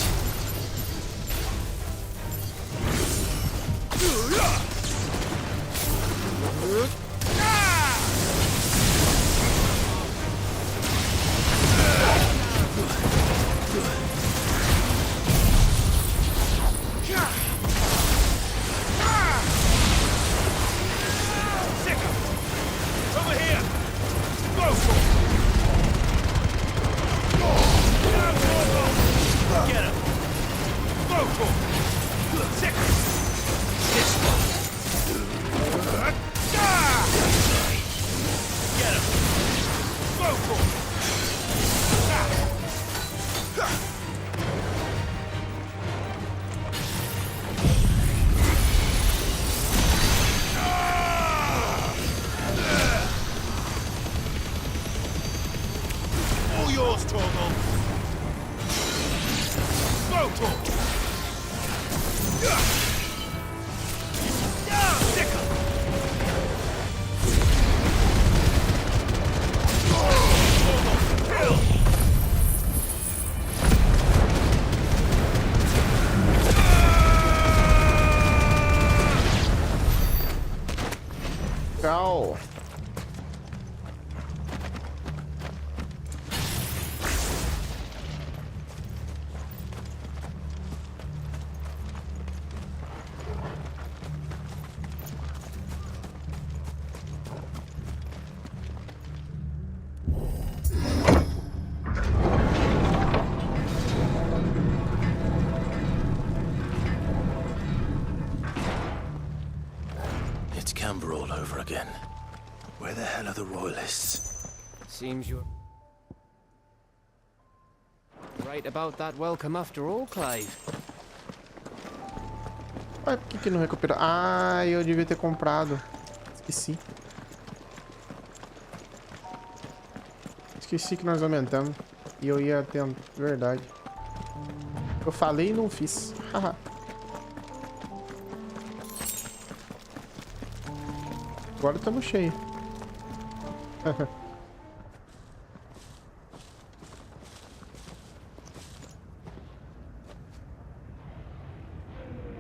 Legal. It's Canberra all over again. Where the hell are the royalists? Seems you're right about that welcome after all, Clive. Ué, por que não recuperou? Ah, eu devia ter comprado. Esqueci. Esqueci que nós aumentamos. E eu ia ter... Verdade. Eu falei e não fiz. Haha. Agora estamos cheios.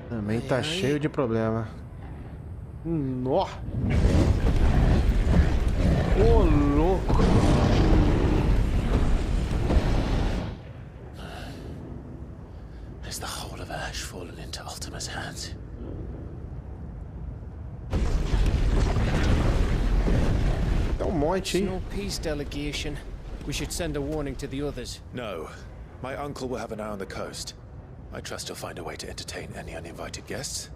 Também tá cheio de problema. Nó! Ô, louco! Is the whole of Ash fallen into 𝗙𝗛𝗡's hands? Dá monte, hein? No peace delegation. We should send a warning to the others. No. My uncle will have an eye on the coast. I trust he'll find a way to entertain any uninvited guests.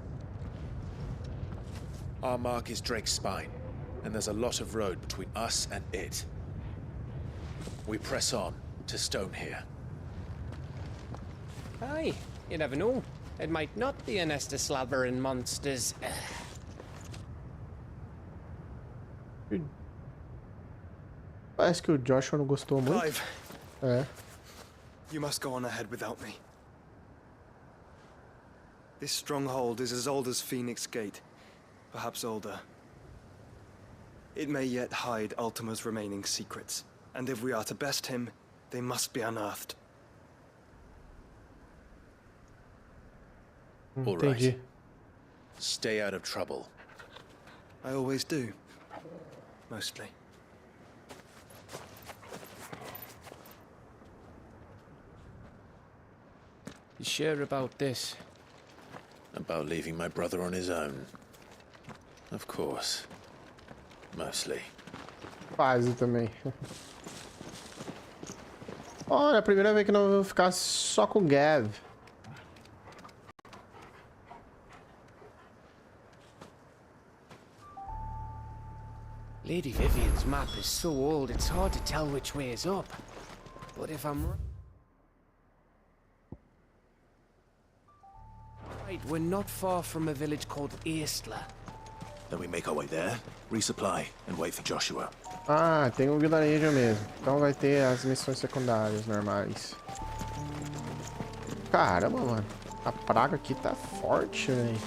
Our mark is Drake's Spine, and there's a lot of road between us and it. We press on to Stone here. Aye, you never know. It might not be a nest of slabbering monsters. Parece que o Joshua não gostou muito. Clive, É. you must go on ahead without me. This stronghold is as old as Phoenix Gate, perhaps older. It may yet hide 𝗙𝗛𝗡's remaining secrets, and if we are to best him, they must be unearthed. All right. Stay out of trouble. I always do. Mostly. You sure about this? About leaving my brother on his own. Of course. Mostly. Quase também. Olha, a primeira vez que não vou ficar só com o Gav. Lady Vivian's map is so old it's hard to tell which way is up. But if I'm right, we're not far from a village called 𝗙𝗚𝗡. Then we make our way there, resupply, and wait for Joshua. Ah, tem um vilarejo mesmo. Então vai ter as missões secundárias normais. Caramba, mano. A praga aqui tá forte, velho.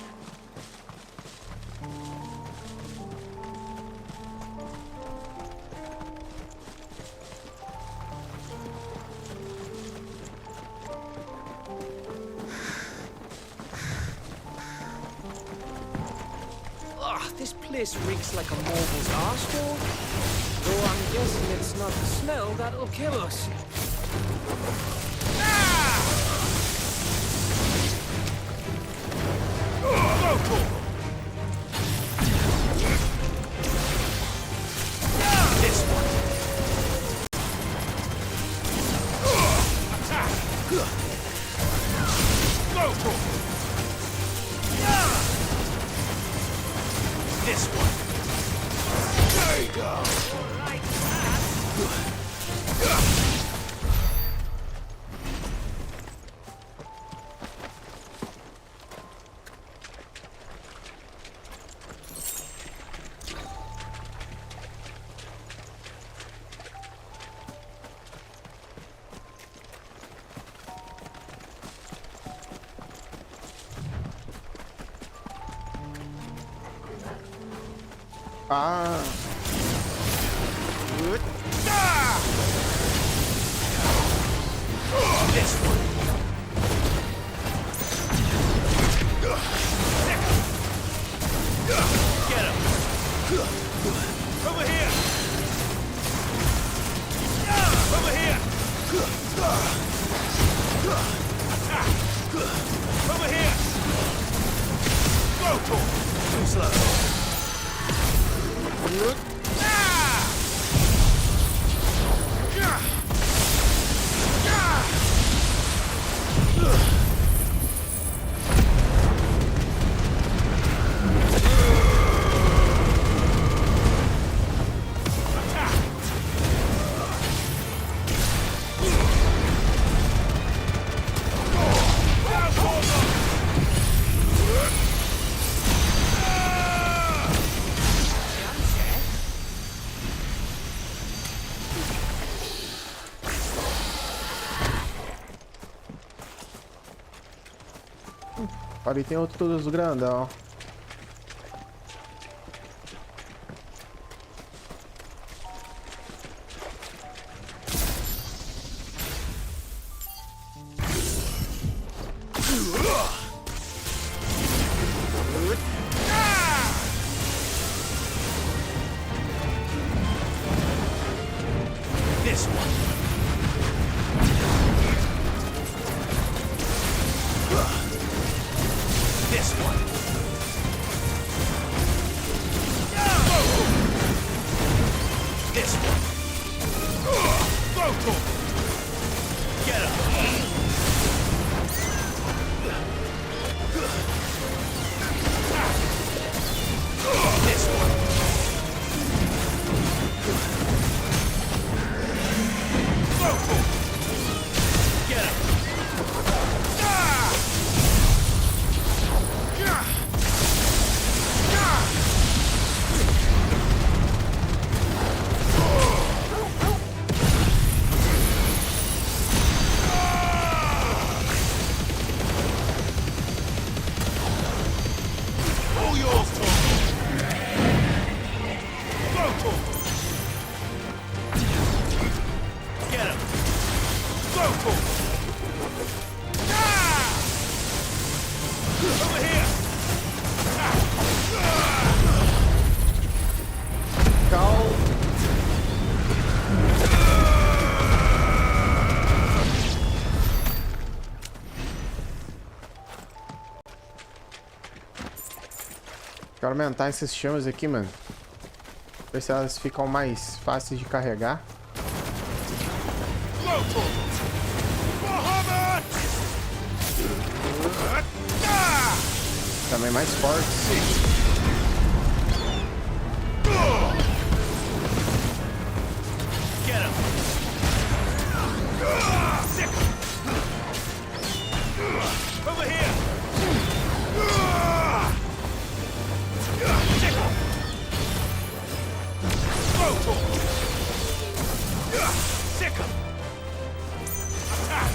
This place reeks like a moguls arsehole. Though I'm guessing it's not the smell that'll kill us. This one. Attack. This one. There you go. Like Ah. This one. Get him. Over here. Over here. Attack. Over here. Go for it. Too slow. Ali tem outro todos grandão. This one. This one. This one. Go for it. Get him. This one. Go for it. Get him. All yours, Tom. Go for it. Get him. Go for it. Over here. Go. Quero aumentar esses chamas aqui, mano. Ver se elas ficam mais fáceis de carregar. Também mais fortes. Get him. Sick. Over here. Sick. Go for it. Sick. Attack.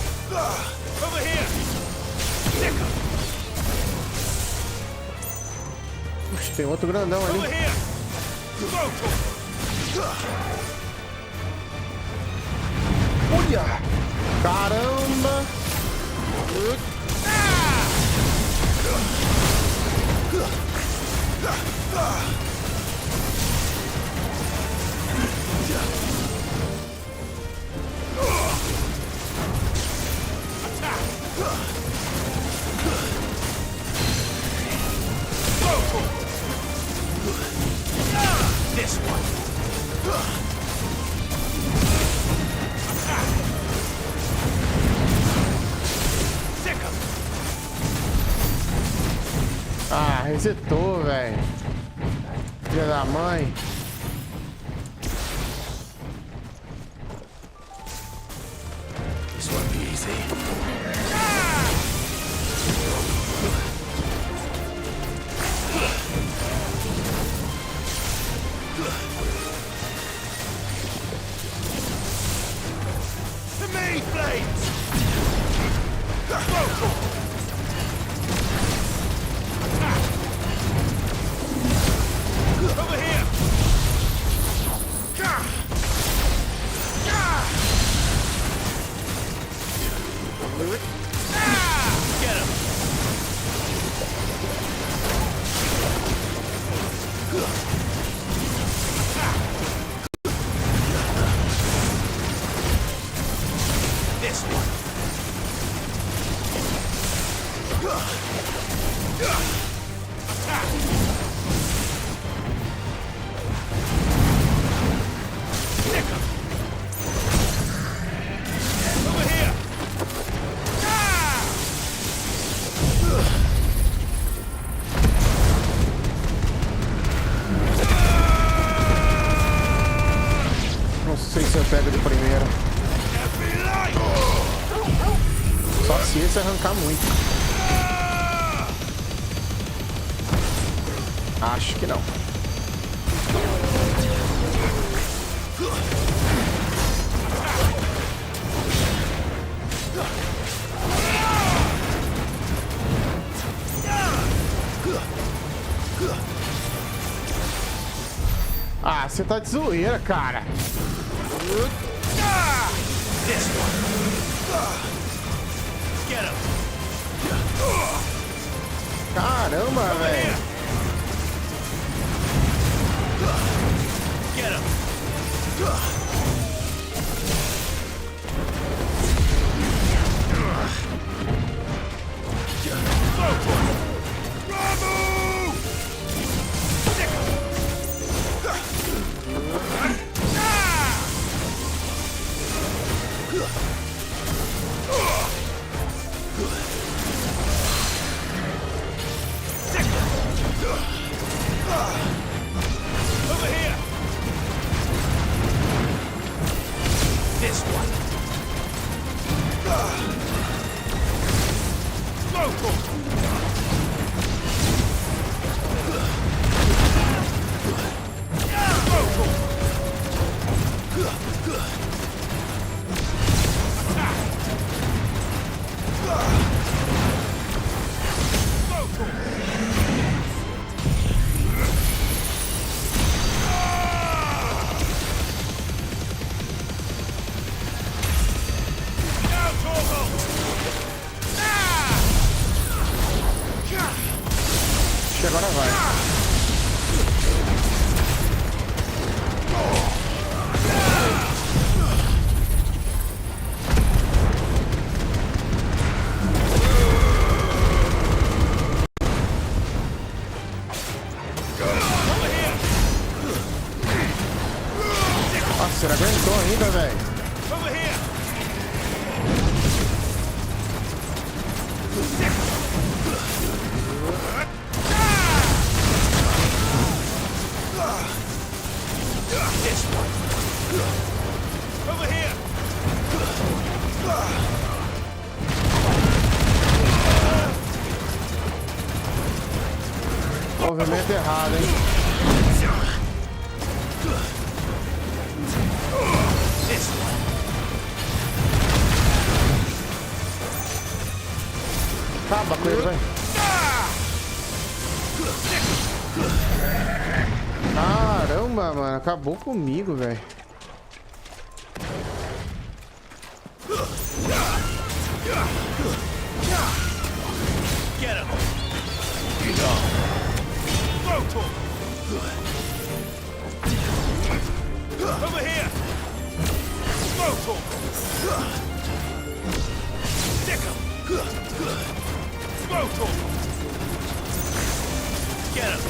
Over here. tem outro grandão ali. Olha! Caramba! This one. Ah, resetou, velho. Filha da mãe. This won't be easy. To me, blades! Over here! Get him! This one. Over here. Não sei se eu pego de primeira. Só se esse arrancar muito. Acho que não. Ah, você tá de zoeira, cara. This one. Get him. Caramba, velho. Get him. Over here. This one. Agora vai. Nossa, ele aguentou ainda, velho. This one. Over here. Movimento errado, hein? This one. Acaba com ele, vai. Caramba, mano. Acabou comigo, velho. Get him! Get up! Brutal! Over here! Brutal! Stick him! Brutal! Get him!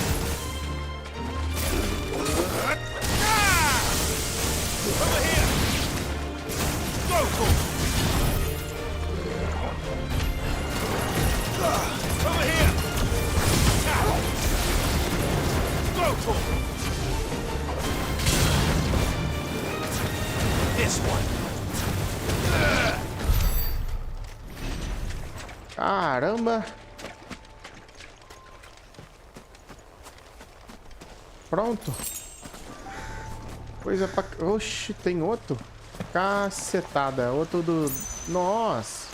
Over here! Brutal! Over here! Brutal! This one! Caramba! Pronto. Coisa pra... Oxi, tem outro? Cacetada. Outro do... Nossa.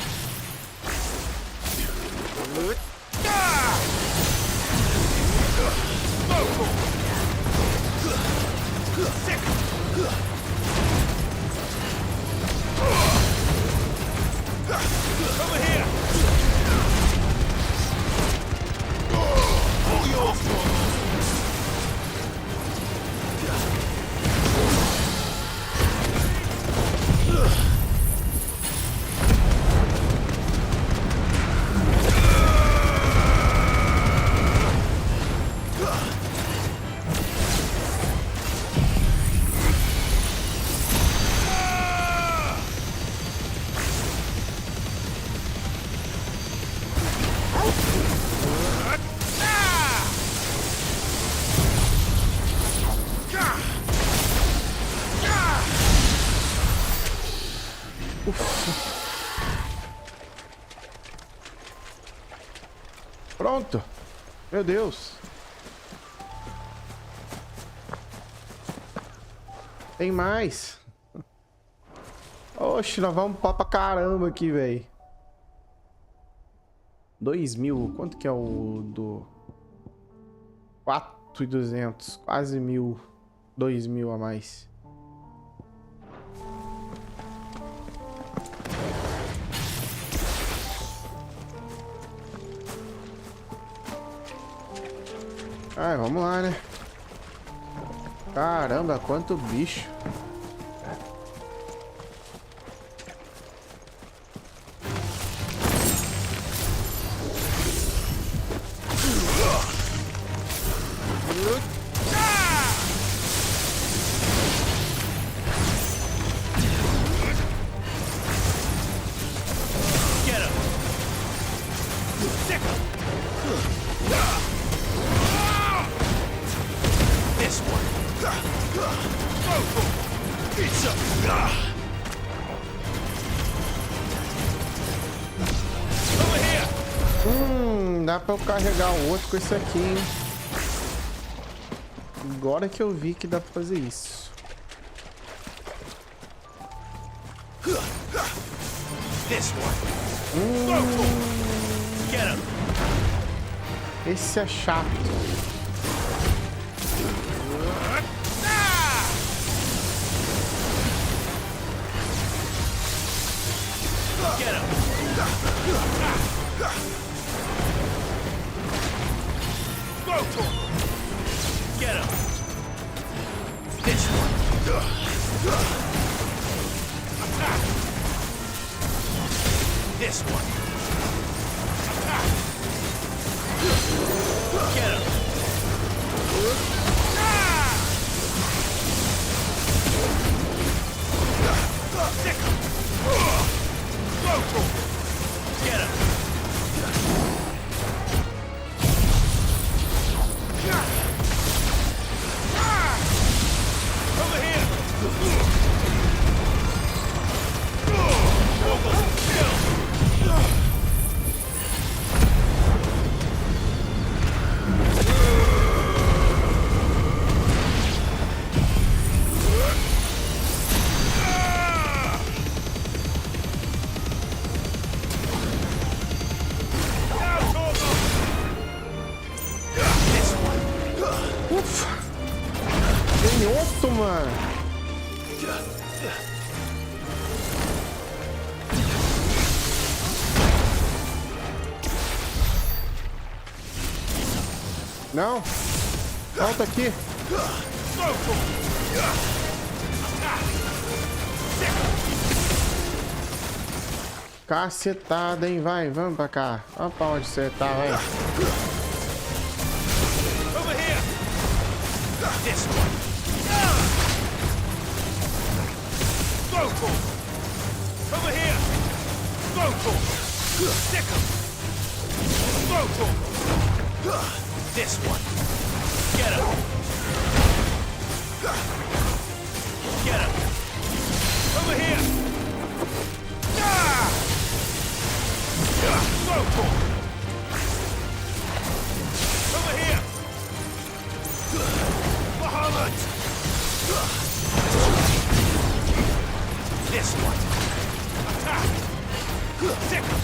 Over here! All yours! Pronto. Meu Deus. Tem mais. Oxe, nós vamos pra caramba aqui, velho. 2.000. Quanto que é o do... 4.200. Quase 1.000. 2.000 a mais. Ai, vamos lá, né? Caramba, quanto bicho. Dá pra eu carregar o outro com esse aqui, hein? Agora que eu vi que dá pra fazer isso. Esse é chato. Get him! This one! Attack! This one! Attack! Get him! Stick him! Get him! Over here! Kill! Não. Volta aqui. Cacetada, hein? Vai, vamos pra cá. Olha pra onde você tá, vai. Over here. This one. Go for. Over here. Go for. Stick 'em. Go for. This one. Get him. Get him. Over here. Ah! Go for. Over here. Muhammad. This one. Attack. Stick 'em.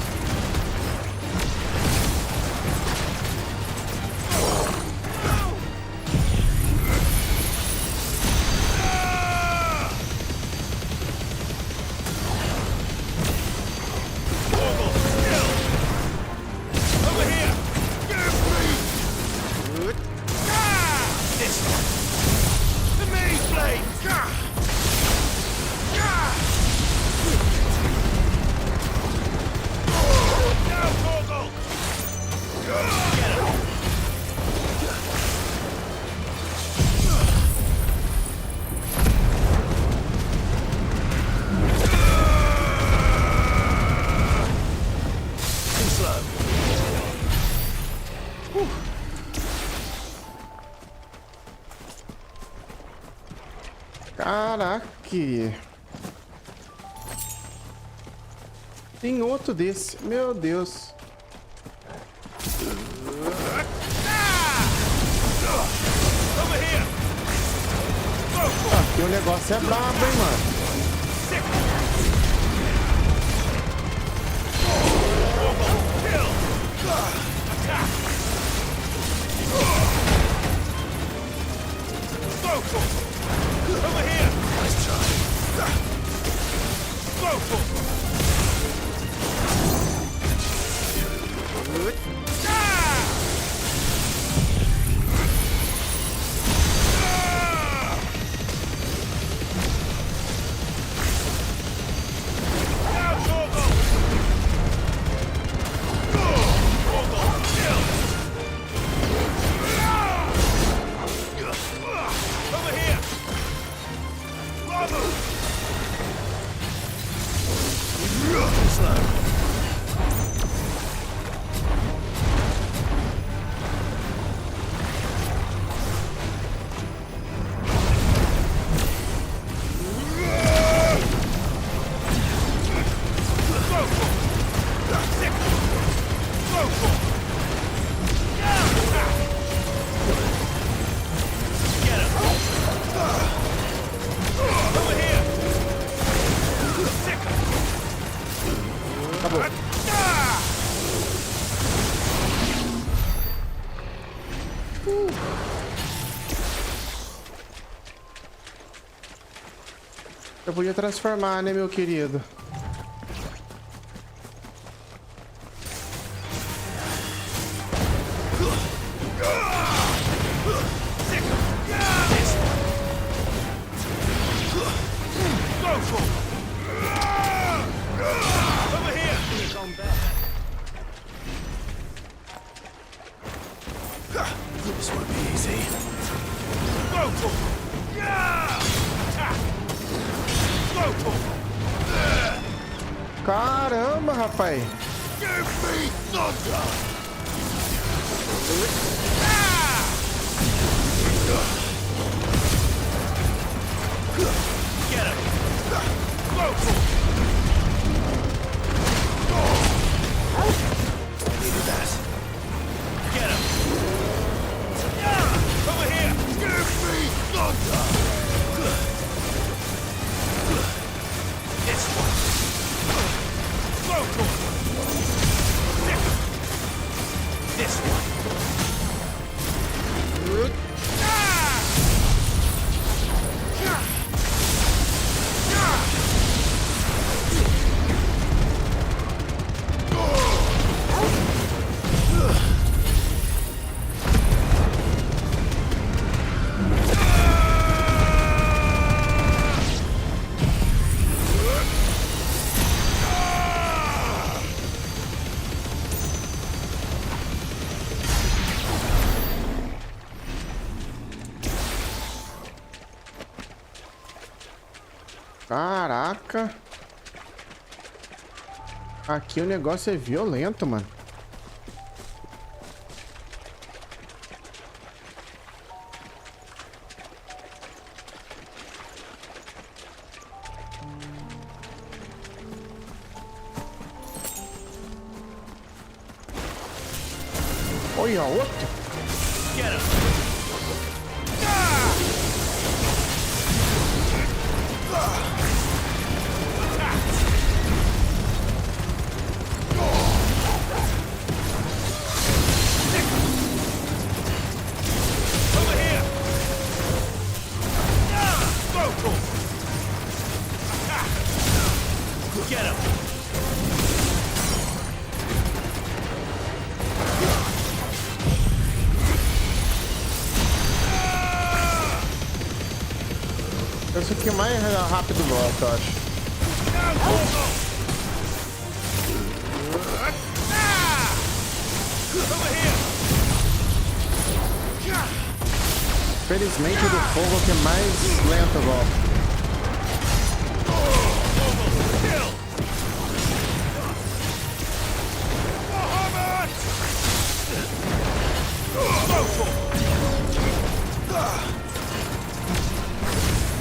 Caraca. Tem outro desse. Meu Deus. Aqui o negócio é brabo, hein, mano. Over here! Nice try. Go for. Eu podia transformar, né, meu querido? Caramba, rapaz. Caraca. Aqui o negócio é violento, mano. Olha, outro. Get him. Get him! Esse aqui é mais rápido volta, eu acho. Felizmente o do fogo que é mais lento volta.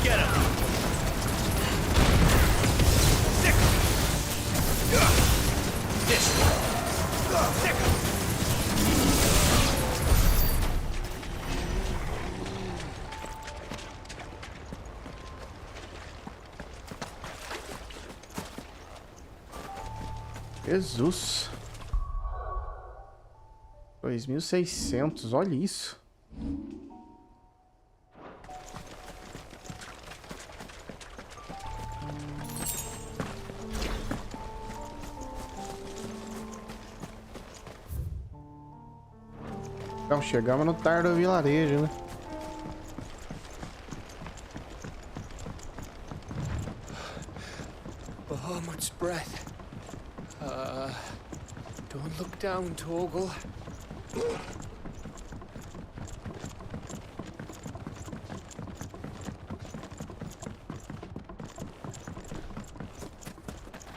Get him! This Jesus. 2.600, olha isso. Então, chegamos no tardo vilarejo, né? Bahamut's breath. Don't look down, 𝗙𝗠𝗡.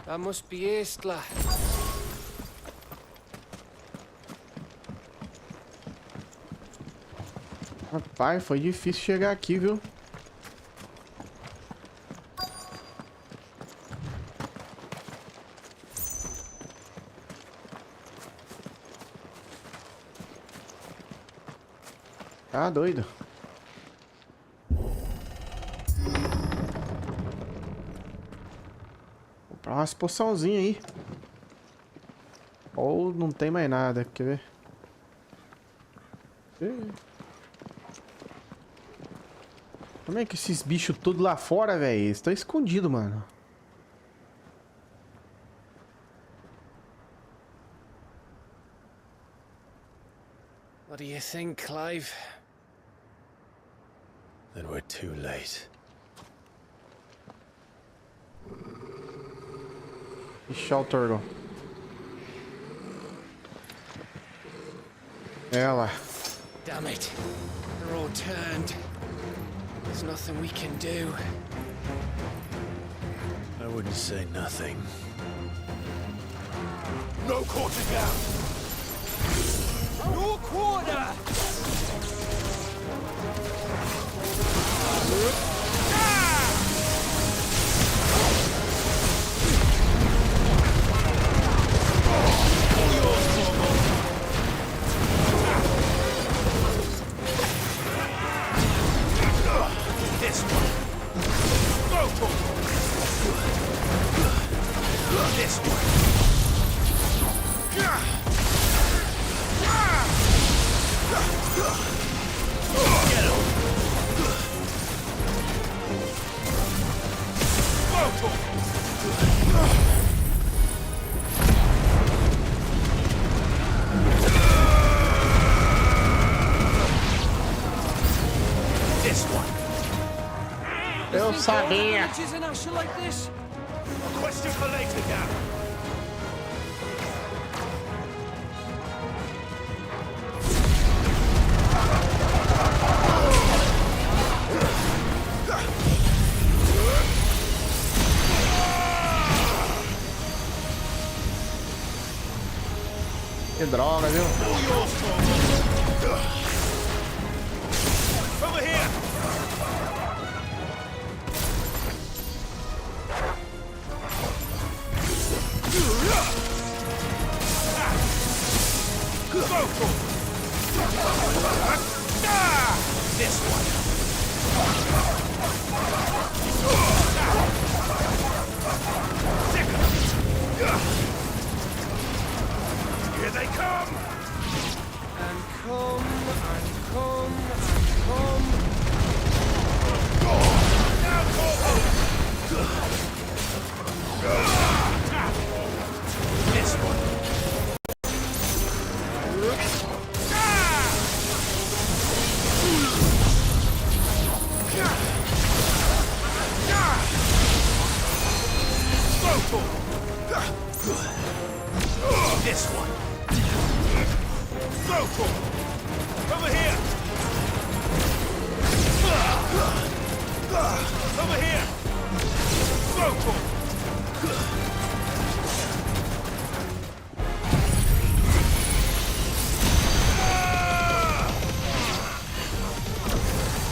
That must be 𝗚𝗚𝗡. Rapaz, foi difícil chegar aqui, viu? Tá doido. Vou comprar umas poçãozinhas aí. Ou não tem mais nada, quer ver? Como é que esses bichos tudo lá fora, velho? Eles estão escondidos, mano. What do you think, Clive? Then we're too late. Ixi, o turtle. Ela. Damn it. They're all turned. There's nothing we can do. I wouldn't say nothing. No quarter down! No quarter! This one. Go for it. This one. Get him. Go for it. This one. Eu sabia. A question for later, Gap. Que droga, viu? Over here. This one. Here they come! And come, and come, and come. Now, Corvo! This one. This one. Go for it. Over here. Over here. Go for it.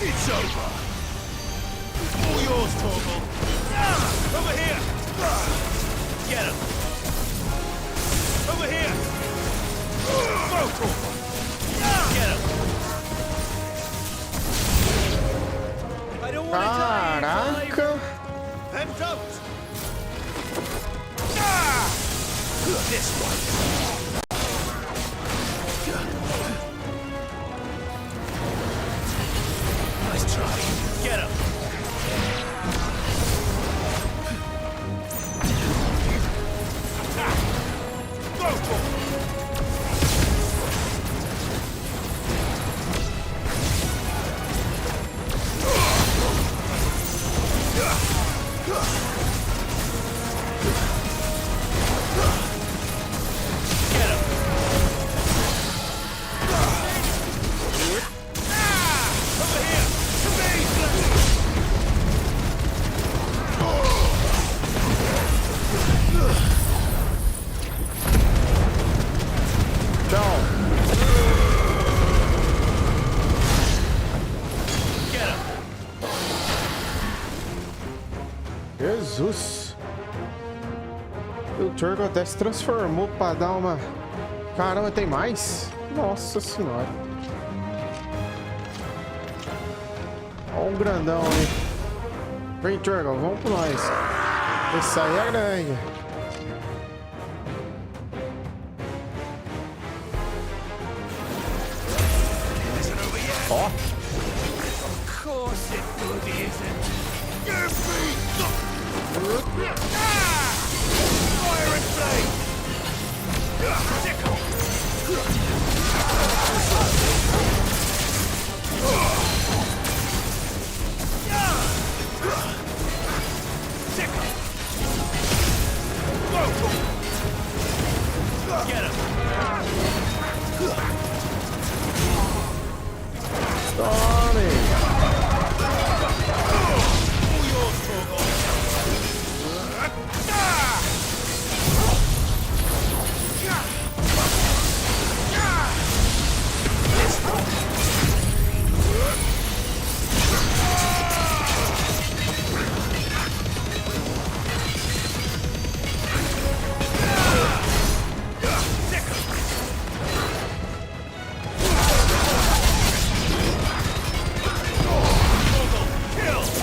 It's over. All yours, Torgal. Over here. Get him. Over here! Go, Torgal! Get him! I don't want to die! Caraca! Then don't! This one! Nice try. Get him! Go, Torgal! Jesus! O Turtle até se transformou pra dar uma... Caramba, tem mais? Nossa senhora. Olha um grandão ali. Vem, Turtle, vamos com nós. Esse aí é grande. Ó. Of course it bloody isn't. Give me fire and flame! Sickle! Sickle! Go! Get him! Tome! All yours, Torgal!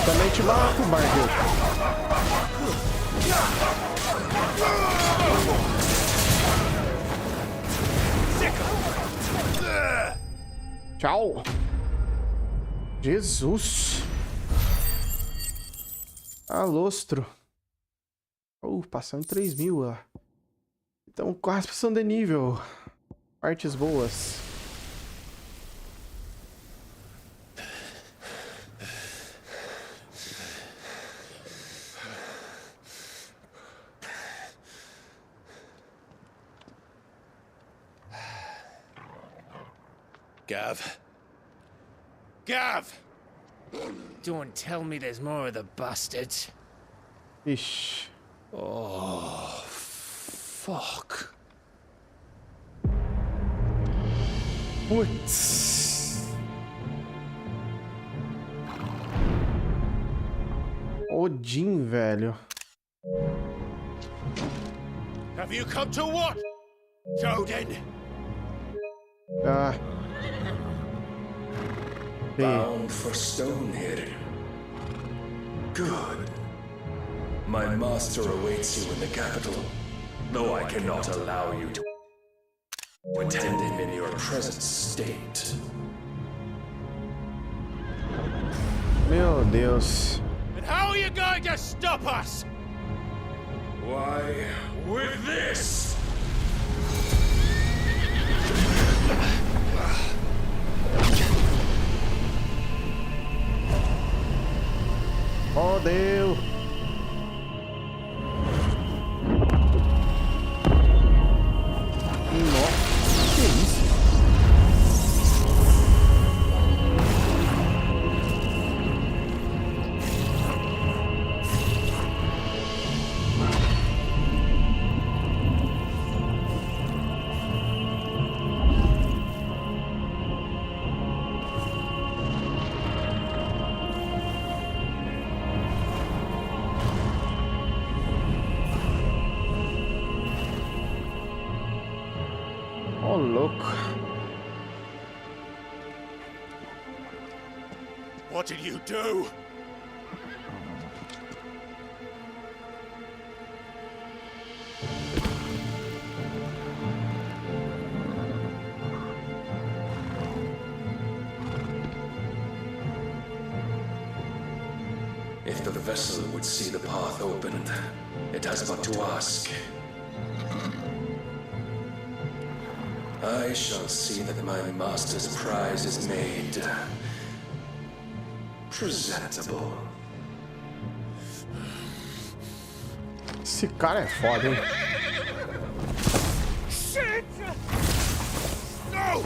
Também te mato, barbeiro. Tchau. Jesus. Alostro. Passando 3.000 lá. Então quase passando de nível. Partes boas. Gav. Gav! Don't tell me there's more of the bastards. Ixi. Oh, fuck. Putz. Odin, velho. Have you come to what? Odin? Ah. Bound for Stonehill. Good. My master awaits you in the capital, though I cannot allow you to attend him in your present state. Meu Deus. And how are you going to stop us? Why, with this! Fodeu. Nossa, que isso? Ô, louco. What did you do? If the vessel would see the path opened, it has but to ask. I shall see that my master's prize is made presentable. Esse cara é foda, hein? Shit! No!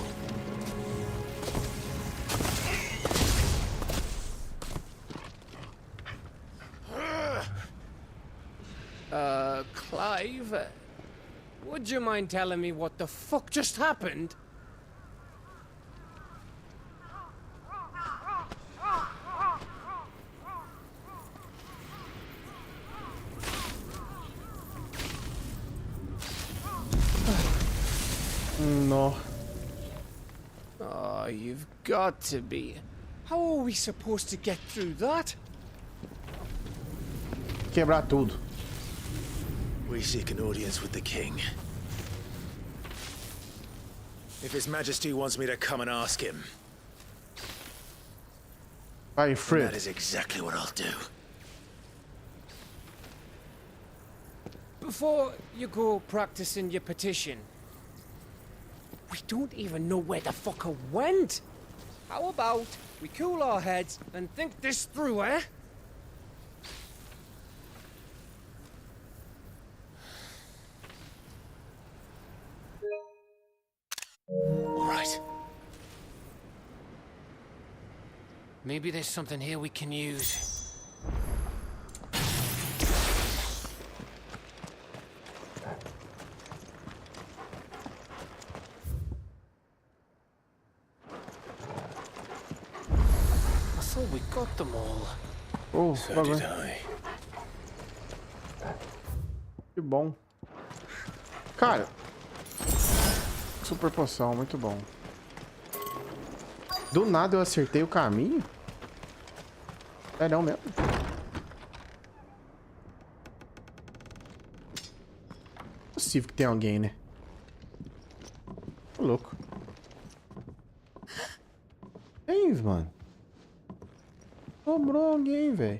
Clive, would you mind telling me what the fuck just happened? No. Oh, you've got to be. How are we supposed to get through that? Quebrar tudo. We seek an audience with the king. If His Majesty wants me to come and ask him, Vai, Fred. that is exactly what I'll do. Before you go practicing your petition, we don't even know where the fucker went. How about we cool our heads and think this through, eh? All right. Maybe there's something here we can use. I thought we got them all. Oh, So did I. Que bom. Cara. Super poção, muito bom. Do nada eu acertei o caminho? É não mesmo? Não é possível que tenha alguém, né? Tô louco. Tem, mano. Sobrou alguém, velho.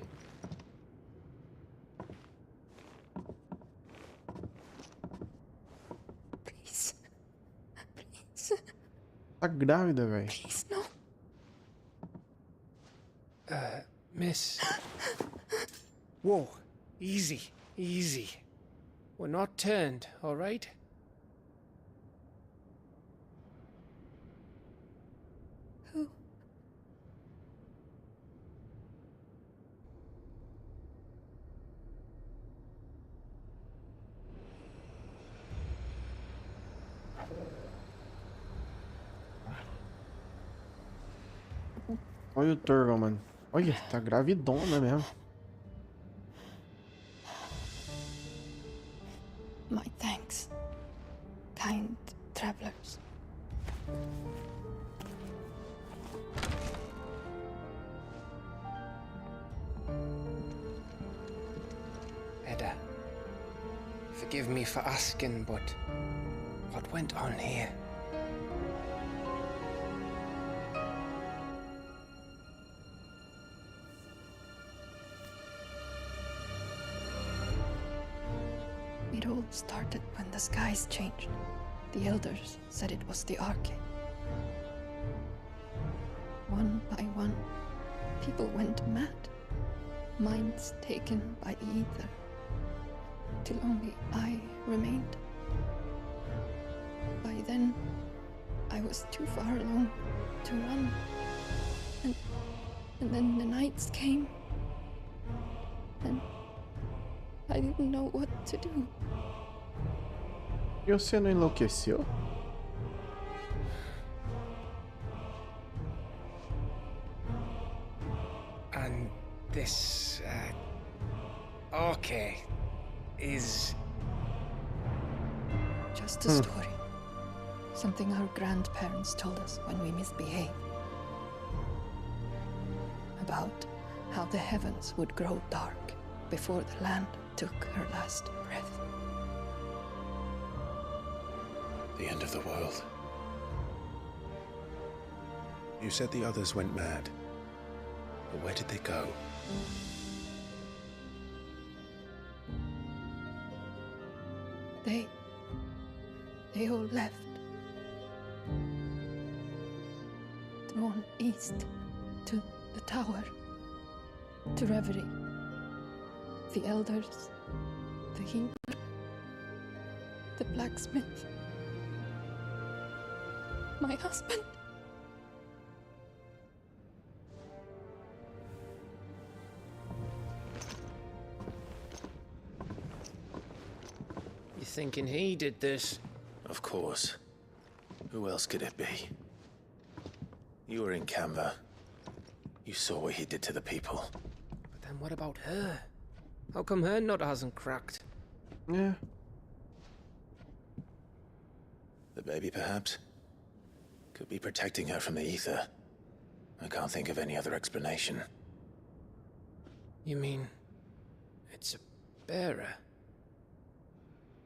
Tá grávida, velho. Miss. Whoa, easy, easy. We're not turned, all right? Who? Olha o Turgon, mano. Olha, tá gravidona mesmo. My thanks, kind travelers. Edda, forgive me for asking, but what went on here? It all started when the skies changed. The elders said it was the arcade. One by one, people went mad. Minds taken by the ether. Till only I remained. By then, I was too far along to run. And then the nights came. And I didn't know what to do. E você não enlouqueceu? And this, arcade is... Just a story. Something our grandparents told us when we misbehaved. About how the heavens would grow dark before the land took her last breath. The end of the world. You said the others went mad. But where did they go? They all left. Drawn east to the tower, to reverie. The elders, the healer, the blacksmith, my husband. You thinking he did this? Of course. Who else could it be? You were in Canva. You saw what he did to the people. But then what about her? How come her nut hasn't cracked? Yeah. The baby, perhaps? Could be protecting her from the ether. I can't think of any other explanation. You mean... it's a bearer?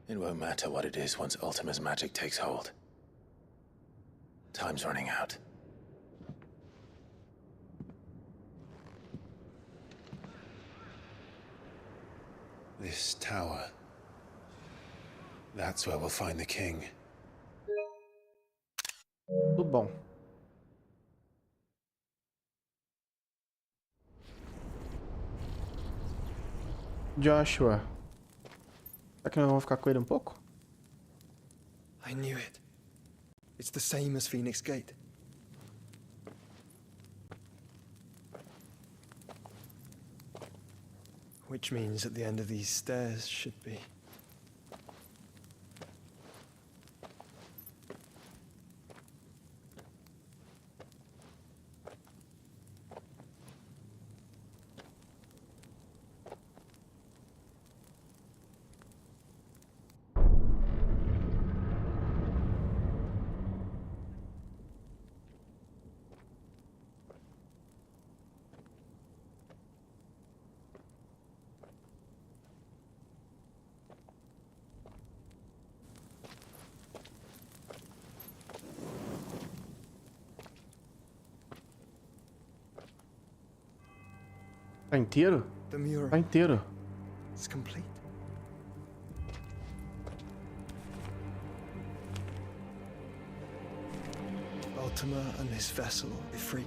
It won't matter what it is once Ultima's magic takes hold. Time's running out. This tower. That's where we'll find the king. Tudo bom. Joshua. Será que nós vamos ficar com ele um pouco? I knew it. It's the same as Phoenix Gate. Which means at the end of these stairs should be... Tá inteiro? The mural. Tá inteiro. It's complete. Ultima and his vessel, Ifrit.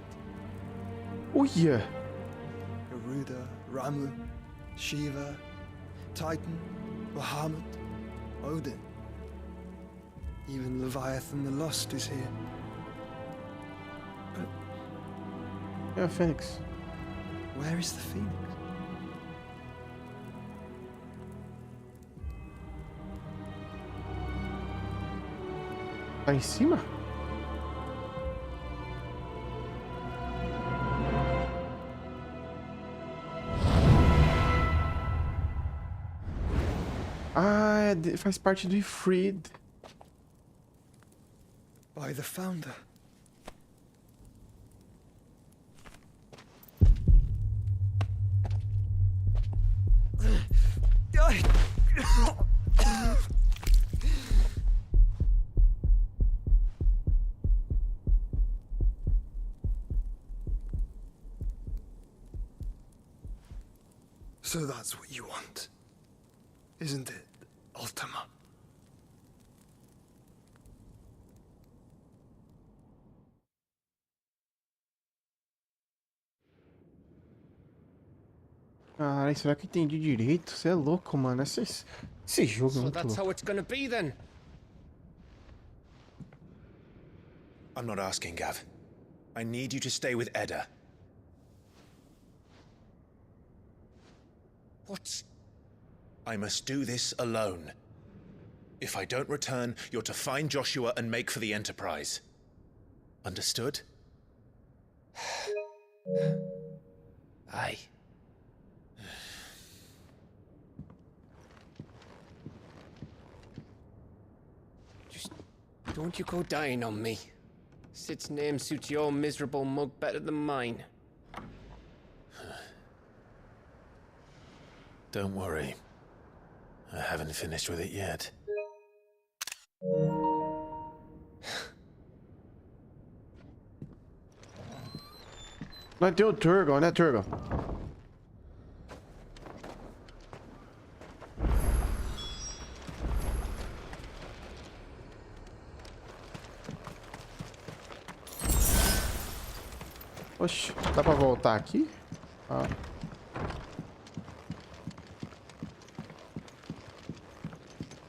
Olha! Garuda, Ramu, Shiva, Titan, Bahamut, Odin. Even Leviathan the Lost is here. But... É a Fênix. Where is the Phoenix? Tá em cima? faz parte do 𝗙𝗡𝗡. By the founder. So that's what you want, isn't it, Ultima? Caralho, será que eu entendi direito? Você é louco, mano. Esse jogo é So muito that's louco. how it's gonna be then. I'm not asking, Gav. I need you to stay with Edda. What's... I must do this alone. If I don't return, you're to find Joshua and make for the Enterprise. Understood? Aye. Just don't you go dying on me. Sid's name suits your miserable mug better than mine. Don't worry. I haven't finished with it yet. Nós tem o 𝗙𝗓𝗏, né, 𝗙𝗓𝗏? Oxi, dá pra voltar aqui? Ah.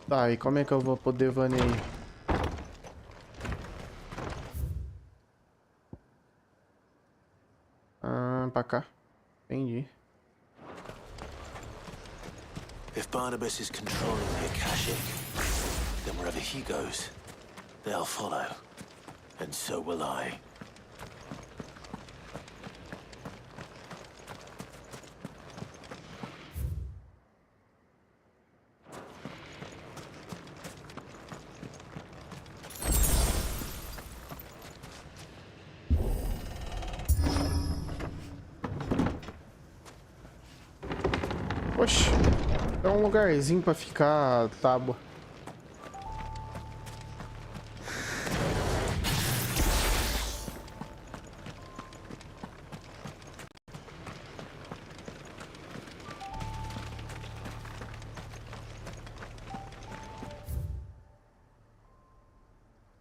Tá, e como é que eu vou poder vanear? Ah, pra cá. Entendi. If Barnabas is controlling the Akashic, then wherever he goes, they'll follow. And so will I. Oxi, é um lugarzinho pra ficar tábua.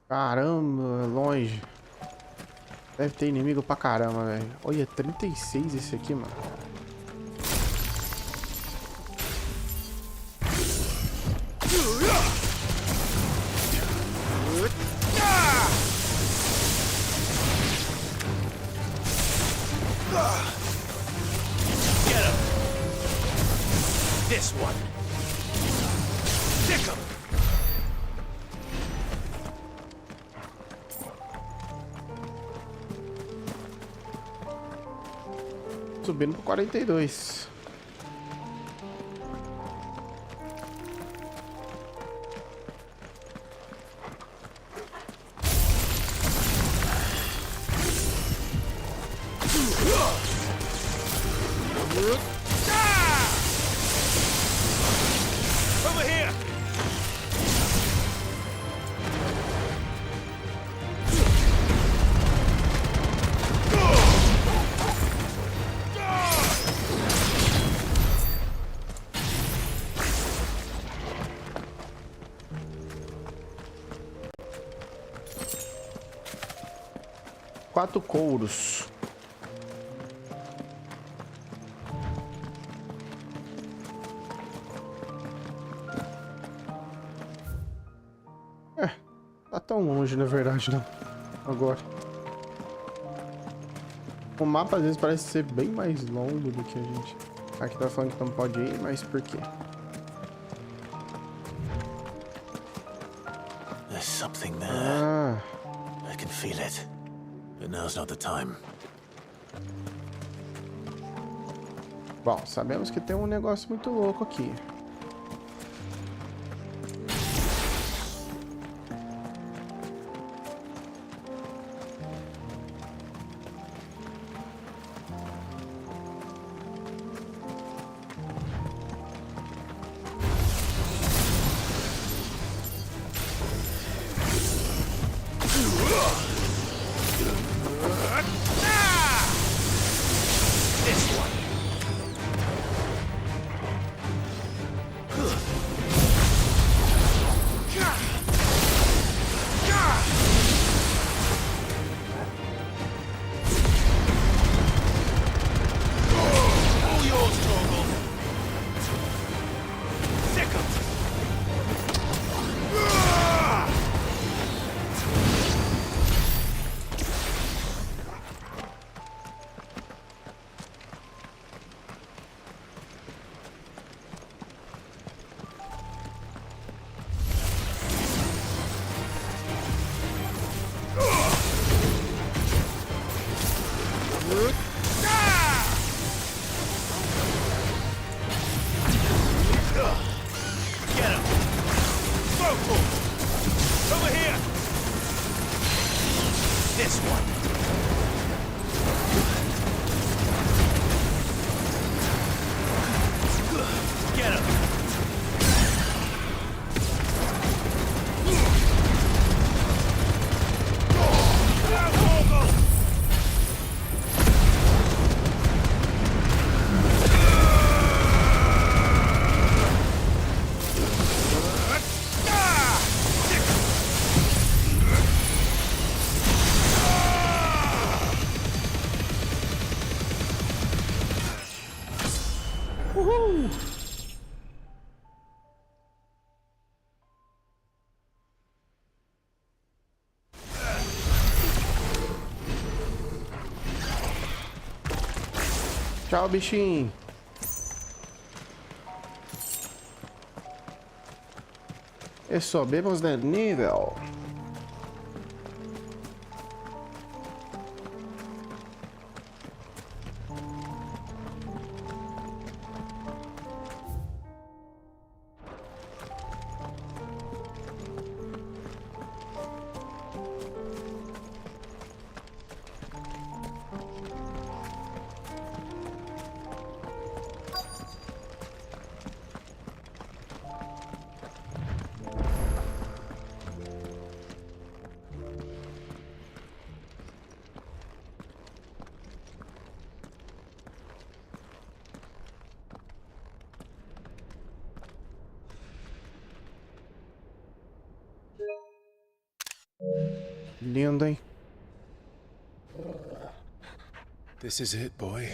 Caramba, longe. Deve ter inimigo pra caramba, velho. Olha, 36 esse aqui, mano. Get him! This one! Stick him! Subindo pro 42. Over here! Quatro couros. Tá tão longe, na verdade, não. Agora. O mapa às vezes parece ser bem mais longo do que a gente. Aqui tá falando que não pode ir, mas por quê? There's something there. Ah. I can feel it. But now's not the time. Bom, sabemos que tem um negócio muito louco aqui. powerful! Over here! This one. Get him! Tchau, bichinho. E subimos de nível. Lindo, hein? This is it, boy.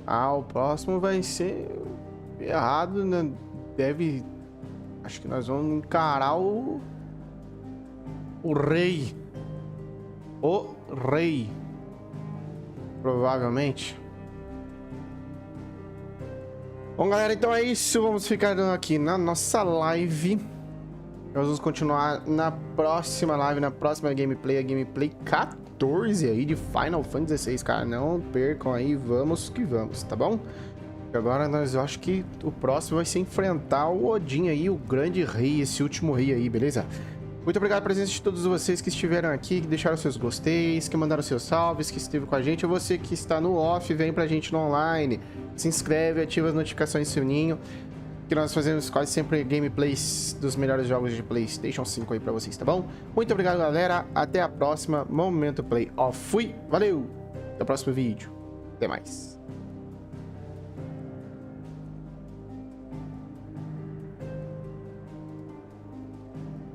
Ah, o próximo vai ser errado, né? Deve... Acho que nós vamos encarar o rei. O rei. Provavelmente. Bom, galera, então é isso. Vamos ficar aqui na nossa live. Nós vamos continuar na próxima live, na próxima gameplay, a gameplay 14 aí de Final Fantasy XVI, cara. Não percam aí, vamos que vamos, tá bom? E agora eu acho que o próximo vai ser enfrentar o Odin aí, o grande rei, esse último rei aí, beleza? Muito obrigado pela presença de todos vocês que estiveram aqui, que deixaram seus gosteis, que mandaram seus salves, que esteve com a gente. Você que está no off, vem pra gente no online. Se inscreve, ativa as notificações e sininho, que nós fazemos quase sempre gameplays dos melhores jogos de PlayStation 5 aí pra vocês, tá bom? Muito obrigado, galera. Até a próxima. Momento Play Off. Fui. Valeu. Até o próximo vídeo. Até mais.